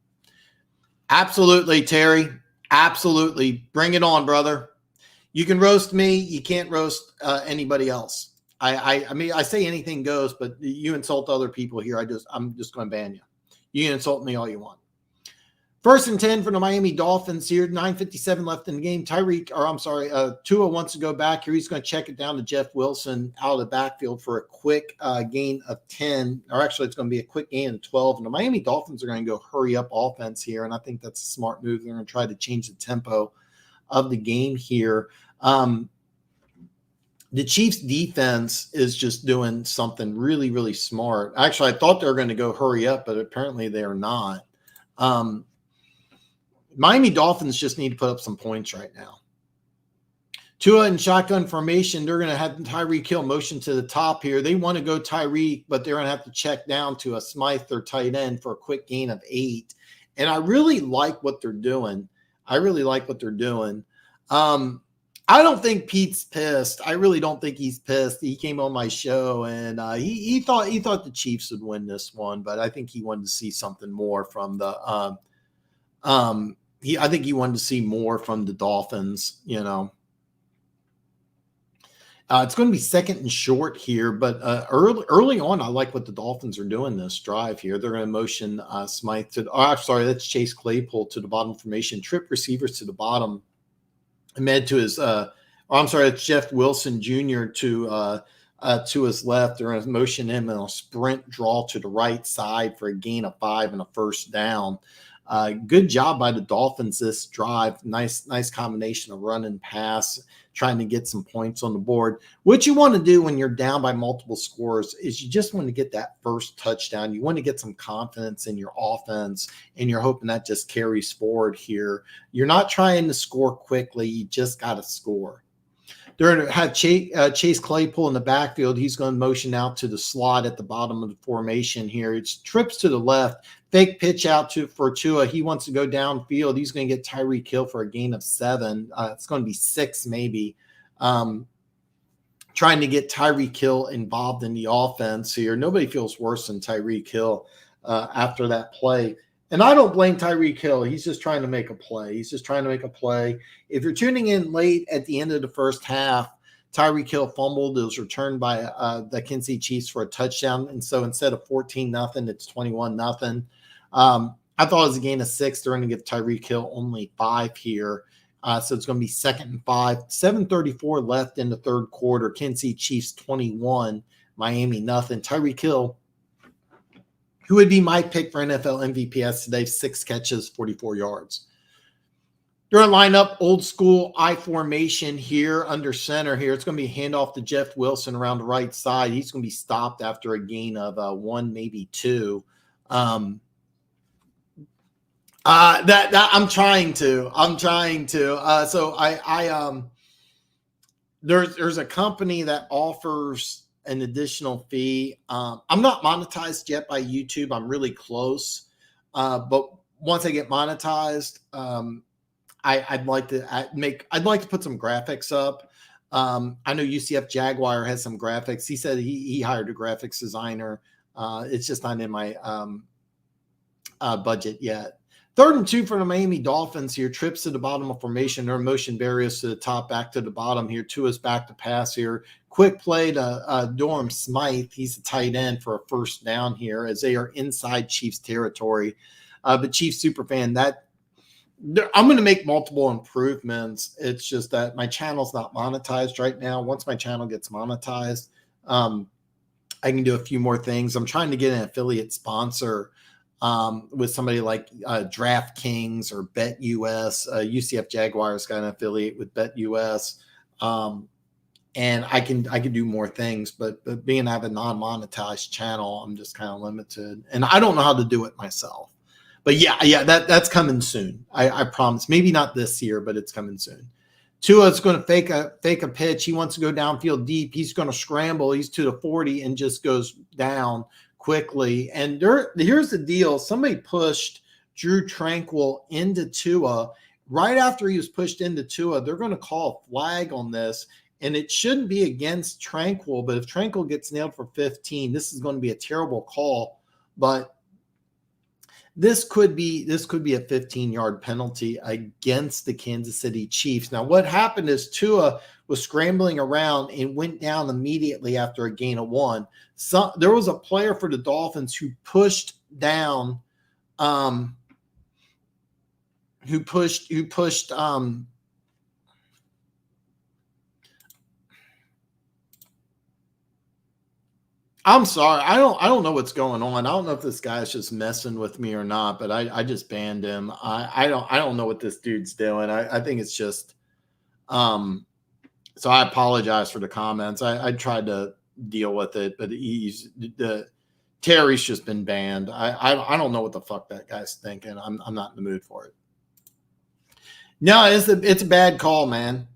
Absolutely, Terry. Absolutely. Bring it on, brother. You can roast me. You can't roast anybody else. I mean, I say anything goes, but you insult other people here. I'm just going to ban you. You can insult me all you want. 1st and 10 for the Miami Dolphins here. 9:57 left in the game. Tua wants to go back here. He's going to check it down to Jeff Wilson out of the backfield for a quick gain of 10. Or actually, it's going to be a quick gain of 12. And the Miami Dolphins are going to go hurry up offense here. And I think that's a smart move. They're going to try to change the tempo of the game here. The Chiefs defense is just doing something really, really smart. Actually, I thought they were going to go hurry up, but apparently they are not. Miami Dolphins just need to put up some points right now. Tua in shotgun formation, they're going to have Tyreek Hill motion to the top here. They want to go Tyreek, but they're going to have to check down to a Smythe, their tight end, for a quick gain of 8. And I really like what they're doing. I don't think Pete's pissed. I really don't think he's pissed. He came on my show and he thought the Chiefs would win this one, but I think he wanted to see something more from the I think he wanted to see more from the Dolphins, you know. It's going to be 2nd and short here, but early on, I like what the Dolphins are doing this drive here. They're going to motion Smythe to that's Chase Claypool to the bottom formation, trip receivers to the bottom. Ahmed to his it's Jeff Wilson Jr. to his left. They're going to motion him in a sprint draw to the right side for a gain of 5 and a first down. Good job by the Dolphins this drive. Nice combination of run and pass, trying to get some points on the board. What you want to do when you're down by multiple scores is you just want to get that first touchdown. You want to get some confidence in your offense, and you're hoping that just carries forward here. You're not trying to score quickly. You just got to score. They're going to have Chase Claypool in the backfield. He's going to motion out to the slot at the bottom of the formation here. It's trips to the left. Fake pitch out for Tua. He wants to go downfield. He's going to get Tyreek Hill for a gain of 7. It's going to be 6 maybe. Trying to get Tyreek Hill involved in the offense here. Nobody feels worse than Tyreek Hill after that play. And I don't blame Tyreek Hill. He's just trying to make a play. If you're tuning in late at the end of the first half, Tyreek Hill fumbled. It was returned by the Kansas City Chiefs for a touchdown. And so instead of 14-0, it's 21-0. I thought it was a gain of 6. They're going to give Tyreek Hill only 5 here. So it's going to be 2nd and 5. 7:34 left in the third quarter. Kansas City Chiefs 21, Miami nothing. Tyreek Hill, who would be my pick for NFL MVP as today, 6 catches, 44 yards. They're going to line up old school I formation here under center here. It's going to be a handoff to Jeff Wilson around the right side. He's going to be stopped after a gain of 1, maybe 2. I'm trying to. There's a company that offers an additional fee. I'm not monetized yet by YouTube. I'm really close. But once I get monetized, I'd like to put some graphics up. I know UCF Jaguar has some graphics. He said he hired a graphics designer. It's just not in my budget yet. 3rd and 2 for the Miami Dolphins here. Trips to the bottom of formation. Their motion barriers to the top, back to the bottom here. Tua's back to pass here. Quick play to Durham Smythe. He's a tight end for a first down here as they are inside Chiefs territory. But Chiefs superfan, I'm going to make multiple improvements. It's just that my channel's not monetized right now. Once my channel gets monetized, I can do a few more things. I'm trying to get an affiliate sponsor with somebody like DraftKings or BetUS. UCF Jaguars got an affiliate with BetUS. and I can do more things, but being I have a non-monetized channel, I'm just kind of limited, and I don't know how to do it myself. But yeah, that's coming soon. I promise. Maybe not this year, but it's coming soon. Tua's going to fake a pitch. He wants to go downfield deep. He's going to scramble. He's to the 40 and just goes down quickly. And here's the deal. Somebody pushed Drew Tranquil into Tua. Right after he was pushed into Tua, they're going to call a flag on this. And it shouldn't be against Tranquil, but if Tranquil gets nailed for 15, this is going to be a terrible call. But this could be a 15-yard penalty against the Kansas City Chiefs. Now, what happened is Tua was scrambling around and went down immediately after a gain of 1. So there was a player for the Dolphins who pushed down, I'm sorry. I don't know what's going on. I don't know if this guy's just messing with me or not, but I just banned him. I don't know what this dude's doing. I think it's just so I apologize for the comments. I tried to deal with it, but Terry's just been banned. I don't know what the fuck that guy's thinking. I'm not in the mood for it. No, it's a bad call, man.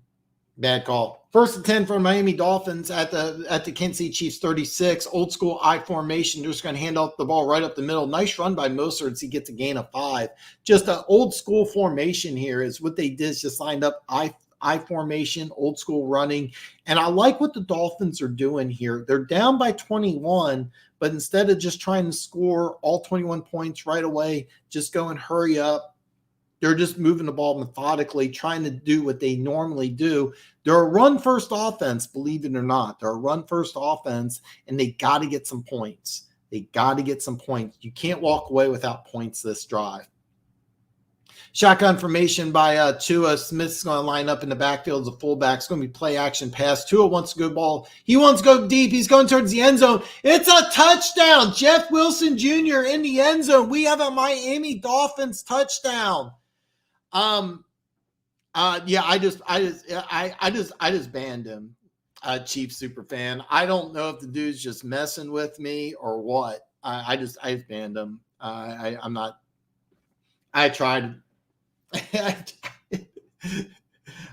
Bad call. 1st and 10 for Miami Dolphins at the Kansas City Chiefs 36. Old school I formation. They're just going to hand off the ball right up the middle. Nice run by Mostert as he gets a gain of 5. Just an old school formation here is what they did. Is just lined up I formation, old school running. And I like what the Dolphins are doing here. They're down by 21, but instead of just trying to score all 21 points right away, just go and hurry up. They're just moving the ball methodically, trying to do what they normally do. They're a run-first offense, believe it or not. They're a run-first offense, and they got to get some points. They got to get some points. You can't walk away without points this drive. Shotgun formation by Tua. Smith's going to line up in the backfield as a fullback. It's going to be play action pass. Tua wants to go ball. He wants to go deep. He's going towards the end zone. It's a touchdown. Jeff Wilson Jr. in the end zone. We have a Miami Dolphins touchdown. Yeah, I just banned him. Chief super fan. I don't know if the dude's just messing with me or what. I just banned him. I'm not. I tried.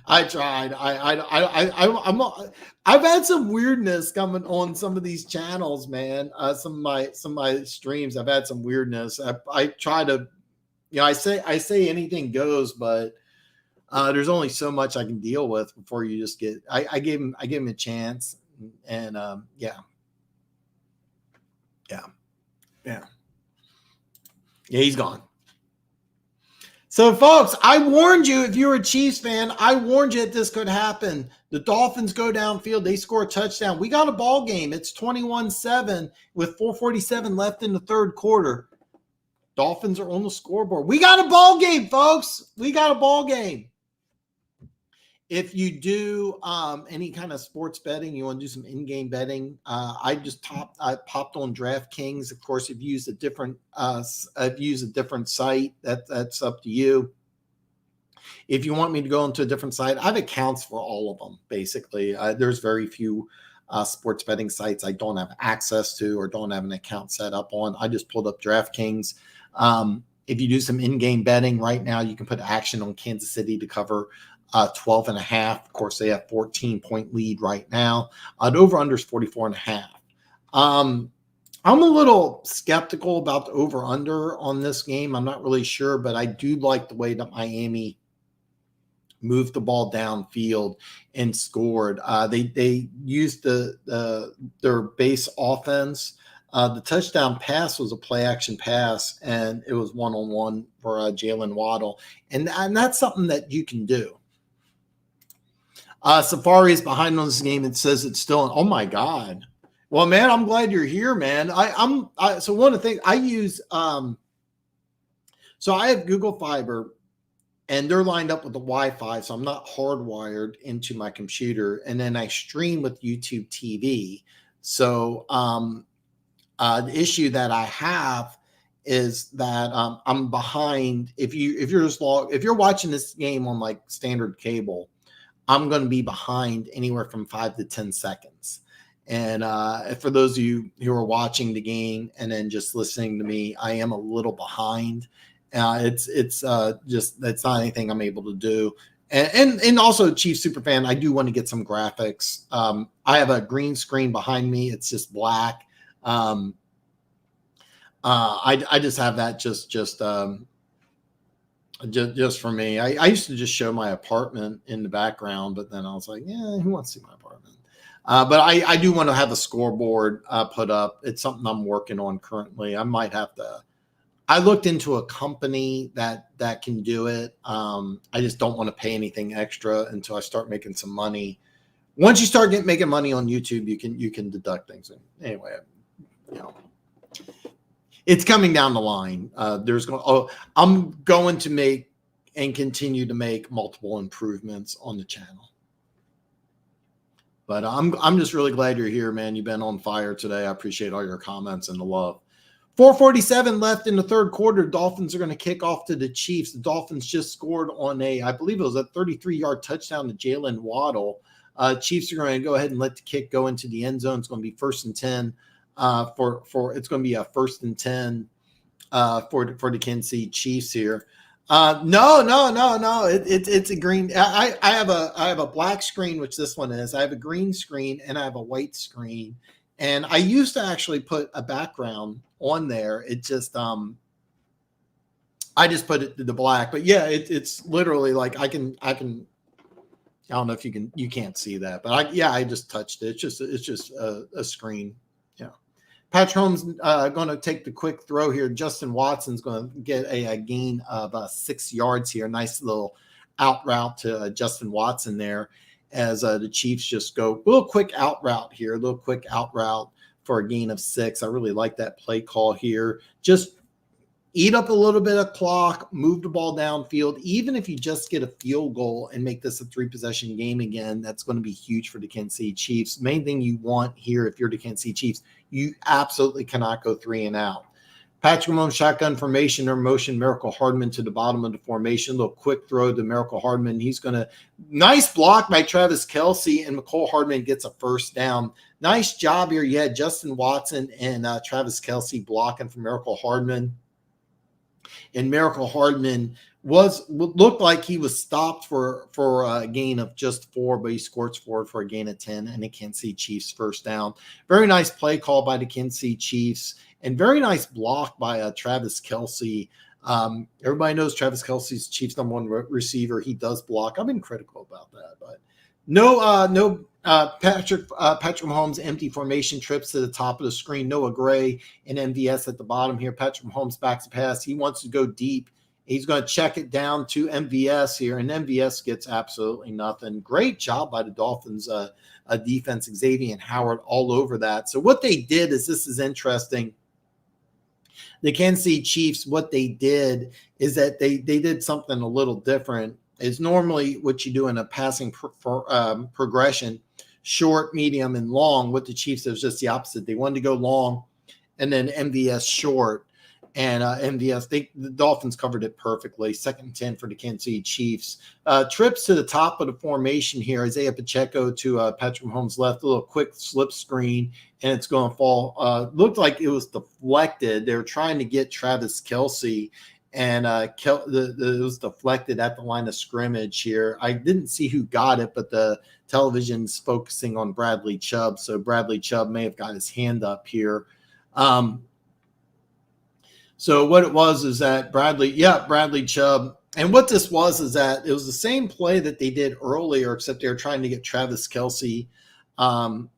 I tried. I've had some weirdness coming on some of these channels, man. Some of my streams. I've had some weirdness. I try to. I say anything goes, but there's only so much I can deal with before you just get. I gave him a chance, and yeah, he's gone. So, folks, I warned you. If you're a Chiefs fan, I warned you that this could happen. The Dolphins go downfield. They score a touchdown. We got a ball game. It's 21-7 with 4:47 left in the third quarter. Dolphins are on the scoreboard. We got a ball game, folks. We got a ball game. If you do any kind of sports betting, you want to do some in-game betting, I popped on DraftKings. Of course, if you use a different site, that's up to you. If you want me to go into a different site, I have accounts for all of them. Basically, there's very few sports betting sites I don't have access to or don't have an account set up on. I just pulled up DraftKings. If you do some in-game betting right now, you can put action on Kansas City to cover 12.5. Of course, they have 14-point lead right now. The over-under is 44.5. I'm a little skeptical about the over-under on this game. I'm not really sure, but I do like the way that Miami moved the ball downfield and scored. They used their base offense. The touchdown pass was a play-action pass, and it was one-on-one for Jalen Waddle. And that's something that you can do. Safari is behind on this game. It says it's still – oh, my God. Well, man, I'm glad you're here, man. So one of the things I use so I have Google Fiber, and they're lined up with the Wi-Fi, so I'm not hardwired into my computer. And then I stream with YouTube TV. So the issue that I have is that I'm behind. If you're watching this game on like standard cable, I'm going to be behind anywhere from 5 to 10 seconds. And for those of you who are watching the game and then just listening to me, I am a little behind. It's just that's not anything I'm able to do. And also, Chief Superfan, I do want to get some graphics. I have a green screen behind me. It's just black. I just have that just for me. I used to just show my apartment in the background, but then I was like, yeah, who wants to see my apartment? But I do want to have a scoreboard put up. It's something I'm working on currently. I might have to. I looked into a company that can do it. I just don't want to pay anything extra until I start making some money. Once you start making money on YouTube, you can deduct things. And anyway, it's coming down the line. I'm going to make and continue to make multiple improvements on the channel. But I'm just really glad you're here, man. You've been on fire today. I appreciate all your comments and the love. 4:47 left in the third quarter. Dolphins are going to kick off to the Chiefs. The Dolphins just scored on I believe it was a 33-yard touchdown to Jalen Waddle. Chiefs are going to go ahead and let the kick go into the end zone. It's going to be 1st and 10 it's going to be a 1st and 10 for the Kansas City Chiefs here. No. It's a green. I have a black screen, which this one is. I have a green screen and I have a white screen. And I used to actually put a background on there. It just I just put it to the black. But yeah, it's literally like I don't know if you can't see that, but I just touched it. It's just a screen. Yeah. Patrick Mahomes going to take the quick throw here. Justin Watson's going to get a gain of 6 yards here. Nice little out route to Justin Watson there as the Chiefs just go a little quick out route here, a little quick out route for a gain of 6. I really like that play call here. Just eat up a little bit of clock, move the ball downfield. Even if you just get a field goal and make this a 3-possession game again, that's going to be huge for the Kansas City Chiefs. Main thing you want here, if you're the Kansas City Chiefs, you absolutely cannot go 3 and out. Patrick Mahomes shotgun formation or motion Miracle Hardman to the bottom of the formation. A little quick throw to Miracle Hardman. He's going to nice block by Travis Kelce, and Mecole Hardman gets a first down. Nice job here. You had Justin Watson and Travis Kelce blocking for Miracle Hardman. And Miracle Hardman looked like he was stopped for a gain of just 4, but he scored for a gain of 10, and the Kansas City Chiefs first down. Very nice play call by the Kansas City Chiefs, and very nice block by Travis Kelce. Everybody knows Travis Kelce's Chiefs' #1 receiver. He does block. I've been critical about that, but no. Patrick Mahomes empty formation trips to the top of the screen. Noah Gray and MVS at the bottom here. Patrick Mahomes backs a pass. He wants to go deep. He's going to check it down to MVS here, and MVS gets absolutely nothing. Great job by the Dolphins defense. Xavier Howard all over that. So what they did is, this is interesting. The Kansas City Chiefs, what they did is that they did something a little different. It's normally what you do in a passing progression, short, medium, and long. What the Chiefs did was just the opposite. They wanted to go long and then MVS short. And MVS, the Dolphins covered it perfectly. 2nd and 10 for the Kansas City Chiefs. Trips to the top of the formation here. Isaiah Pacheco to Patrick Mahomes' left. A little quick slip screen, and it's going to fall. Looked like it was deflected. They were trying to get Travis Kelce, and it was deflected at the line of scrimmage here. I didn't see who got it, but the television's focusing on Bradley Chubb, so Bradley Chubb may have got his hand up here. So what it was is that Bradley Chubb, and what this was is that it was the same play that they did earlier, except they were trying to get Travis Kelce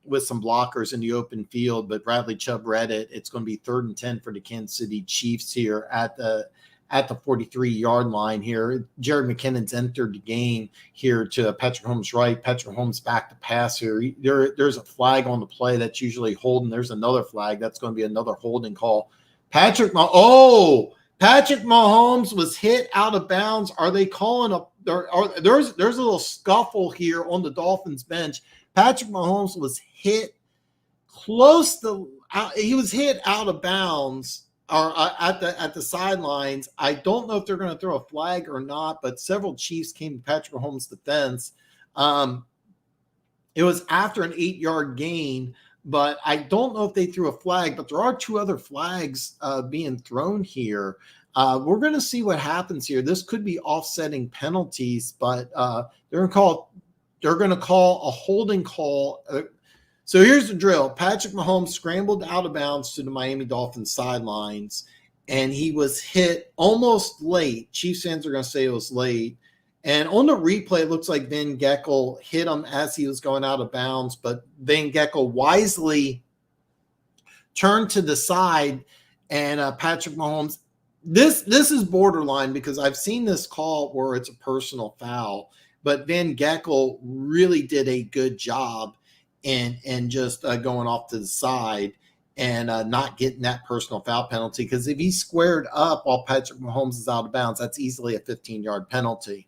with some blockers in the open field, but Bradley Chubb read it. It's going to be 3rd and 10 for the Kansas City Chiefs here at the 43-yard line here. Jared McKinnon's entered the game here to Patrick Mahomes' right. Patrick Mahomes back to pass here. There's a flag on the play that's usually holding. There's another flag. That's going to be another holding call. Patrick Mahomes was hit out of bounds. Are they calling up? There's a little scuffle here on the Dolphins bench. Patrick Mahomes was hit close to. He was hit out of bounds or at the sidelines. I don't know if they're going to throw a flag or not, but several Chiefs came to Patrick Mahomes' defense. It was after an 8-yard gain, but I don't know if they threw a flag, but there are 2 other flags being thrown here. We're going to see what happens here. This could be offsetting penalties, but they're going to call a holding call. So here's the drill. Patrick Mahomes scrambled out of bounds to the Miami Dolphins sidelines, and he was hit almost late. Chiefs fans are going to say it was late. And on the replay, it looks like Van Ginkel hit him as he was going out of bounds, but Van Ginkel wisely turned to the side, and Patrick Mahomes, this is borderline because I've seen this call where it's a personal foul, but Van Ginkel really did a good job in just going off to the side and not getting that personal foul penalty, because if he squared up while Patrick Mahomes is out of bounds, that's easily a 15-yard penalty.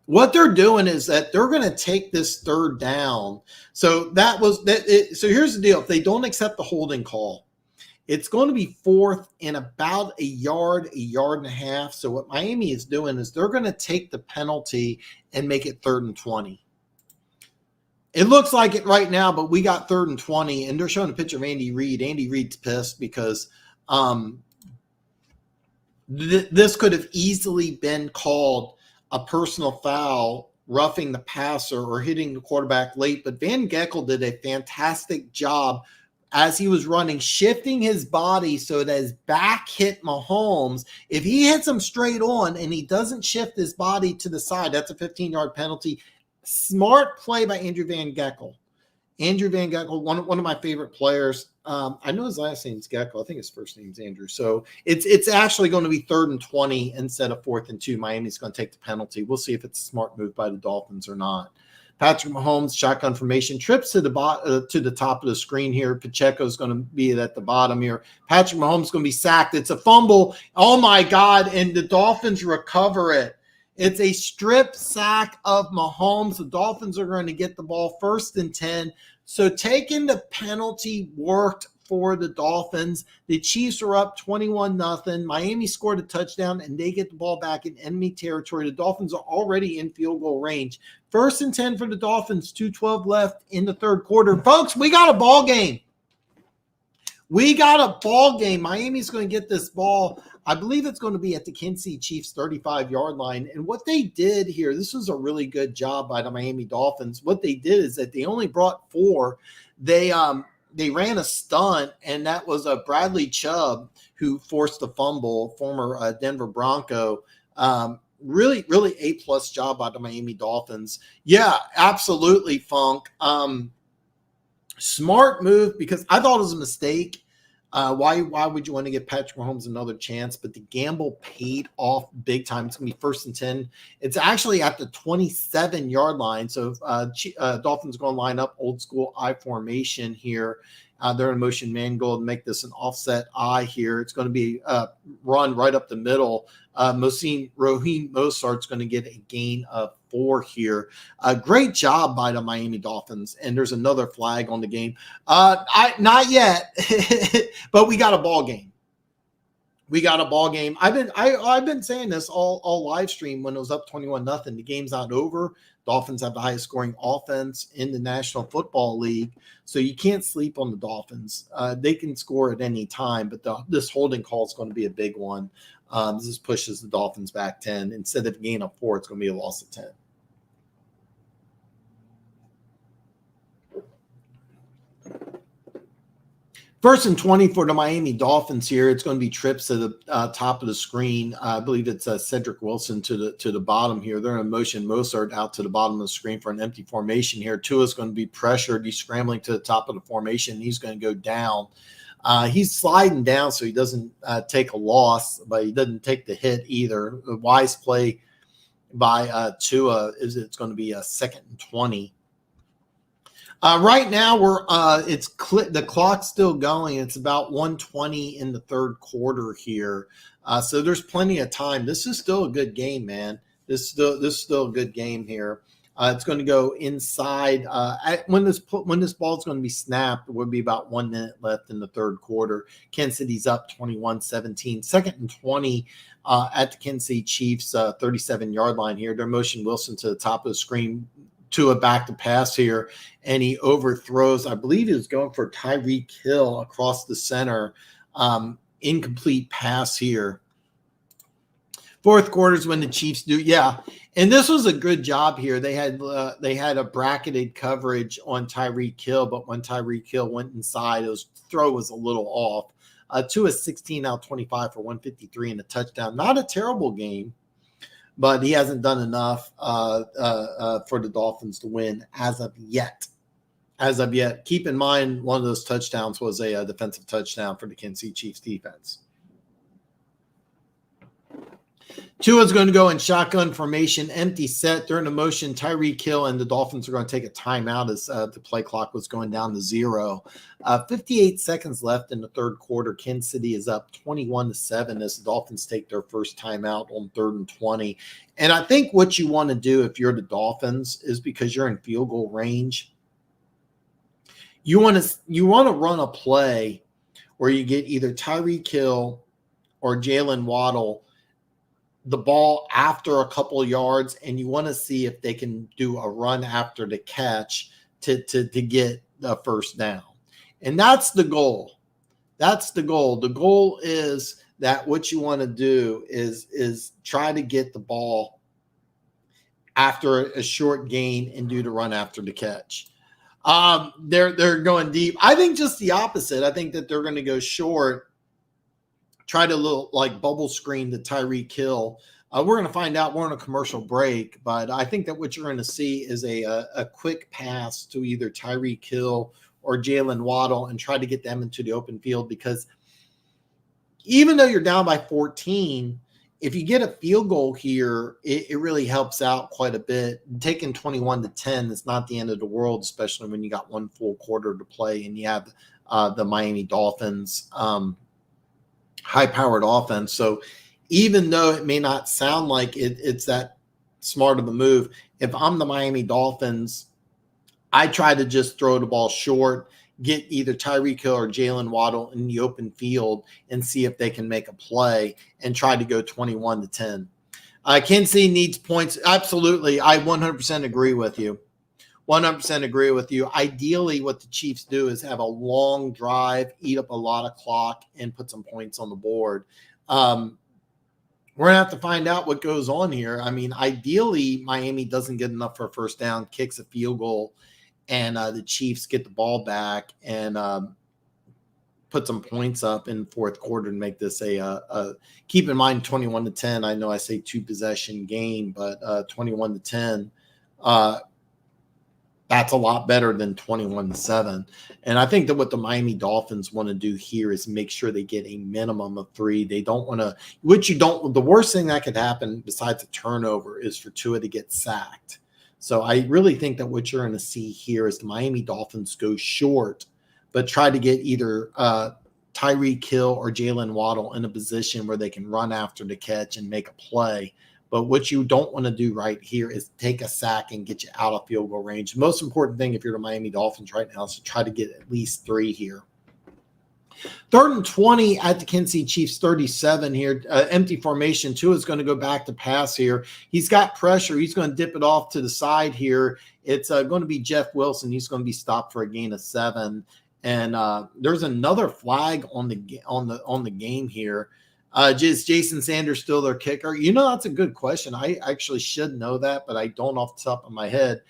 What they're doing is that they're going to take this 3rd down. So so here's the deal. If they don't accept the holding call, it's going to be 4th and about a yard and a half. So what Miami is doing is they're going to take the penalty and make it 3rd and 20. It looks like it right now, but we got 3rd and 20, and they're showing a picture of Andy Reid. Andy Reid's pissed because this could have easily been called a personal foul, roughing the passer or hitting the quarterback late. But Van Ginkel did a fantastic job as he was running, shifting his body so that his back hit Mahomes. If he hits him straight on and he doesn't shift his body to the side, that's a 15-yard penalty. Smart play by Andrew Van Ginkel. Andrew Van Ginkel, one of my favorite players. I know his last name's Ginkel. I think his first name's Andrew. So it's actually going to be 3rd and 20 instead of 4th and 2. Miami's going to take the penalty. We'll see if it's a smart move by the Dolphins or not. Patrick Mahomes, shotgun formation, trips to the top of the screen here. Pacheco's going to be at the bottom here. Patrick Mahomes is going to be sacked. It's a fumble. Oh, my God, and the Dolphins recover it. It's a strip sack of Mahomes. The Dolphins are going to get the ball 1st and 10. So taking the penalty worked for the Dolphins. The Chiefs are up 21-0. Miami scored a touchdown, and they get the ball back in enemy territory. The Dolphins are already in field goal range. 1st and 10 for the Dolphins, 2:12 left in the 3rd quarter. Folks, we got a ball game. We got a ball game. Miami's going to get this ball. I believe it's going to be at the Kansas City Chiefs 35-yard line. And what they did here, this was a really good job by the Miami Dolphins. What they did is that they only brought 4. They ran a stunt, and that was Bradley Chubb, who forced the fumble, former Denver Bronco. Really, really A-plus job by the Miami Dolphins. Yeah, absolutely, Funk. Smart move, because I thought it was a mistake. Why would you want to give Patrick Mahomes another chance? But the gamble paid off big time. It's going to be 1st and 10. It's actually at the 27-yard line. So Dolphins going to line up old school I formation here. They're in motion man goal to make this an offset I here. It's going to be run right up the middle. Raheem Mostert's going to get a gain of 4 here. Great job by the Miami Dolphins. And there's another flag on the game. Not yet, but we got a ball game. We got a ball game. I've been saying this all live stream when it was up 21-0. The game's not over. Dolphins have the highest scoring offense in the National Football League, so you can't sleep on the Dolphins. They can score at any time, but this holding call is going to be a big one. This pushes the Dolphins back 10. Instead of a gain of 4, it's going to be a loss of 10. First and 20 for the Miami Dolphins here. It's going to be trips to the top of the screen. I believe it's Cedric Wilson to the bottom here. They're in motion. Mostert out to the bottom of the screen for an empty formation here. Tua's going to be pressured. He's scrambling to the top of the formation. He's going to go down. He's sliding down so he doesn't take a loss, but he doesn't take the hit either. A wise play by Tua is it's going to be a 2nd and 20. Right now the clock's still going. It's about 1:20 in the 3rd quarter here. So there's plenty of time. This is still a good game, man. This is still a good game here. It's going to go inside. When this ball is going to be snapped, there will be about 1 minute left in the third quarter. Kansas City's up 21-17. Second and 20 at the Kansas City Chiefs 37-yard line here. They're motioning Wilson to the top of the screen to a back to pass here, and he overthrows. I believe he was going for Tyreek Hill across the center. Incomplete pass here. Fourth quarter is when the Chiefs do, yeah. And this was a good job here. They had a bracketed coverage on Tyreek Hill, but when Tyreek Hill went inside, his throw was a little off. Tua 16 out of 25 for 153 and a touchdown. Not a terrible game, but he hasn't done enough for the Dolphins to win as of yet. As of yet, keep in mind one of those touchdowns was a defensive touchdown for the Kansas City Chiefs defense. Tua's going to go in shotgun formation, empty set during the motion. Tyreek Hill and the Dolphins are going to take a timeout as the play clock was going down to 0. 58 seconds left in the third quarter. Kansas City is up 21-7 as the Dolphins take their first timeout on 3rd and 20. And I think what you want to do if you're the Dolphins is, because you're in field goal range, you want to run a play where you get either Tyreek Hill or Jalen Waddle the ball after a couple of yards, and you want to see if they can do a run after the catch to get the first down. And that's the goal. That's the goal. The goal is that what you want to do is try to get the ball after a short gain and do the run after the catch. They're going deep. I think just the opposite. I think that they're going to go short, try to little like bubble screen to Tyreek Hill. We're going to find out. We're on a commercial break, but I think that what you're going to see is a quick pass to either Tyreek Hill or Jalen Waddle and try to get them into the open field, because even though you're down by 14, if you get a field goal here, it really helps out quite a bit. Taking 21-10 is not the end of the world, especially when you got one full quarter to play and you have the Miami Dolphins high-powered offense. So even though it may not sound like it's that smart of a move, if I'm the Miami Dolphins, I try to just throw the ball short, get either Tyreek Hill or Jalen Waddle in the open field and see if they can make a play and try to go 21-10. Kansas City needs points. Absolutely. I 100% agree with you. 100% agree with you. Ideally, what the Chiefs do is have a long drive, eat up a lot of clock, and put some points on the board. We're going to have to find out what goes on here. I mean, ideally, Miami doesn't get enough for a first down, kicks a field goal, and the Chiefs get the ball back and put some points up in the fourth quarter and make this a keep in mind 21-10. I know I say 2-possession game, but 21-10, that's a lot better than 21-7. And I think that what the Miami Dolphins want to do here is make sure they get a minimum of 3. They don't want to, the worst thing that could happen besides a turnover is for Tua to get sacked. So I really think that what you're going to see here is the Miami Dolphins go short, but try to get either Tyreek Hill or Jalen Waddle in a position where they can run after the catch and make a play. But what you don't want to do right here is take a sack and get you out of field goal range. The most important thing if you're the Miami Dolphins right now is to try to get at least 3 here. 3rd and 20 at the Kansas City Chiefs 37 here. Empty formation. Tua is going to go back to pass here. He's got pressure. He's going to dip it off to the side here. It's going to be Jeff Wilson. He's going to be stopped for a gain of 7. And there's another flag on the game here. Is Jason Sanders still their kicker? You know, that's a good question. I actually should know that, but I don't off the top of my head.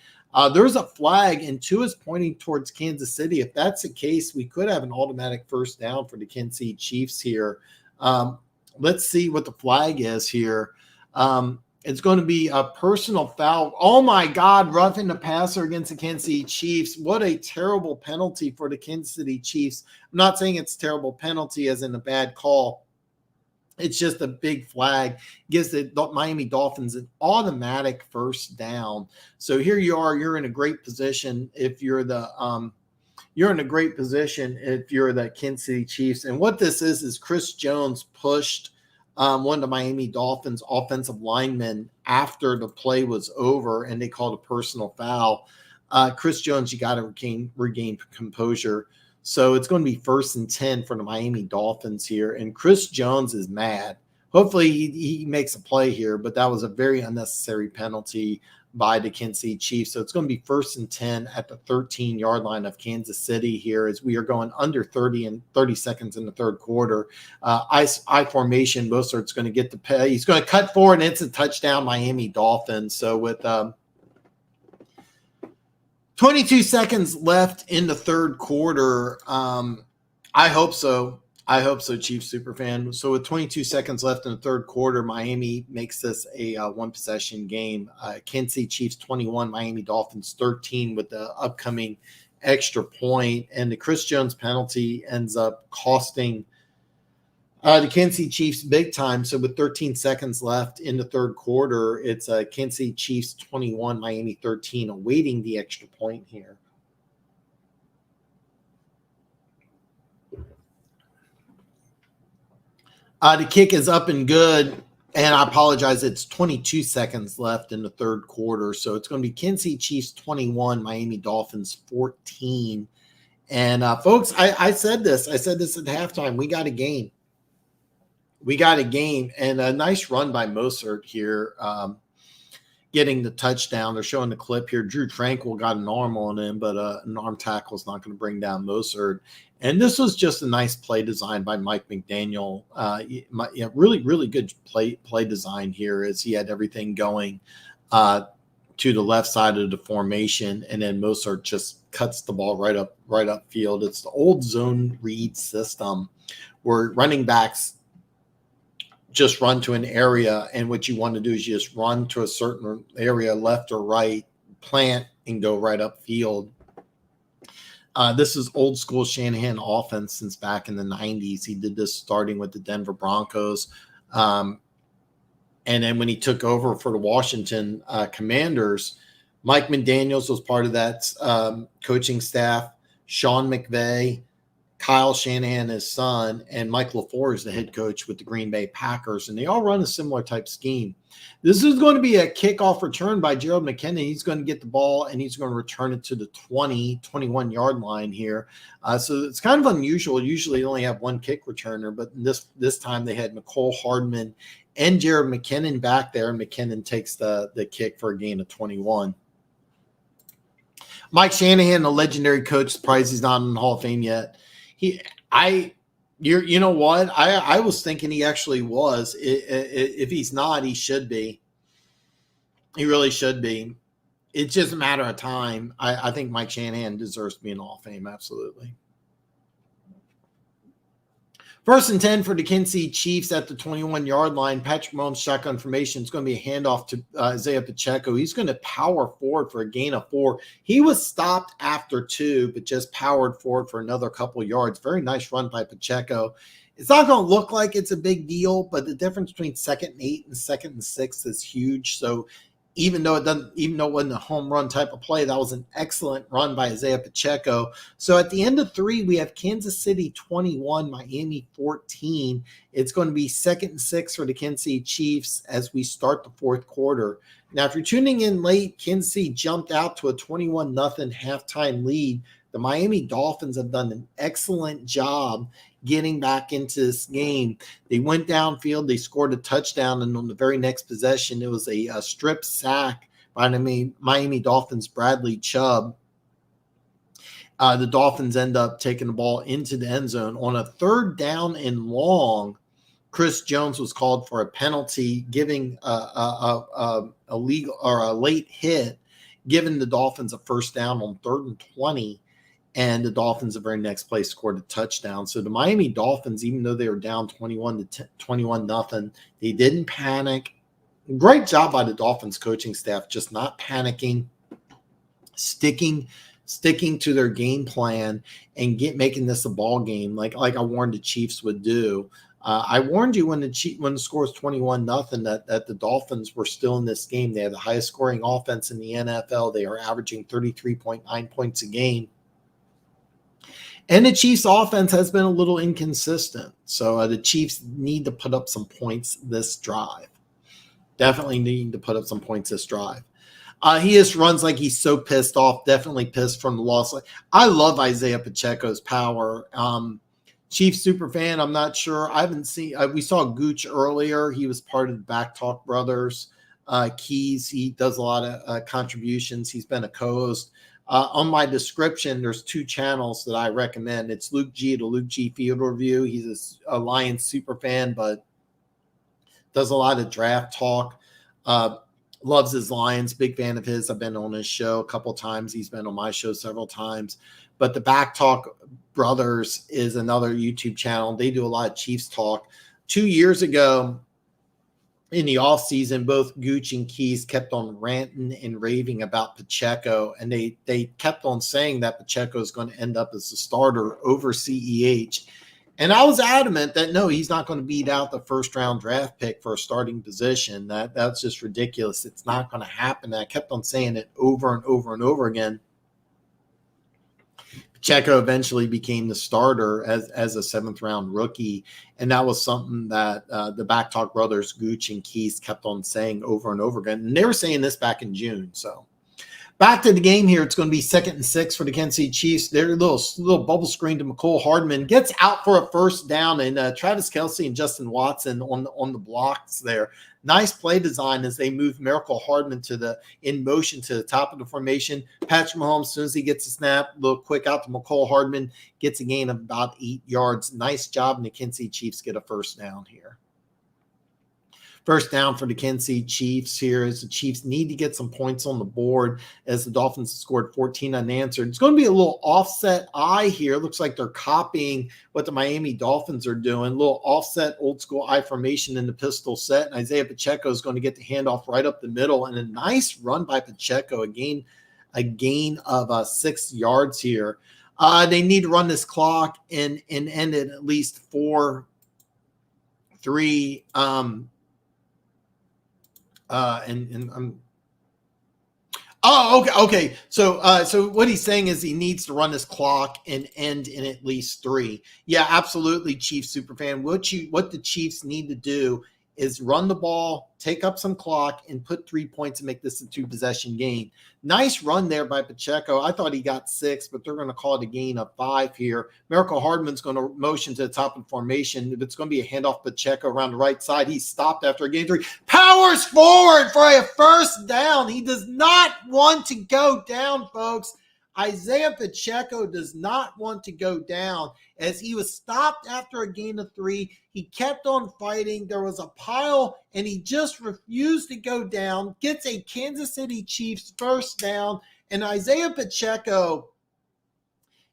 There's a flag, and Tua's pointing towards Kansas City. If that's the case, we could have an automatic first down for the Kansas City Chiefs here. Let's see what the flag is here. It's going to be a personal foul. Oh, my God, roughing the passer against the Kansas City Chiefs. What a terrible penalty for the Kansas City Chiefs. I'm not saying it's a terrible penalty as in a bad call. It's just a big flag. Gives the Miami Dolphins an automatic first down. So here you are. You're in a great position if you're the Kansas City Chiefs. And what this is Chris Jones pushed one of the Miami Dolphins offensive linemen after the play was over and they called a personal foul. Chris Jones, you got to regain composure. So it's going to be 1st and 10 for the Miami Dolphins here. And Chris Jones is mad. Hopefully he makes a play here, but that was a very unnecessary penalty by the Kansas City Chiefs. So it's going to be 1st and 10 at the 13-yard line of Kansas City here as we are going under 30 seconds in the third quarter. I formation, Mostert's going to get the pay. He's going to cut forward, and it's a touchdown, Miami Dolphins. So with 22 seconds left in the third quarter, I hope so. I hope so, Chiefs superfan. So with 22 seconds left in the third quarter, Miami makes this a one-possession game. Kansas City Chiefs 21, Miami Dolphins 13 with the upcoming extra point. And the Chris Jones penalty ends up costing the Kansas City Chiefs big time. So with 13 seconds left in the third quarter, it's Kansas City Chiefs 21, Miami 13, awaiting the extra point here. The kick is up and good, and I apologize. It's 22 seconds left in the third quarter, so it's going to be Kansas City Chiefs 21, Miami Dolphins 14. And folks, I said this. I said this at halftime. We got a game. We got a game, and a nice run by Mostert here, getting the touchdown. They're showing the clip here. Drew Tranquil got an arm on him, but an arm tackle is not going to bring down Mostert. And this was just a nice play design by Mike McDaniel. Really, really good play design here as he had everything going to the left side of the formation, and then Mostert just cuts the ball right up field. It's the old zone read system where running backs just run to an area, and what you want to do is you just run to a certain area, left or right, plant, and go right up field. This is old school Shanahan offense since back in the 90s. He did this starting with the Denver Broncos. And then when he took over for the Washington Commanders, Mike McDaniels was part of that coaching staff. Sean McVay, Kyle Shanahan, his son, and Mike LaFleur is the head coach with the Green Bay Packers, and they all run a similar type scheme. This is going to be a kickoff return by Gerald McKinnon. He's going to get the ball, and he's going to return it to the 21-yard line here. So it's kind of unusual. Usually they only have one kick returner, but this time they had Nicole Hardman and Gerald McKinnon back there, and McKinnon takes the kick for a gain of 21. Mike Shanahan, a legendary coach, surprised he's not in the Hall of Fame yet. You know what? I was thinking he actually was. If he's not, he should be. He really should be. It's just a matter of time. I think Mike Shanahan deserves to be in the Hall of Fame. Absolutely. 1st and 10 for the Kansas City Chiefs at the 21-yard line. Patrick Mahomes shotgun formation. It's going to be a handoff to Isaiah Pacheco. He's going to power forward for a gain of 4. He was stopped after 2, but just powered forward for another couple yards. Very nice run by Pacheco. It's not going to look like it's a big deal, but the difference between 2nd and 8 and 2nd and 6 is huge. So even though it wasn't a home run type of play, that was an excellent run by Isaiah Pacheco. So at the end of 3, we have Kansas City 21, Miami 14. It's going to be 2nd and 6 for the Kansas City Chiefs as we start the fourth quarter. Now, if you're tuning in late, Kansas City jumped out to a 21-0 halftime lead. The Miami Dolphins have done an excellent job getting back into this game. They went downfield, they scored a touchdown, and on the very next possession, it was a strip sack by the Miami Dolphins' Bradley Chubb. The Dolphins end up taking the ball into the end zone. On a 3rd down and long, Chris Jones was called for a penalty, giving a legal or a late hit, giving the Dolphins a 1st down on 3rd and 20. And the Dolphins, the very next play, scored a touchdown. So the Miami Dolphins, even though they were down 21-0, they didn't panic. Great job by the Dolphins coaching staff, just not panicking, sticking to their game plan, and making this a ball game, like I warned the Chiefs would do. I warned you when the score was 21-0 that the Dolphins were still in this game. They had the highest scoring offense in the NFL. They are averaging 33.9 points a game. And the Chiefs offense has been a little inconsistent. So the Chiefs need to put up some points this drive. Definitely need to put up some points this drive. He just runs like he's so pissed off, definitely pissed from the loss. I love Isaiah Pacheco's power. Chiefs super fan, I'm not sure. I haven't seen we saw Gooch earlier. He was part of the Back Talk Brothers. Keys, he does a lot of contributions. He's been a co-host. On my description, there's 2 channels that I recommend. It's Luke G, the Luke G Field Review. He's a Lions super fan, but does a lot of draft talk. Loves his Lions, big fan of his. I've been on his show a couple times. He's been on my show several times. But the Back Talk Brothers is another YouTube channel. They do a lot of Chiefs talk. 2 years ago in the offseason, both Gooch and Keys kept on ranting and raving about Pacheco, and they kept on saying that Pacheco is going to end up as the starter over CEH. And I was adamant that, no, he's not going to beat out the first-round draft pick for a starting position. That's just ridiculous. It's not going to happen. And I kept on saying it over and over and over again. Pacheco eventually became the starter as a 7th-round rookie, and that was something that the Back Talk Brothers, Gooch and Keys, kept on saying over and over again. And they were saying this back in June, so. Back to the game here. It's going to be 2nd and 6 for the Kansas City Chiefs. Their little bubble screen to McCole Hardman gets out for a first down, and Travis Kelce and Justin Watson on the blocks there. Nice play design as they move Miracle Hardman in motion to the top of the formation. Patrick Mahomes, as soon as he gets a snap, a little quick out to McCole Hardman, gets a gain of about 8 yards. Nice job, and the Kansas City Chiefs get a first down here. First down for the Kansas City Chiefs here as the Chiefs need to get some points on the board as the Dolphins scored 14 unanswered. It's going to be a little offset eye here. It looks like they're copying what the Miami Dolphins are doing. A little offset old school I formation in the pistol set. And Isaiah Pacheco is going to get the handoff right up the middle. And a nice run by Pacheco, a gain of 6 yards here. They need to run this clock and end it at least 4-3. Okay. So what he's saying is he needs to run this clock and end in at least 3. Yeah, absolutely, Chiefs superfan. What the Chiefs need to do is run the ball, take up some clock, and put 3 points and make this a 2-possession game. Nice run there by Pacheco. I thought he got 6, but they're going to call it a gain of 5 here. Miracle Hardman's going to motion to the top of the formation. It's going to be a handoff Pacheco around the right side. He's stopped after a gain 3. Powers forward for a first down. He does not want to go down, folks. Isaiah Pacheco does not want to go down as he was stopped after a gain of 3. He kept on fighting. There was a pile, and he just refused to go down. Gets a Kansas City Chiefs first down, and Isaiah Pacheco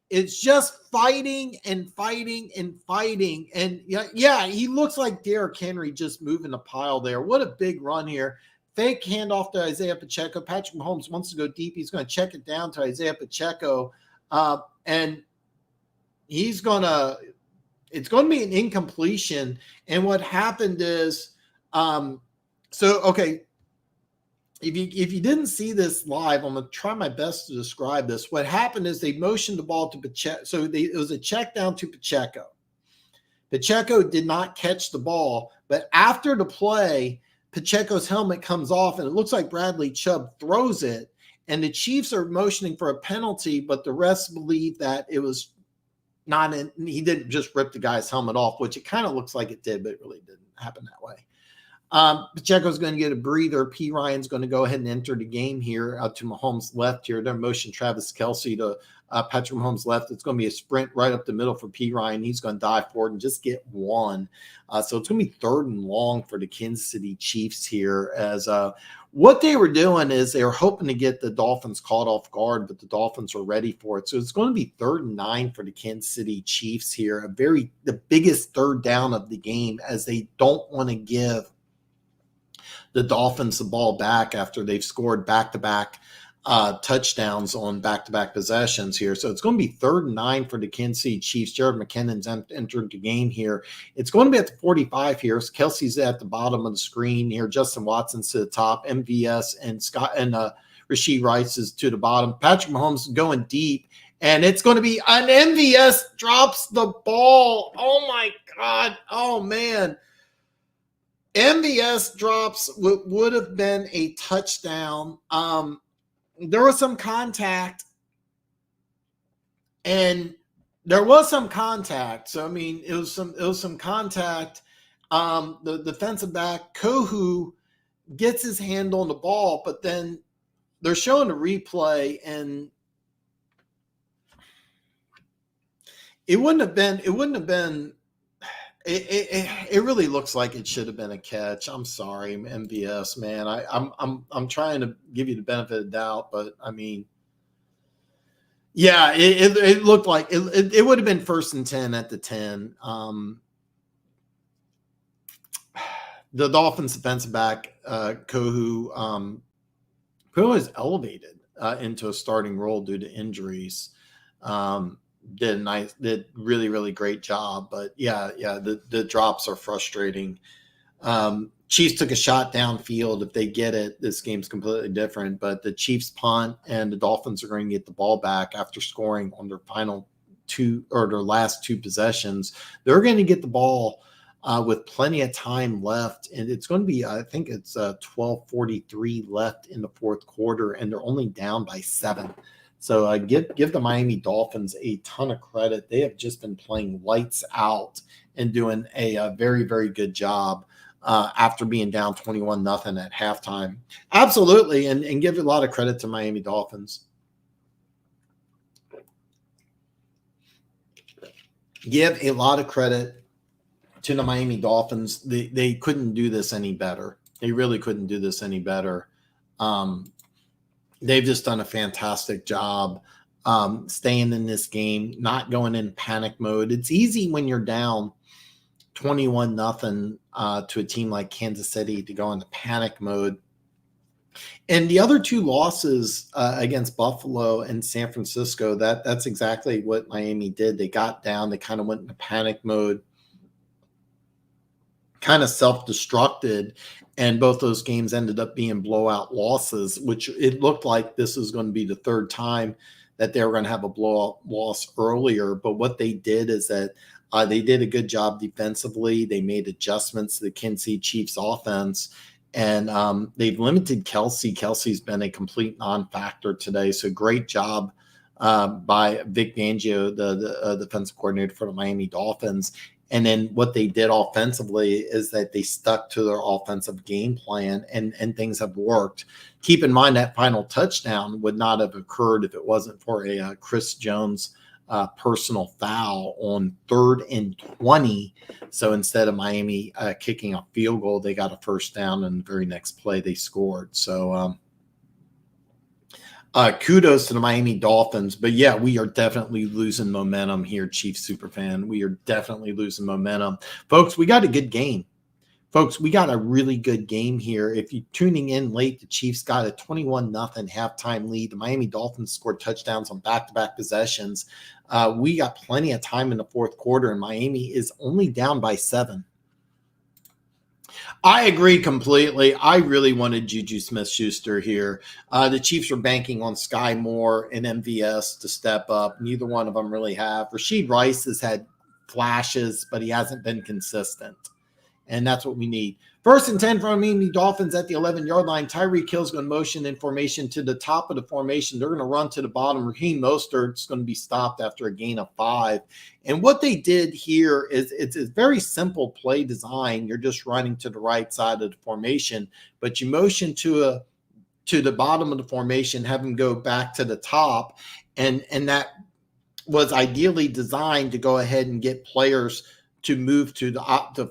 is just fighting and fighting and fighting. And yeah, he looks like Derrick Henry just moving a pile there. What a big run here. Fake handoff to Isaiah Pacheco. Patrick Mahomes wants to go deep. He's going to check it down to Isaiah Pacheco. And it's going to be an incompletion. And what happened is, if you didn't see this live, I'm going to try my best to describe this. What happened is they motioned the ball to Pacheco. So it was a check down to Pacheco. Pacheco did not catch the ball, but after the play, Pacheco's helmet comes off, and it looks like Bradley Chubb throws it, and the Chiefs are motioning for a penalty, but the refs believe that it was not he didn't just rip the guy's helmet off, which it kind of looks like it did, but it really didn't happen that way. Pacheco's going to get a breather. P. Ryan's going to go ahead and enter the game here out to Mahomes' left here. They're motion Travis Kelce to Patrick Mahomes' left. It's going to be a sprint right up the middle for P. Ryan. He's going to dive forward and just get 1. So it's going to be 3rd and long for the Kansas City Chiefs here as what they were doing is they were hoping to get the Dolphins caught off guard, but the Dolphins were ready for it. So it's going to be 3rd and 9 for the Kansas City Chiefs here. The biggest third down of the game as they don't want to give the Dolphins the ball back after they've scored back-to-back touchdowns on back-to-back possessions here. So it's going to be 3rd and 9 for the Kansas City Chiefs. Jared McKinnon's entered the game here. It's going to be at the 45 here. So Kelsey's at the bottom of the screen here. Justin Watson's to the top. MVS and Rasheed Rice is to the bottom. Patrick Mahomes going deep, And it's going to be an MVS drops the ball. Oh, my God. Oh, man. MVS drops what would have been a touchdown. There was some contact. And there was some contact. So, I mean, it was some contact. The defensive back, Kohu, gets his hand on the ball, but then they're showing a replay, and it really looks like it should have been a catch. I'm sorry, MVS, man. I'm trying to give you the benefit of the doubt, but I mean, yeah, it looked like it would have been 1st and 10 at the 10. The Dolphins defensive back, Kohu, is elevated into a starting role due to injuries. Did really, really great job. But yeah, the drops are frustrating. Chiefs took a shot downfield. If they get it, this game's completely different. But the Chiefs punt, and the Dolphins are going to get the ball back after scoring on their their last 2 possessions. They're going to get the ball with plenty of time left, and it's going to be, I think it's 12:43 left in the 4th quarter, and they're only down by 7. So give the Miami Dolphins a ton of credit. They have just been playing lights out and doing a very, very good job after being down 21-0 at halftime. Absolutely, and give a lot of credit to Miami Dolphins. Give a lot of credit to the Miami Dolphins. They couldn't do this any better. They really couldn't do this any better. They've just done a fantastic job staying in this game, not going in panic mode. It's easy when you're down 21-0 to a team like Kansas City to go into panic mode. And the other 2 losses against Buffalo and San Francisco, that's exactly what Miami did. They got down. They kind of went into panic mode, kind of self-destructed, and both those games ended up being blowout losses, which it looked like this was going to be the 3rd time that they were going to have a blowout loss earlier. But what they did is that they did a good job defensively. They made adjustments to the Kansas City Chiefs offense, and they've limited Kelsey. Kelsey's been a complete non-factor today, so great job by Vic Fangio, the defensive coordinator for the Miami Dolphins. And then what they did offensively is that they stuck to their offensive game plan, and things have worked. Keep in mind that final touchdown would not have occurred if it wasn't for a Chris Jones personal foul on 3rd and 20. So instead of Miami kicking a field goal, they got a 1st down, and the very next play they scored. So kudos to the Miami Dolphins. But yeah, we are definitely losing momentum here, Chiefs superfan. We are definitely losing momentum. Folks, we got a good game. Folks, we got a really good game here. If you're tuning in late, the Chiefs got a 21-0 halftime lead. The Miami Dolphins scored touchdowns on back-to-back possessions. We got plenty of time in the 4th quarter, and Miami is only down by 7. I agree completely. I really wanted Juju Smith-Schuster here. The Chiefs are banking on Sky Moore and MVS to step up. Neither one of them really have. Rasheed Rice has had flashes, but he hasn't been consistent. And that's what we need. 1st and 10 from Miami Dolphins at the 11-yard line. Tyreek Hill's going to motion in formation to the top of the formation. They're going to run to the bottom. Raheem Mostert's going to be stopped after a gain of 5. And what they did here is it's a very simple play design. You're just running to the right side of the formation, but you motion to the bottom of the formation, have them go back to the top, and that was ideally designed to go ahead and get players to move to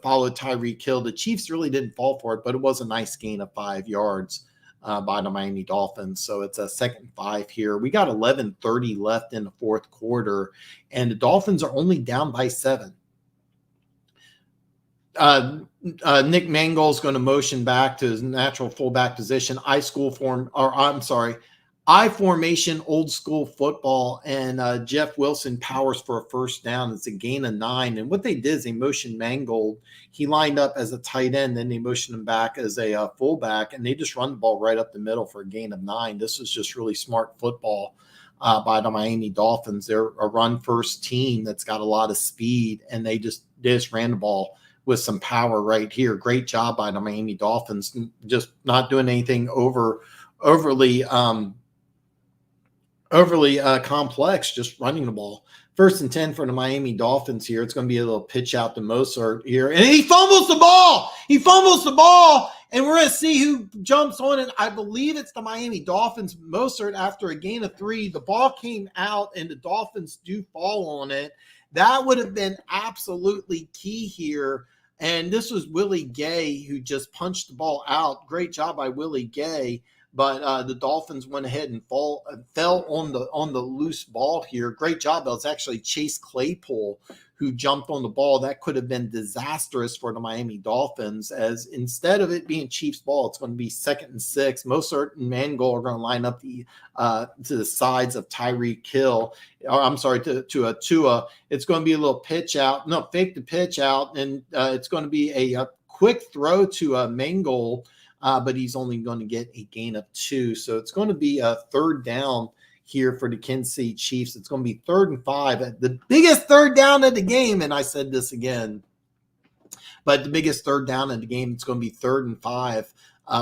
follow Tyreek Hill. The Chiefs really didn't fall for it, but it was a nice gain of 5 yards by the Miami Dolphins. So it's a 2nd and 5 here. We got 11:30 left in the 4th quarter, and the Dolphins are only down by 7. Nick Mangold's going to motion back to his natural fullback position. I formation, old school football, and Jeff Wilson powers for a 1st down. It's a gain of 9. And what they did is they motioned Mangold. He lined up as a tight end, then they motioned him back as a fullback, and they just run the ball right up the middle for a gain of 9. This was just really smart football by the Miami Dolphins. They're a run-first team that's got a lot of speed, and they just ran the ball with some power right here. Great job by the Miami Dolphins, just not doing anything overly complex, just running the ball. 1st and 10 for the Miami Dolphins here. It's going to be a little pitch out to Mostert here. And he fumbles the ball. And we're going to see who jumps on it. I believe it's the Miami Dolphins. Mostert, after a gain of 3, the ball came out and the Dolphins do fall on it. That would have been absolutely key here. And this was Willie Gay who just punched the ball out. Great job by Willie Gay. But the Dolphins went ahead and fell on the loose ball here. Great job. That was actually Chase Claypool who jumped on the ball. That could have been disastrous for the Miami Dolphins, as instead of it being Chiefs ball, it's going to be 2nd and 6. Mostert and Mangold are going to line up to the sides of Tyreek Hill. To a Tua. It's going to be a little pitch out. No, fake the pitch out, and it's going to be a quick throw to Mangold. But he's only going to get a gain of 2. So it's going to be a 3rd down here for the Kansas City Chiefs. It's going to be 3rd and 5. The biggest 3rd down of the game, and I said this again, but the biggest 3rd down of the game, it's going to be 3rd and 5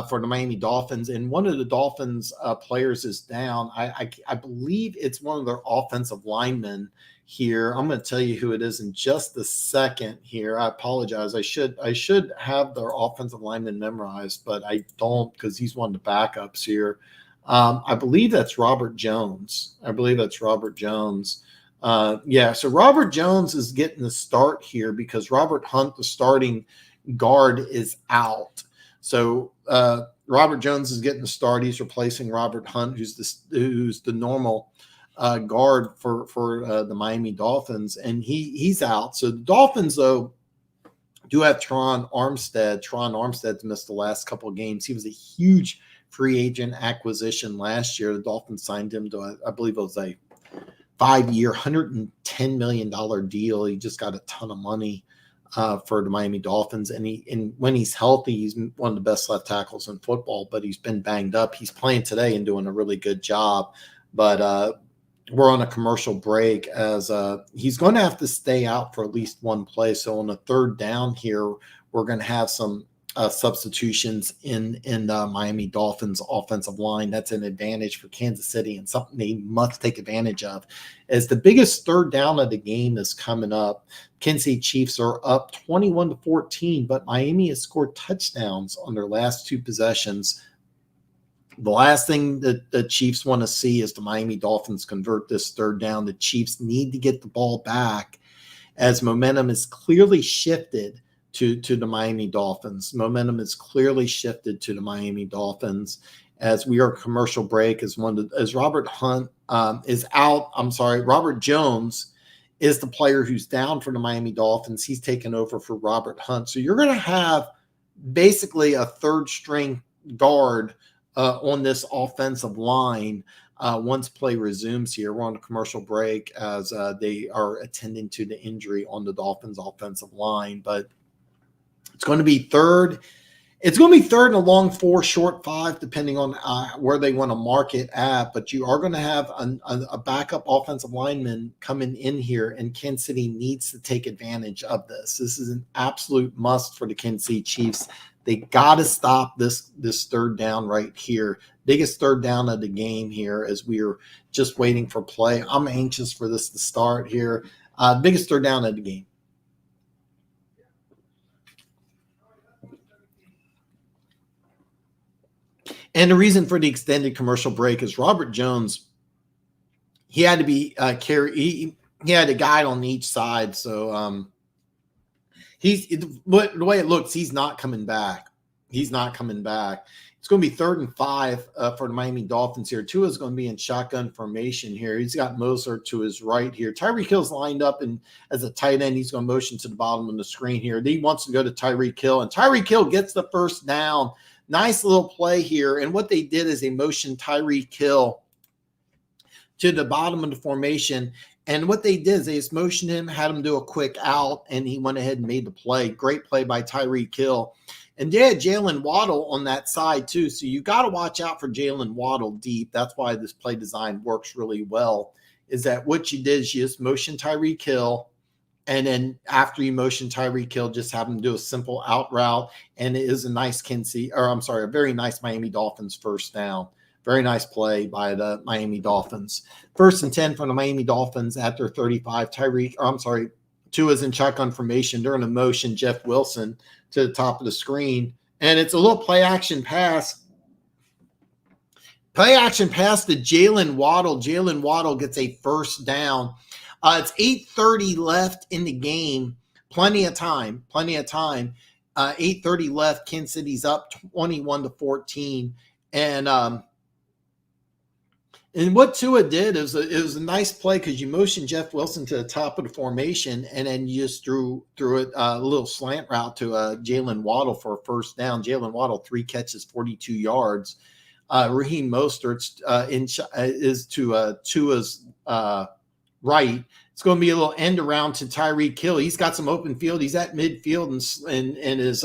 for the Miami Dolphins. And one of the Dolphins players is down. I believe it's one of their offensive linemen here. I'm going to tell you who it is in just a second here. I apologize. I should have their offensive lineman memorized, but I don't, because he's one of the backups here. I believe that's Robert Jones. So Robert Jones is getting the start here because Robert Hunt, the starting guard, is out. So Robert Jones is getting the start. He's replacing Robert Hunt, who's the normal guard for the Miami Dolphins, and he's out. So the Dolphins, though, do have Tron Armstead. Tron Armstead's missed the last couple of games. He was a huge free agent acquisition last year. The Dolphins signed him to, I believe it was a 5-year, $110 million deal. He just got a ton of money for the Miami Dolphins. And when he's healthy, he's one of the best left tackles in football, but he's been banged up. He's playing today and doing a really good job. But we're on a commercial break, as he's going to have to stay out for at least one play. So on the 3rd down here, we're going to have some substitutions in the Miami Dolphins offensive line. That's an advantage for Kansas City and something they must take advantage of, as the biggest 3rd down of the game is coming up. Kansas City Chiefs are up 21-14, but Miami has scored touchdowns on their last 2 possessions. The last thing that the Chiefs want to see is the Miami Dolphins convert this 3rd down. The Chiefs need to get the ball back, as momentum is clearly shifted to the Miami Dolphins. As we are commercial break, as Robert Hunt is out. Robert Jones is the player who's down for the Miami Dolphins. He's taken over for Robert Hunt. So you're going to have basically a 3rd string guard on this offensive line once play resumes here. We're on a commercial break as they are attending to the injury on the Dolphins offensive line. But it's going to be 3rd. It's going to be 3rd and a long 4, short 5, depending on where they want to mark it at. But you are going to have a backup offensive lineman coming in here, and Kansas City needs to take advantage of this. This is an absolute must for the Kansas City Chiefs. They got to stop this 3rd down right here. Biggest 3rd down of the game here, as we are just waiting for play. I'm anxious for this to start here. Biggest 3rd down of the game. And the reason for the extended commercial break is Robert Jones, he had to be he had a guide on each side. So the way it looks, he's not coming back. It's going to be 3rd and 5 for the Miami Dolphins here. Tua is going to be in shotgun formation here. He's got Mostert to his right here. Tyreek Hill's lined up, and as a tight end, he's going to motion to the bottom of the screen here. He wants to go to Tyreek Hill, and Tyreek Hill gets the 1st down. Nice little play here. And what they did is they motioned Tyreek Hill to the bottom of the formation. And what they did is they just motioned him, had him do a quick out, and he went ahead and made the play. Great play by Tyreek Hill. And they had Jalen Waddle on that side too. So you got to watch out for Jalen Waddle deep. That's why this play design works really well, is that what you did is you just motion Tyreek Hill. And then after you motion Tyreek Hill, just have him do a simple out route. And it is a nice a very nice Miami Dolphins first down. Very nice play by the Miami Dolphins. 1st and 10 from the Miami Dolphins at their 35. Tua's in shotgun formation. They're in a motion Jeff Wilson to the top of the screen. And it's a little play action pass. Play action pass to Jalen Waddle. Jalen Waddle gets a first down. It's 8:30 left in the game. Plenty of time. 8:30 left. Kansas City's up 21-14. And what Tua did it was a nice play because you motioned Jeff Wilson to the top of the formation, and then you just threw it a little slant route to Jalen Waddle for a first down. Jalen Waddle, 3 catches, 42 yards. Raheem Mostert is to Tua's right. It's going to be a little end around to Tyreek Hill. He's got some open field. He's at midfield and is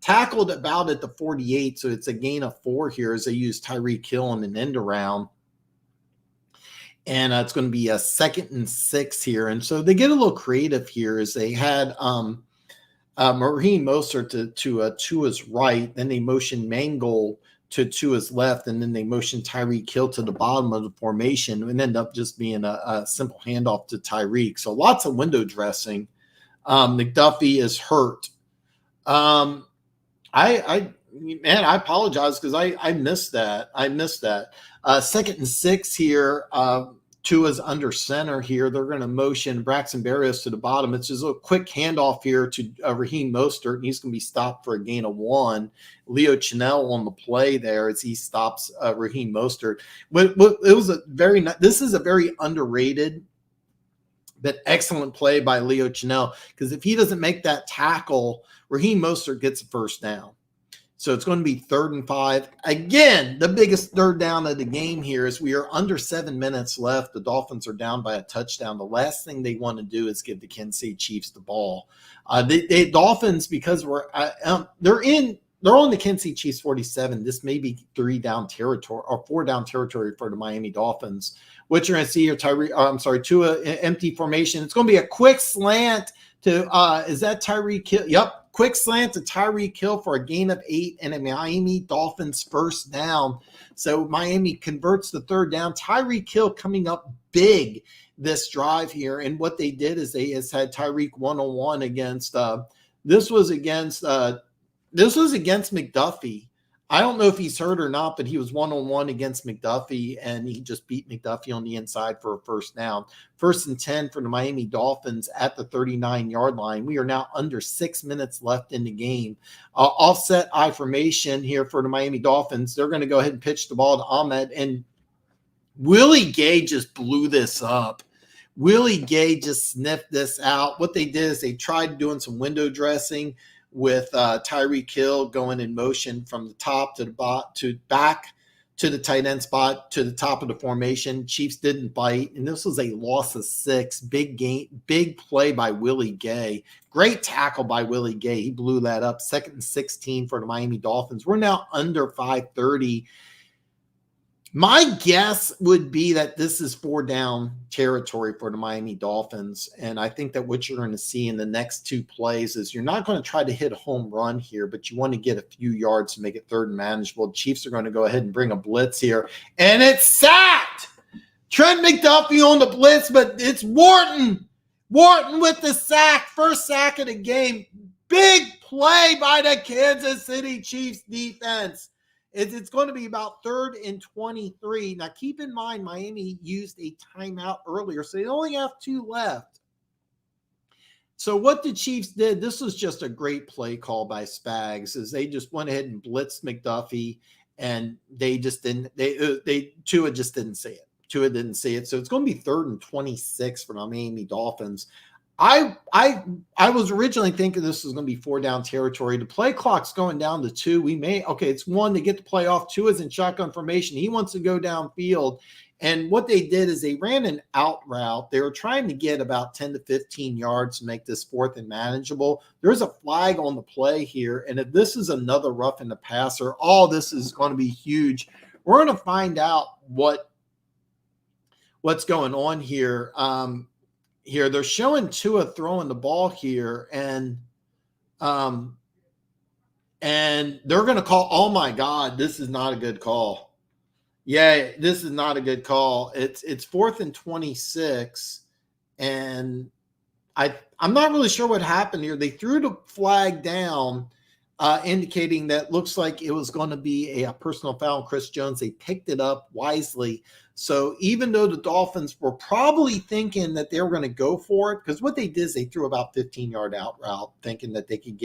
tackled about at the 48. So it's a gain of 4 here as they use Tyreek Hill on an end around. And it's going to be a 2nd and 6 here. And so they get a little creative here as they had Raheem Mostert to Tua's right. Then they motion Mangold to Tua's left. And then they motion Tyreek Hill to the bottom of the formation and end up just being a simple handoff to Tyreek. So lots of window dressing. McDuffie is hurt. I apologize because I missed that. 2nd and 6 here. Tua's under center here. They're going to motion Braxton Berrios to the bottom. It's just a quick handoff here to Raheem Mostert, and he's going to be stopped for a gain of 1. Leo Chenal on the play there as he stops Raheem Mostert. This is a very underrated but excellent play by Leo Chenal, because if he doesn't make that tackle, Raheem Mostert gets a first down. So it's going to be 3rd and 5. Again, the biggest third down of the game here is we are under 7 minutes left. The Dolphins are down by a touchdown. The last thing they want to do is give the Kansas City Chiefs the ball. The Dolphins, because they're on the Kansas City Chiefs 47. This may be 3 down territory or 4 down territory for the Miami Dolphins. What you're going to see here, Tua empty formation. It's going to be a quick slant to is that Tyreek Hill? Yep. Quick slant to Tyreek Hill for a gain of 8 and a Miami Dolphins first down. So Miami converts the 3rd down. Tyreek Hill coming up big this drive here. And what they did is they just had Tyreek one-on-one against this was against McDuffie. I don't know if he's hurt or not, but he was one-on-one against McDuffie, and he just beat McDuffie on the inside for a first down. 1st and 10 for the Miami Dolphins at the 39-yard line. We are now under 6 minutes left in the game. Offset I formation here for the Miami Dolphins. They're going to go ahead and pitch the ball to Ahmed, and Willie Gay just blew this up. Willie Gay just sniffed this out. What they did is they tried doing some window dressing with Tyreek Hill going in motion from the top to the back to the tight end spot to the top of the formation. Chiefs didn't bite, and this was a loss of 6. Big play by Willie Gay. Great tackle by Willie Gay. He blew that up. 2nd and 16 for the Miami Dolphins. We're now under 5:30. My guess would be that this is 4 down territory for the Miami Dolphins. And I think that what you're going to see in the next 2 plays is you're not going to try to hit a home run here, but you want to get a few yards to make it 3rd and manageable. The Chiefs are going to go ahead and bring a blitz here. And it's sacked! Trent McDuffie on the blitz, but it's Wharton. Wharton with the sack. First sack of the game. Big play by the Kansas City Chiefs defense. It's going to be about 3rd and 23. Now, keep in mind, Miami used a timeout earlier, so they only have 2 left. So what the Chiefs did, this was just a great play call by Spags, is they just went ahead and blitzed McDuffie, and they just didn't. Tua just didn't see it. Tua didn't see it. So it's going to be 3rd and 26 for the Miami Dolphins. I was originally thinking this was going to be 4 down territory. The play clock's going down to 2. It's 1 to get the play off. 2 is in shotgun formation. He wants to go downfield, And what they did is they ran an out route. They were trying to get about 10 to 15 yards to make this fourth and manageable. There's a flag on the play here. And if this is another roughing the passer, all this is going to be huge. We're going to find out what's going on here. Here they're showing Tua throwing the ball here, and they're going to call. Oh my God, this is not a good call. Yeah, this is not a good call. It's 4th and 26, and I'm not really sure what happened here. They threw the flag down, indicating that looks like it was going to be a personal foul on Chris Jones. They picked it up wisely. So even though the Dolphins were probably thinking that they were going to go for it, because what they did is they threw about 15-yard out route, thinking that they could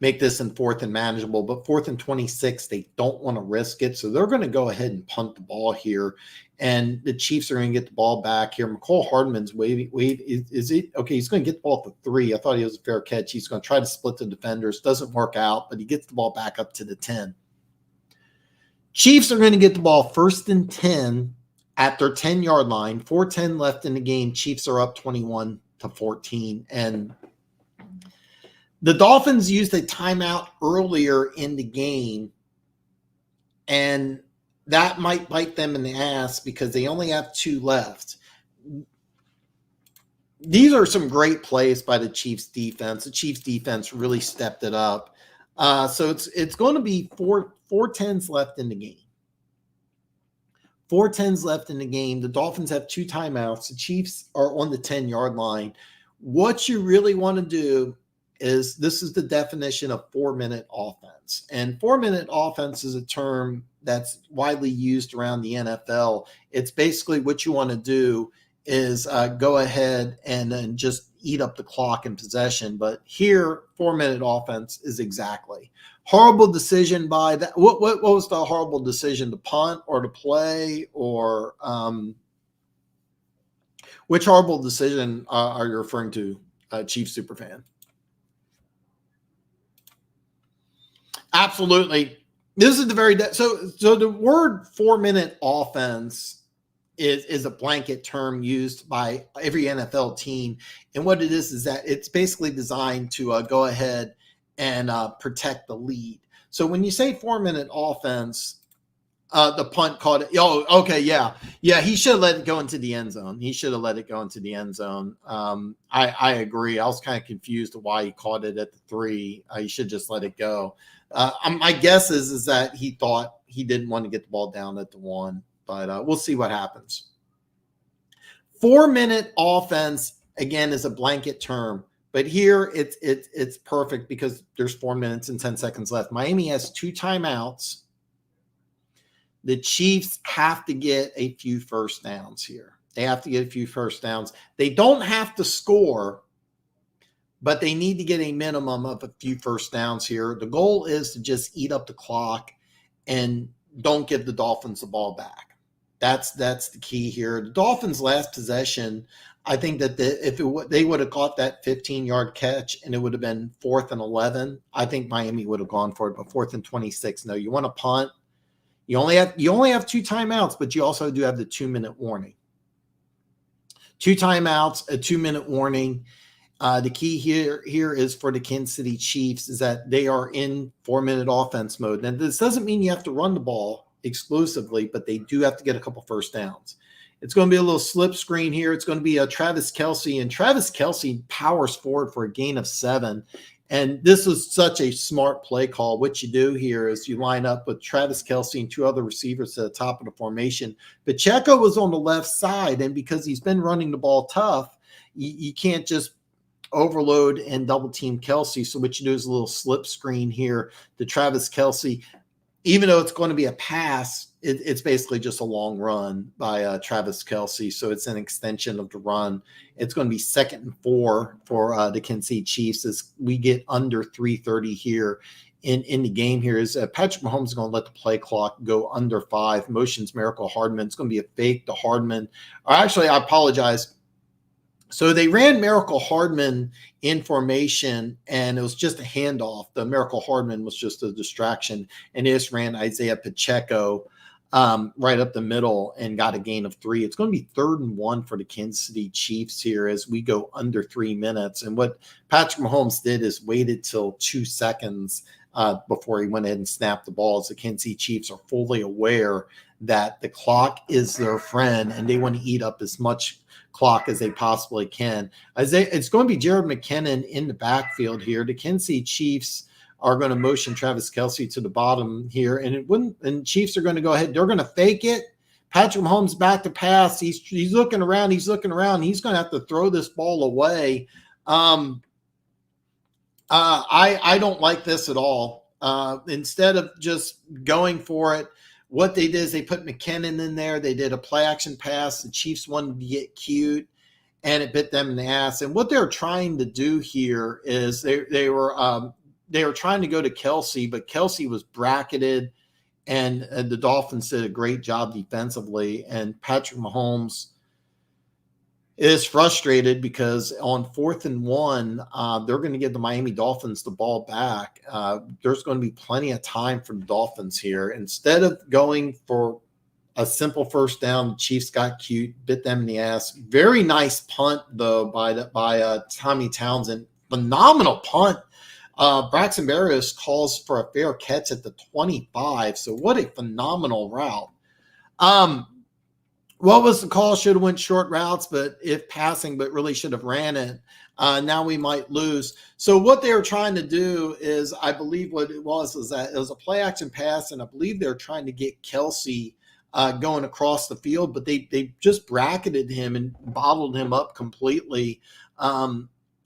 make this in 4th and manageable, but 4th and 26, they don't want to risk it. So they're going to go ahead and punt the ball here. And the Chiefs are going to get the ball back here. McCole Hardman's waving. Is it okay? He's going to get the ball at the 3. I thought he was a fair catch. He's going to try to split the defenders. Doesn't work out, but he gets the ball back up to the 10. Chiefs are going to get the ball 1st and 10 at their 10-yard line. 4:10 left in the game. Chiefs are up 21-14. And the Dolphins used a timeout earlier in the game, and that might bite them in the ass because they only have 2 left. These are some great plays by the Chiefs defense. The Chiefs defense really stepped it up. So it's going to be 4:10 left in the game. 4:10 left in the game. The Dolphins have 2 timeouts. The Chiefs are on the 10-yard line. What you really want to do is, this is the definition of 4-minute offense. And 4-minute offense is a term that's widely used around the NFL. It's basically what you want to do is go ahead and then just eat up the clock in possession. But here, 4-minute offense is exactly. Horrible decision by that. What was the horrible decision? To punt or to play, or which horrible decision are you referring to, Chiefs superfan? Absolutely. This is the very so the word 4-minute offense is a blanket term used by every NFL team, and what it is that it's basically designed to go ahead and protect the lead. So when you say 4-minute offense, the punt caught it. Oh, okay, yeah. He should have let it go into the end zone. I agree. I was kind of confused why he caught it at the 3. He should just let it go. My guess is that he thought he didn't want to get the ball down at the 1, but we'll see what happens. 4-minute offense, again, is a blanket term, but here it's perfect because there's 4 minutes and 10 seconds left. Miami has 2 timeouts. The Chiefs have to get a few first downs here. They have to get a few first downs. They don't have to score, but they need to get a minimum of a few first downs here. The goal is to just eat up the clock and don't give the Dolphins the ball back. That's the key here. The Dolphins' last possession, I think that they would have caught that 15-yard catch and it would have been 4th and 11. I think Miami would have gone for it, but 4th and 26. No, you want to punt. You only have 2 timeouts, but you also do have the 2-minute warning. 2 timeouts, a 2-minute warning. The key here is for the Kansas City Chiefs is that they are in 4-minute offense mode. Now, this doesn't mean you have to run the ball exclusively, but they do have to get a couple first downs. It's going to be a little slip screen here. It's going to be a Travis Kelce, and Travis Kelce powers forward for a gain of 7. And this was such a smart play call. What you do here is you line up with Travis Kelce and 2 other receivers at the top of the formation. Pacheco was on the left side, and because he's been running the ball tough, you can't just overload and double team Kelce. So what you do is a little slip screen here to Travis Kelce. Even though it's going to be a pass, it's basically just a long run by Travis Kelce. So it's an extension of the run. It's going to be 2nd and 4 for the Kansas City Chiefs as we get under 3:30 here in the game here. Is Patrick Mahomes is going to let the play clock go under 5. Motions Miracle Hardman. It's going to be a fake to Hardman. Or actually, I apologize. So they ran Miracle Hardman in formation, and it was just a handoff. The Miracle Hardman was just a distraction, and they just ran Isaiah Pacheco right up the middle and got a gain of 3. It's going to be 3rd and 1 for the Kansas City Chiefs here as we go under 3 minutes. And what Patrick Mahomes did is waited till 2 seconds before he went ahead and snapped the ball. As the Kansas City Chiefs are fully aware that the clock is their friend and they want to eat up as much clock as they possibly can. It's going to be Jared McKinnon in the backfield here. The Kansas City Chiefs are going to motion Travis Kelce to the bottom here, and Chiefs are going to go ahead. They're going to fake it. Patrick Mahomes back to pass. He's looking around. He's going to have to throw this ball away. I don't like this at all. Instead of just going for it, what they did is they put McKinnon in there. They did a play action pass. The Chiefs wanted to get cute, and it bit them in the ass. And what they're trying to do here is they were trying to go to Kelce, but Kelce was bracketed, and the Dolphins did a great job defensively. And Patrick Mahomes is frustrated because on 4th and 1, they're going to give the Miami Dolphins the ball back. There's going to be plenty of time for the Dolphins here. Instead of going for a simple first down, the Chiefs got cute, bit them in the ass. Very nice punt, though, by Tommy Townsend. Phenomenal punt. Braxton Berrios calls for a fair catch at the 25. So what a phenomenal route. What was the call? Should have went short routes, but if passing, but really should have ran it. Now we might lose. So what they were trying to do is, I believe what it was that it was a play action pass, and I believe they were trying to get Kelce going across the field, but they just bracketed him and bottled him up completely.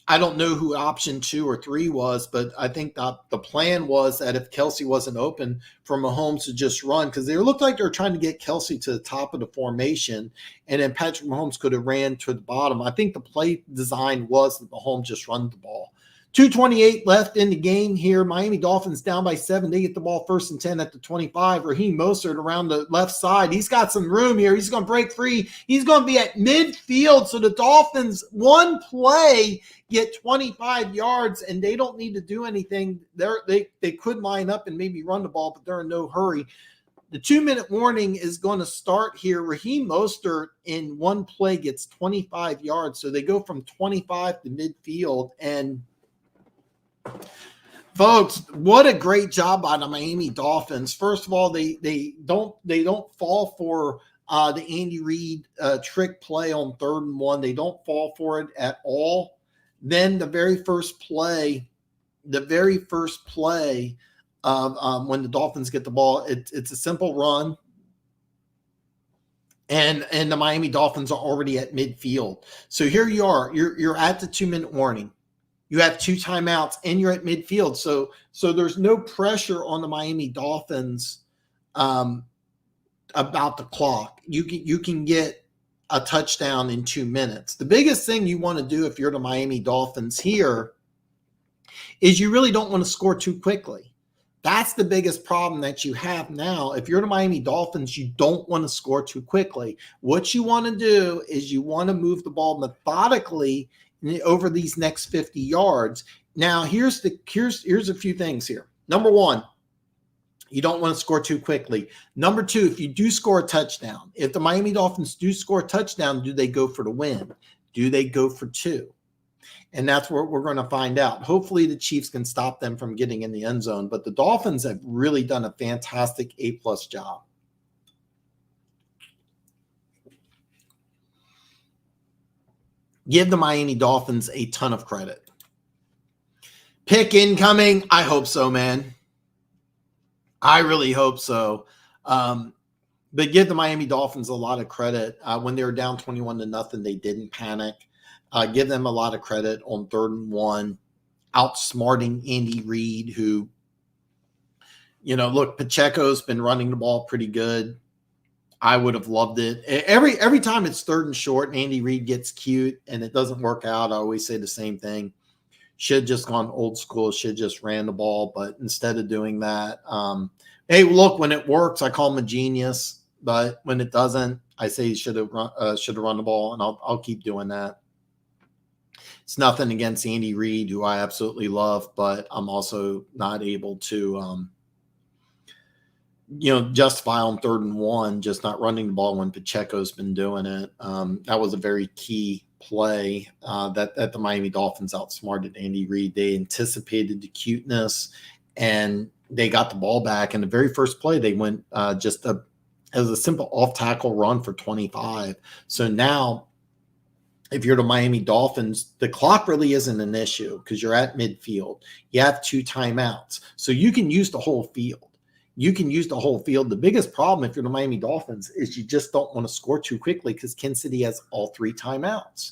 I don't know who option 2 or 3 was, but I think the plan was that if Kelce wasn't open, for Mahomes to just run, because they looked like they were trying to get Kelce to the top of the formation, and then Patrick Mahomes could have ran to the bottom. I think the play design was that Mahomes just run the ball. 2:28 left in the game here. Miami Dolphins down by 7. They get the ball 1st and 10 at the 25. Raheem Mostert around the left side. He's got some room here. He's going to break free. He's going to be at midfield. So the Dolphins, one play, get 25 yards, and they don't need to do anything. They could line up and maybe run the ball, but they're in no hurry. The 2-minute warning is going to start here. Raheem Mostert in one play gets 25 yards. So they go from 25 to midfield, and folks, what a great job by the Miami Dolphins. First of all, they don't fall for the Andy Reid trick play on 3rd and 1. They don't fall for it at all. Then the very first play of when the Dolphins get the ball, it's a simple run, and the Miami Dolphins are already at midfield. So here you are. You're at the 2-minute warning. You have 2 timeouts, and you're at midfield. So there's no pressure on the Miami Dolphins about the clock. You can get a touchdown in 2 minutes. The biggest thing you want to do if you're the Miami Dolphins here is you really don't want to score too quickly. That's the biggest problem that you have now. If you're the Miami Dolphins, you don't want to score too quickly. What you want to do is you want to move the ball methodically over these next 50 yards. Now, here's a few things here. Number 1, you don't want to score too quickly. Number 2, if you do score a touchdown, if the Miami Dolphins do score a touchdown, do they go for the win? Do they go for 2? And that's what we're going to find out. Hopefully the Chiefs can stop them from getting in the end zone, but the Dolphins have really done a fantastic A+ job. Give the Miami Dolphins a ton of credit. Pick incoming. I hope so, man. I really hope so. But give the Miami Dolphins a lot of credit. When they were down 21-0, they didn't panic. Give them a lot of credit on 3rd and 1, outsmarting Andy Reid, who, look, Pacheco's been running the ball pretty good. I would have loved it. Every time it's 3rd and short and Andy Reid gets cute and it doesn't work out, I always say the same thing. Should have just gone old school, should have just ran the ball. But instead of doing that, hey, look, when it works, I call him a genius. But when it doesn't, I say he should have run the ball, and I'll keep doing that. It's nothing against Andy Reid, who I absolutely love, but I'm also not able to justify on 3rd and 1, just not running the ball when Pacheco's been doing it. That was a very key play that the Miami Dolphins outsmarted Andy Reid. They anticipated the cuteness, and they got the ball back. And the very first play, they went as a simple off-tackle run for 25. So now, if you're the Miami Dolphins, the clock really isn't an issue because you're at midfield. You have 2 timeouts. So you can use the whole field. The biggest problem if you're the Miami Dolphins is you just don't want to score too quickly because Kansas City has all 3 timeouts.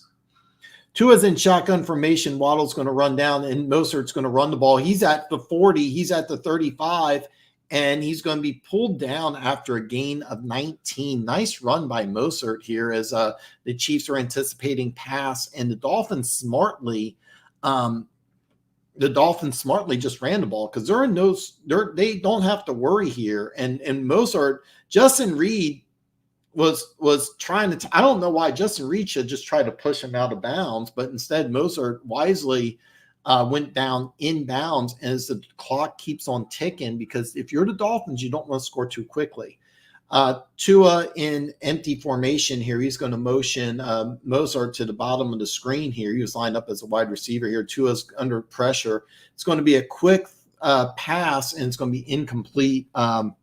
Tua's in shotgun formation. Waddle's going to run down, and Mostert's going to run the ball. He's at the 40. He's at the 35, and he's going to be pulled down after a gain of 19. Nice run by Mostert here as the Chiefs are anticipating pass, and the Dolphins smartly just ran the ball because they don't have to worry here. And Mostert, Justin Reed was trying to, I don't know why Justin Reed should just try to push him out of bounds, but instead Mostert wisely went down inbounds as the clock keeps on ticking, because if you're the Dolphins, you don't want to score too quickly. Tua in empty formation here. He's going to motion Mostert to the bottom of the screen here. He was lined up as a wide receiver here. Tua's under pressure. It's going to be a quick pass, and it's going to be incomplete to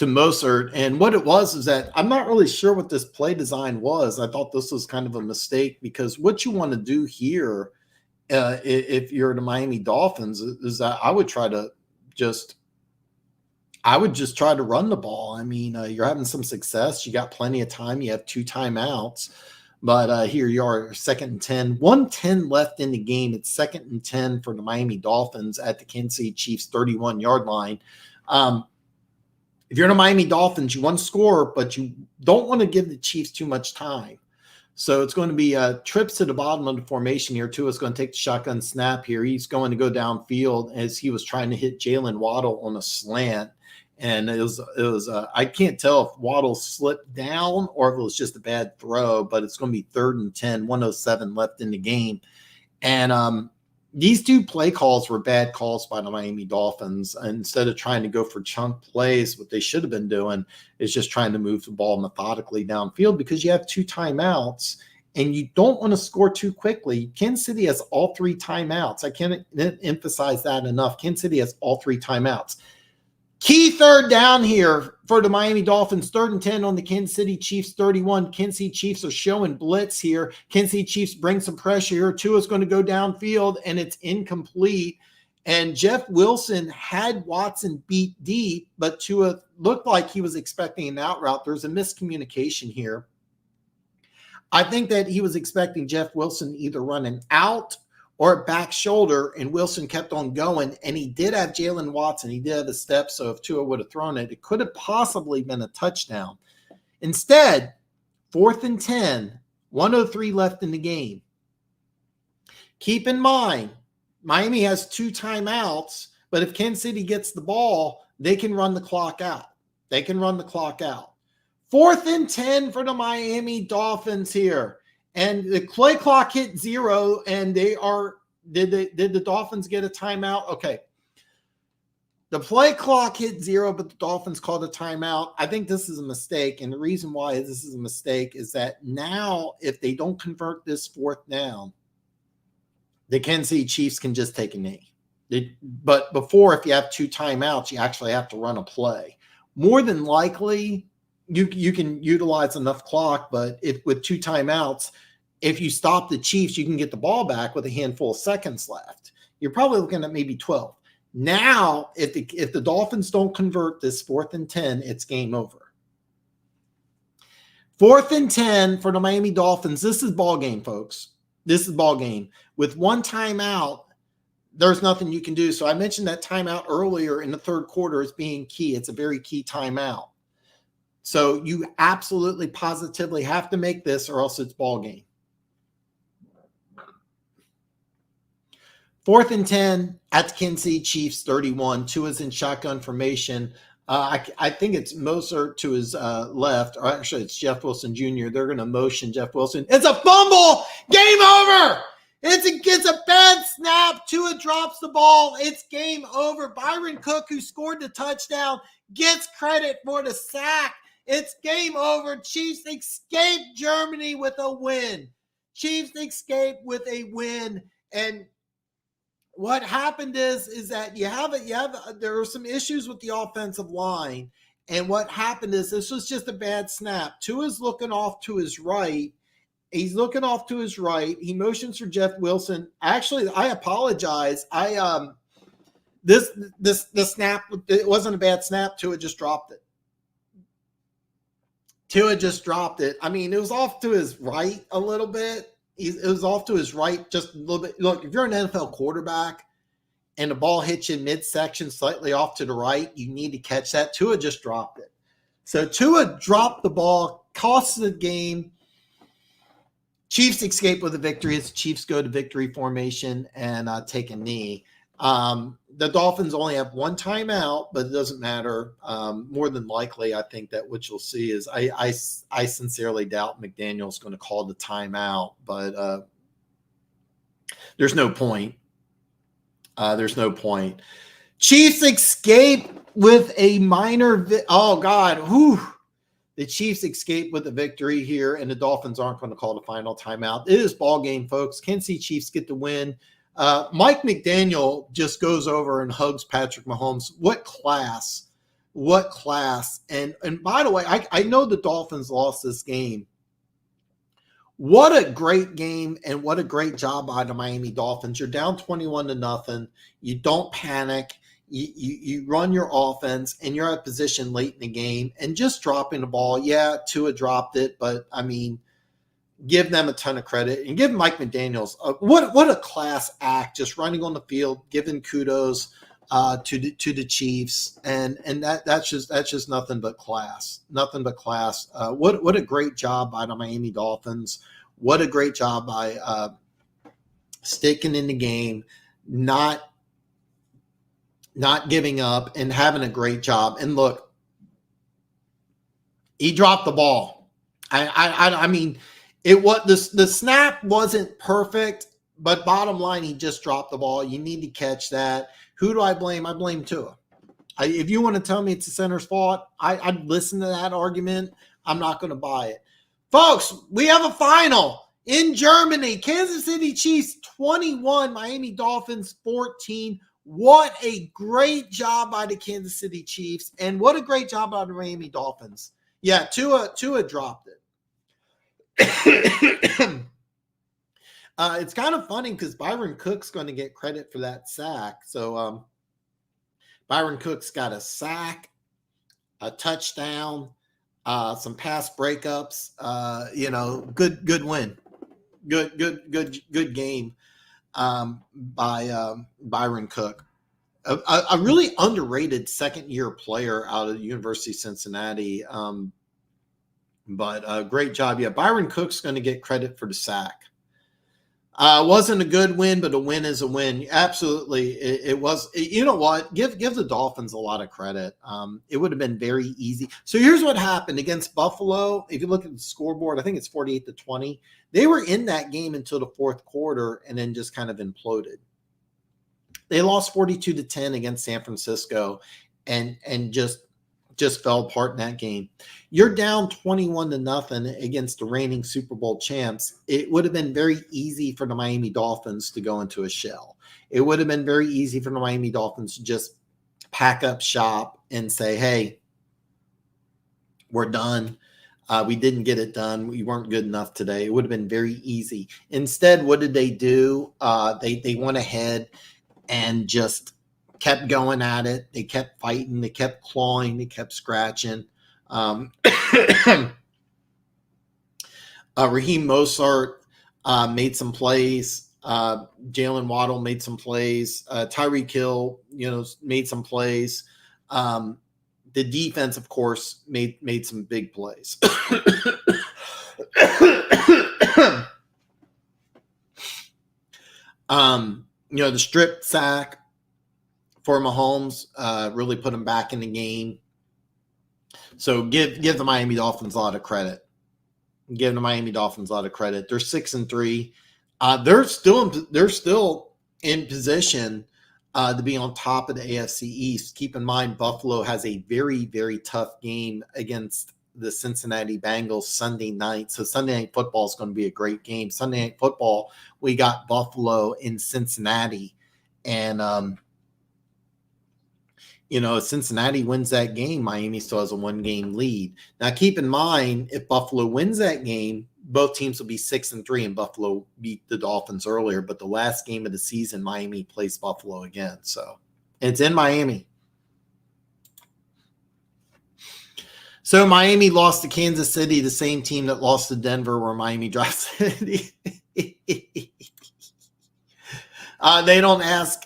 Mostert. And what it was is that I'm not really sure what this play design was. I thought this was kind of a mistake, because what you want to do here, if you're the Miami Dolphins, is that I would just try to run the ball. I mean, you're having some success. You got plenty of time. You have 2 timeouts. But here you are, 2nd and 10. 1:10 left in the game. It's 2nd and 10 for the Miami Dolphins at the Kansas City Chiefs 31-yard line. If you're the Miami Dolphins, you want to score, but you don't want to give the Chiefs too much time. So it's going to be trips to the bottom of the formation here. Tua's going to take the shotgun snap here. He's going to go downfield as he was trying to hit Jalen Waddle on a slant. And it was I can't tell if Waddle slipped down or if it was just a bad throw, but it's going to be 3rd and 10, 1:07 left in the game. And these 2 play calls were bad calls by the Miami Dolphins. Instead of trying to go for chunk plays, what they should have been doing is just trying to move the ball methodically downfield, because you have 2 timeouts and you don't want to score too quickly. Kansas City has all 3 timeouts. I can't emphasize that enough. Kansas City has all 3 timeouts. Key 3rd down here for the Miami Dolphins, 3rd and 10 on the Kansas City Chiefs 31. Kansas City Chiefs are showing blitz here. Kansas City Chiefs bring some pressure here. Tua's going to go downfield, and it's incomplete. And Jeff Wilson had Watson beat deep, but Tua looked like he was expecting an out route. There's a miscommunication here. I think that he was expecting Jeff Wilson either run an out or back shoulder, and Wilson kept on going, and he did have Jalen Watson. He did have a step, so if Tua would have thrown it, it could have possibly been a touchdown. Instead, 4th and 10, 1:03 left in the game. Keep in mind, Miami has 2 timeouts, but if Kansas City gets the ball, they can run the clock out. 4th and 10 for the Miami Dolphins here. And the play clock hit 0, and did the Dolphins get a timeout? Okay. The play clock hit 0, but the Dolphins called a timeout. I think this is a mistake. And the reason why this is a mistake is that now, if they don't convert this 4th down, the Kansas City Chiefs can just take a knee. But before, if you have 2 timeouts, you actually have to run a play. More than likely, you can utilize enough clock, but if with 2 timeouts, if you stop the Chiefs, you can get the ball back with a handful of seconds left. You're probably looking at maybe 12. Now, if the Dolphins don't convert this 4th and 10, it's game over. 4th and 10 for the Miami Dolphins. This is ball game, folks. This is ball game. With 1 timeout, there's nothing you can do. So I mentioned that timeout earlier in the 3rd quarter as being key. It's a very key timeout. So you absolutely positively have to make this, or else it's ball game. 4th and 10 at the Kansas City Chiefs 31. Tua's in shotgun formation. I think it's Mostert to his left, or actually it's Jeff Wilson Jr. They're going to motion Jeff Wilson. It's a fumble. Game over. It's a bad snap. Tua drops the ball. It's game over. Byron Cook, who scored the touchdown, gets credit for the sack. It's game over. Chiefs escape Germany with a win. Chiefs escape with a win. And what happened is that there were some issues with the offensive line. And what happened is this was just a bad snap. Tua's looking off to his right. He's looking off to his right. He motions for Jeff Wilson. Actually, I apologize. This snap, it wasn't a bad snap. Tua just dropped it. I mean, it was off to his right a little bit. It was off to his right just a little bit. Look, if you're an NFL quarterback and the ball hits you in midsection slightly off to the right, you need to catch that. Tua just dropped it. So Tua dropped the ball, cost the game. Chiefs escape with a victory as the Chiefs go to victory formation and take a knee. The Dolphins only have one timeout, but it doesn't matter. More than likely, I think that what you'll see is I sincerely doubt McDaniel's going to call the timeout, but there's no point. Chiefs escape with a minor oh, God. Whew. The Chiefs escape with a victory here, and the Dolphins aren't going to call the final timeout. It is ball game, folks. Kansas City Chiefs get the win. Mike McDaniel just goes over and hugs Patrick Mahomes. What class. And by the way, I know the Dolphins lost this game. What a great game and what a great job by the Miami Dolphins. You're down 21-0. You don't panic. You run your offense, and you're at position late in the game, and just dropping the ball. Yeah, Tua dropped it, but, I mean, give them a ton of credit and give Mike McDaniels what a class act, just running on the field, giving kudos to the Chiefs, and that's just nothing but class. What a great job by the Miami Dolphins. What a great job by sticking in the game, not giving up, and having a great job. And look, he dropped the ball. I mean, the snap wasn't perfect, but bottom line, he just dropped the ball. You need to catch that. Who do I blame? I blame Tua. If you want to tell me it's the center's fault, I'd listen to that argument. I'm not going to buy it. Folks, we have a final in Germany. Kansas City Chiefs 21, Miami Dolphins 14. What a great job by the Kansas City Chiefs, and what a great job by the Miami Dolphins. Yeah, Tua dropped it. It's kind of funny because Byron Cook's going to get credit for that sack. So Byron Cook's got a sack, a touchdown, some pass breakups. Good win, good game by Byron Cook. A really underrated second-year player out of the University of Cincinnati. But a great job. Yeah, Byron Cook's going to get credit for the sack. Wasn't a good win, but a win is a win. Absolutely. It was. You know what? Give the Dolphins a lot of credit. It would have been very easy. So here's what happened against Buffalo. If you look at the scoreboard, I think it's 48-20. They were in that game until the fourth quarter and then just kind of imploded. They lost 42-10 against San Francisco and just fell apart in that game. You're down 21-0 against the reigning Super Bowl champs. It would have been very easy for the Miami Dolphins to go into a shell. It would have been very easy for the Miami Dolphins to just pack up shop and say, hey, we're done. We didn't get it done. We weren't good enough today. It would have been very easy. Instead, what did they do? They went ahead and just kept going at it. They kept fighting. They kept clawing. They kept scratching. Raheem Mostert made some plays. Jalen Waddle made some plays. Tyreek Hill, made some plays. The defense, of course, made some big plays. The strip sack for Mahomes really put him back in the game. So give the Miami Dolphins a lot of credit. They're 6-3. they're still in position to be on top of the AFC East. Keep in mind, Buffalo has a very, very tough game against the Cincinnati Bengals Sunday night. So Sunday Night Football is going to be a great game. Sunday Night Football, we got Buffalo in Cincinnati. And, if Cincinnati wins that game, Miami still has a 1-game lead. Now, keep in mind, if Buffalo wins that game, both teams will be 6-3, and Buffalo beat the Dolphins earlier. But the last game of the season, Miami plays Buffalo again. So it's in Miami. So Miami lost to Kansas City, the same team that lost to Denver, where Miami dropped City. They don't ask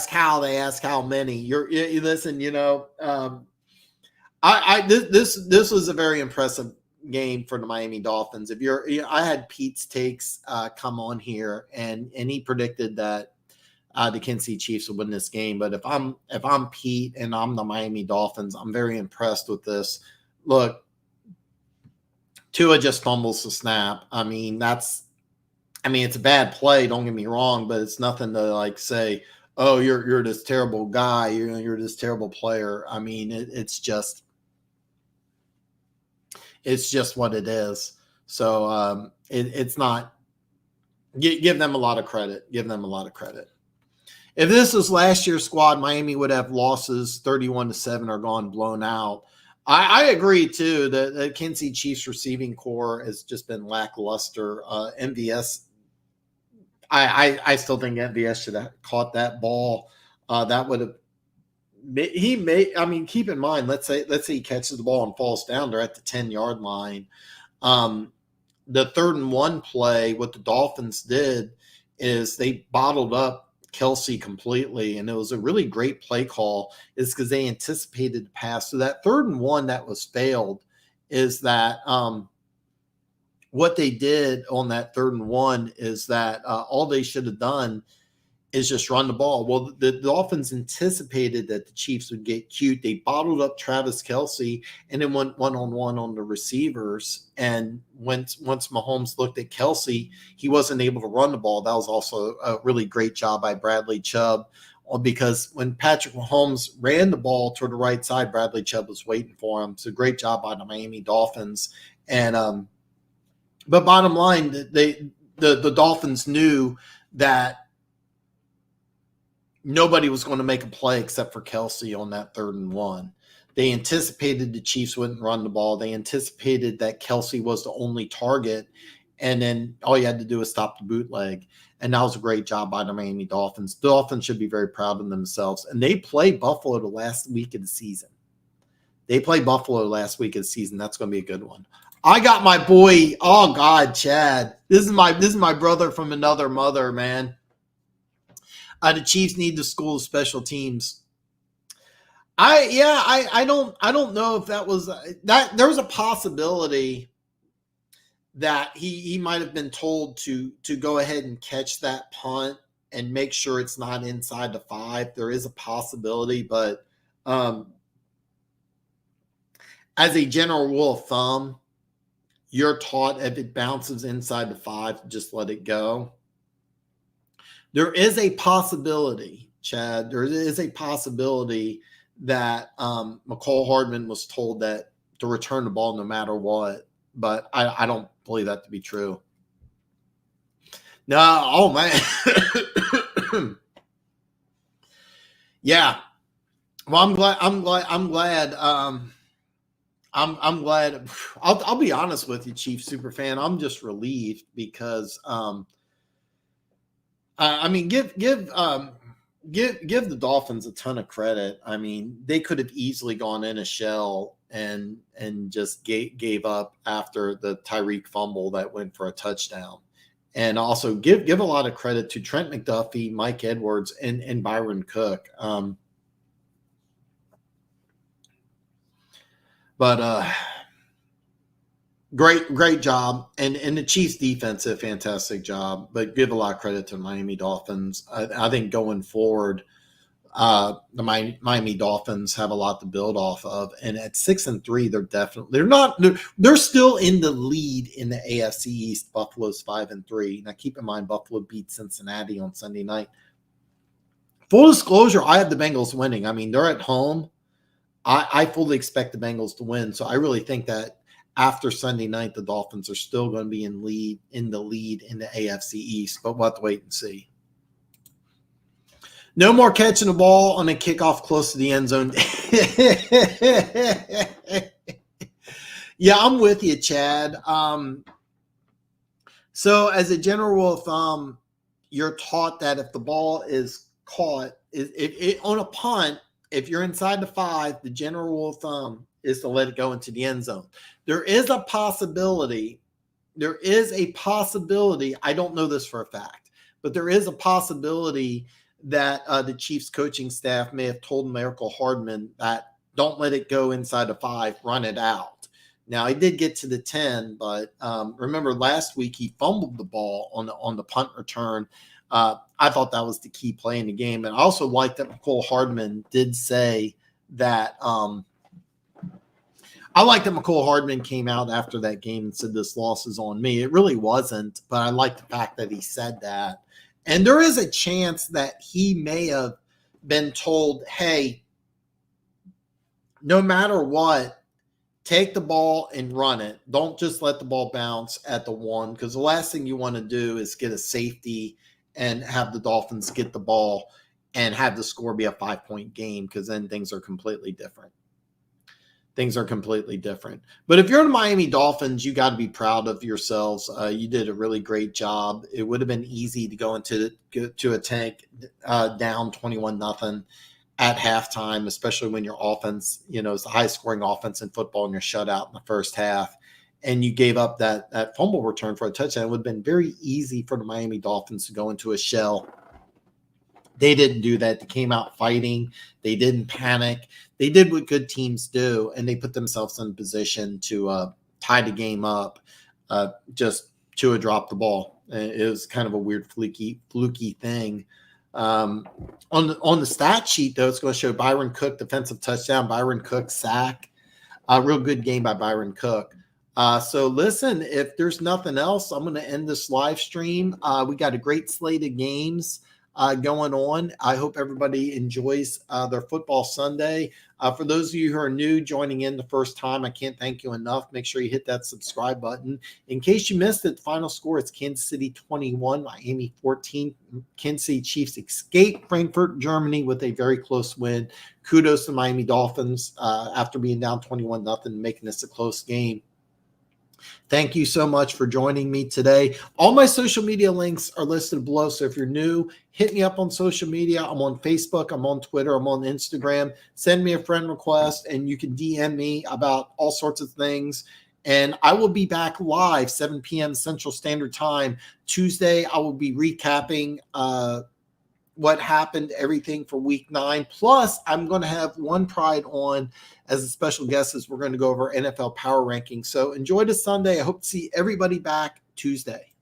how, they ask how many. You listen. This was a very impressive game for the Miami Dolphins. I had Pete's takes come on here, and he predicted that the Kansas City Chiefs would win this game. But if I'm Pete and I'm the Miami Dolphins, I'm very impressed with this. Look, Tua just fumbles the snap. It's a bad play, don't get me wrong, but it's nothing to say, oh, you're this terrible guy, you're this terrible player. It's just what it is. So it's not. Give them a lot of credit. Give them a lot of credit. If this was last year's squad, Miami would have losses 31-7 or gone blown out. I agree too that the Kansas City Chiefs receiving core has just been lackluster. MVS, I still think MVS should have caught that ball. That would have. Keep in mind, let's say he catches the ball and falls down. They're at the 10-yard line. The 3rd and 1 play, what the Dolphins did is they bottled up Kelsey completely, and it was a really great play call. Is because they anticipated the pass. So that 3rd and 1 that was failed is that what they did on that 3rd and 1 is that all they should have done is just run the ball. Well, the Dolphins anticipated that the Chiefs would get cute. They bottled up Travis Kelsey and then went one-on-one on the receivers. And once Mahomes looked at Kelsey, he wasn't able to run the ball. That was also a really great job by Bradley Chubb, because when Patrick Mahomes ran the ball toward the right side, Bradley Chubb was waiting for him. So great job by the Miami Dolphins. And but bottom line, the Dolphins knew that nobody was going to make a play except for Kelsey on that 3rd and 1. They anticipated the Chiefs wouldn't run the ball. They anticipated that Kelsey was the only target, and then all you had to do was stop the bootleg. And that was a great job by the Miami Dolphins. The Dolphins should be very proud of themselves. And they play Buffalo the last week of the season. That's going to be a good one. I got my boy. Oh God, Chad. This is my brother from another mother, man. The Chiefs need to school of special teams. I don't know if that was that. There was a possibility that he might have been told to go ahead and catch that punt and make sure it's not inside the 5. There is a possibility, but as a general rule of thumb, you're taught if it bounces inside the 5, just let it go. There is a possibility, Chad. There is a possibility that McCall Hardman was told that to return the ball no matter what, but I don't believe that to be true. No, oh man, yeah. Well, I'm glad. I'm glad. I'll be honest with you, Chief super fan. I'm just relieved because give the Dolphins a ton of credit. They could have easily gone in a shell and just gave up after the Tyreek fumble that went for a touchdown. And also give a lot of credit to Trent McDuffie, Mike Edwards, and Byron Cook. But great job. And the Chiefs defense did a fantastic job, but give a lot of credit to Miami Dolphins. I think going forward, the Miami Dolphins have a lot to build off of. And at 6-3, they're still in the lead in the AFC East. Buffalo's 5-3. Now keep in mind, Buffalo beat Cincinnati on Sunday night. Full disclosure, I have the Bengals winning. I mean, they're at home. I fully expect the Bengals to win. So I really think that after Sunday night, the Dolphins are still going to be in the lead in the AFC East, but we'll have to wait and see. No more catching the ball on a kickoff close to the end zone. Yeah, I'm with you, Chad. So as a general rule of thumb, you're taught that if the ball is caught, on a punt, if you're inside the 5, the general rule of thumb is to let it go into the end zone. There is a possibility. I don't know this for a fact, but there is a possibility that the Chiefs coaching staff may have told Miracle Hardman that don't let it go inside the 5, run it out. Now, he did get to the 10, but remember last week he fumbled the ball on the punt return. I thought that was the key play in the game. And I also like that Mecole Hardman did say that I like that Mecole Hardman came out after that game and said this loss is on me. It really wasn't, but I like the fact that he said that. And there is a chance that he may have been told, hey, no matter what, take the ball and run it. Don't just let the ball bounce at the 1, because the last thing you want to do is get a safety and have the Dolphins get the ball and have the score be a 5-point game, because then things are completely different. But if you're the Miami Dolphins, you got to be proud of yourselves. You did a really great job. It would have been easy to go to a tank down 21-0 at halftime, especially when your offense, is the highest scoring offense in football and you're shut out in the first half. And you gave up that fumble return for a touchdown. It would have been very easy for the Miami Dolphins to go into a shell. They didn't do that. They came out fighting. They didn't panic. They did what good teams do, and they put themselves in a position to tie the game up. Just Tua dropped the ball. It was kind of a weird fluky thing. On the stat sheet, though, it's going to show Byron Cook defensive touchdown, Byron Cook sack. Real good game by Byron Cook. So listen, if there's nothing else, I'm going to end this live stream. We got a great slate of games going on. I hope everybody enjoys their football Sunday. For those of you who are new, joining in the first time, I can't thank you enough. Make sure you hit that subscribe button. In case you missed it, the final score is Kansas City 21, Miami 14. Kansas City Chiefs escape Frankfurt, Germany with a very close win. Kudos to Miami Dolphins after being down 21-0, making this a close game. Thank you so much for joining me today. All my social media links are listed below. So if you're new, hit me up on social media. I'm on Facebook. I'm on Twitter. I'm on Instagram. Send me a friend request and you can DM me about all sorts of things. And I will be back live 7 p.m. Central Standard Time. Tuesday, I will be recapping what happened, everything for week 9. Plus, I'm going to have One Pride on as a special guest as we're going to go over NFL power rankings. So enjoy the Sunday. I hope to see everybody back Tuesday.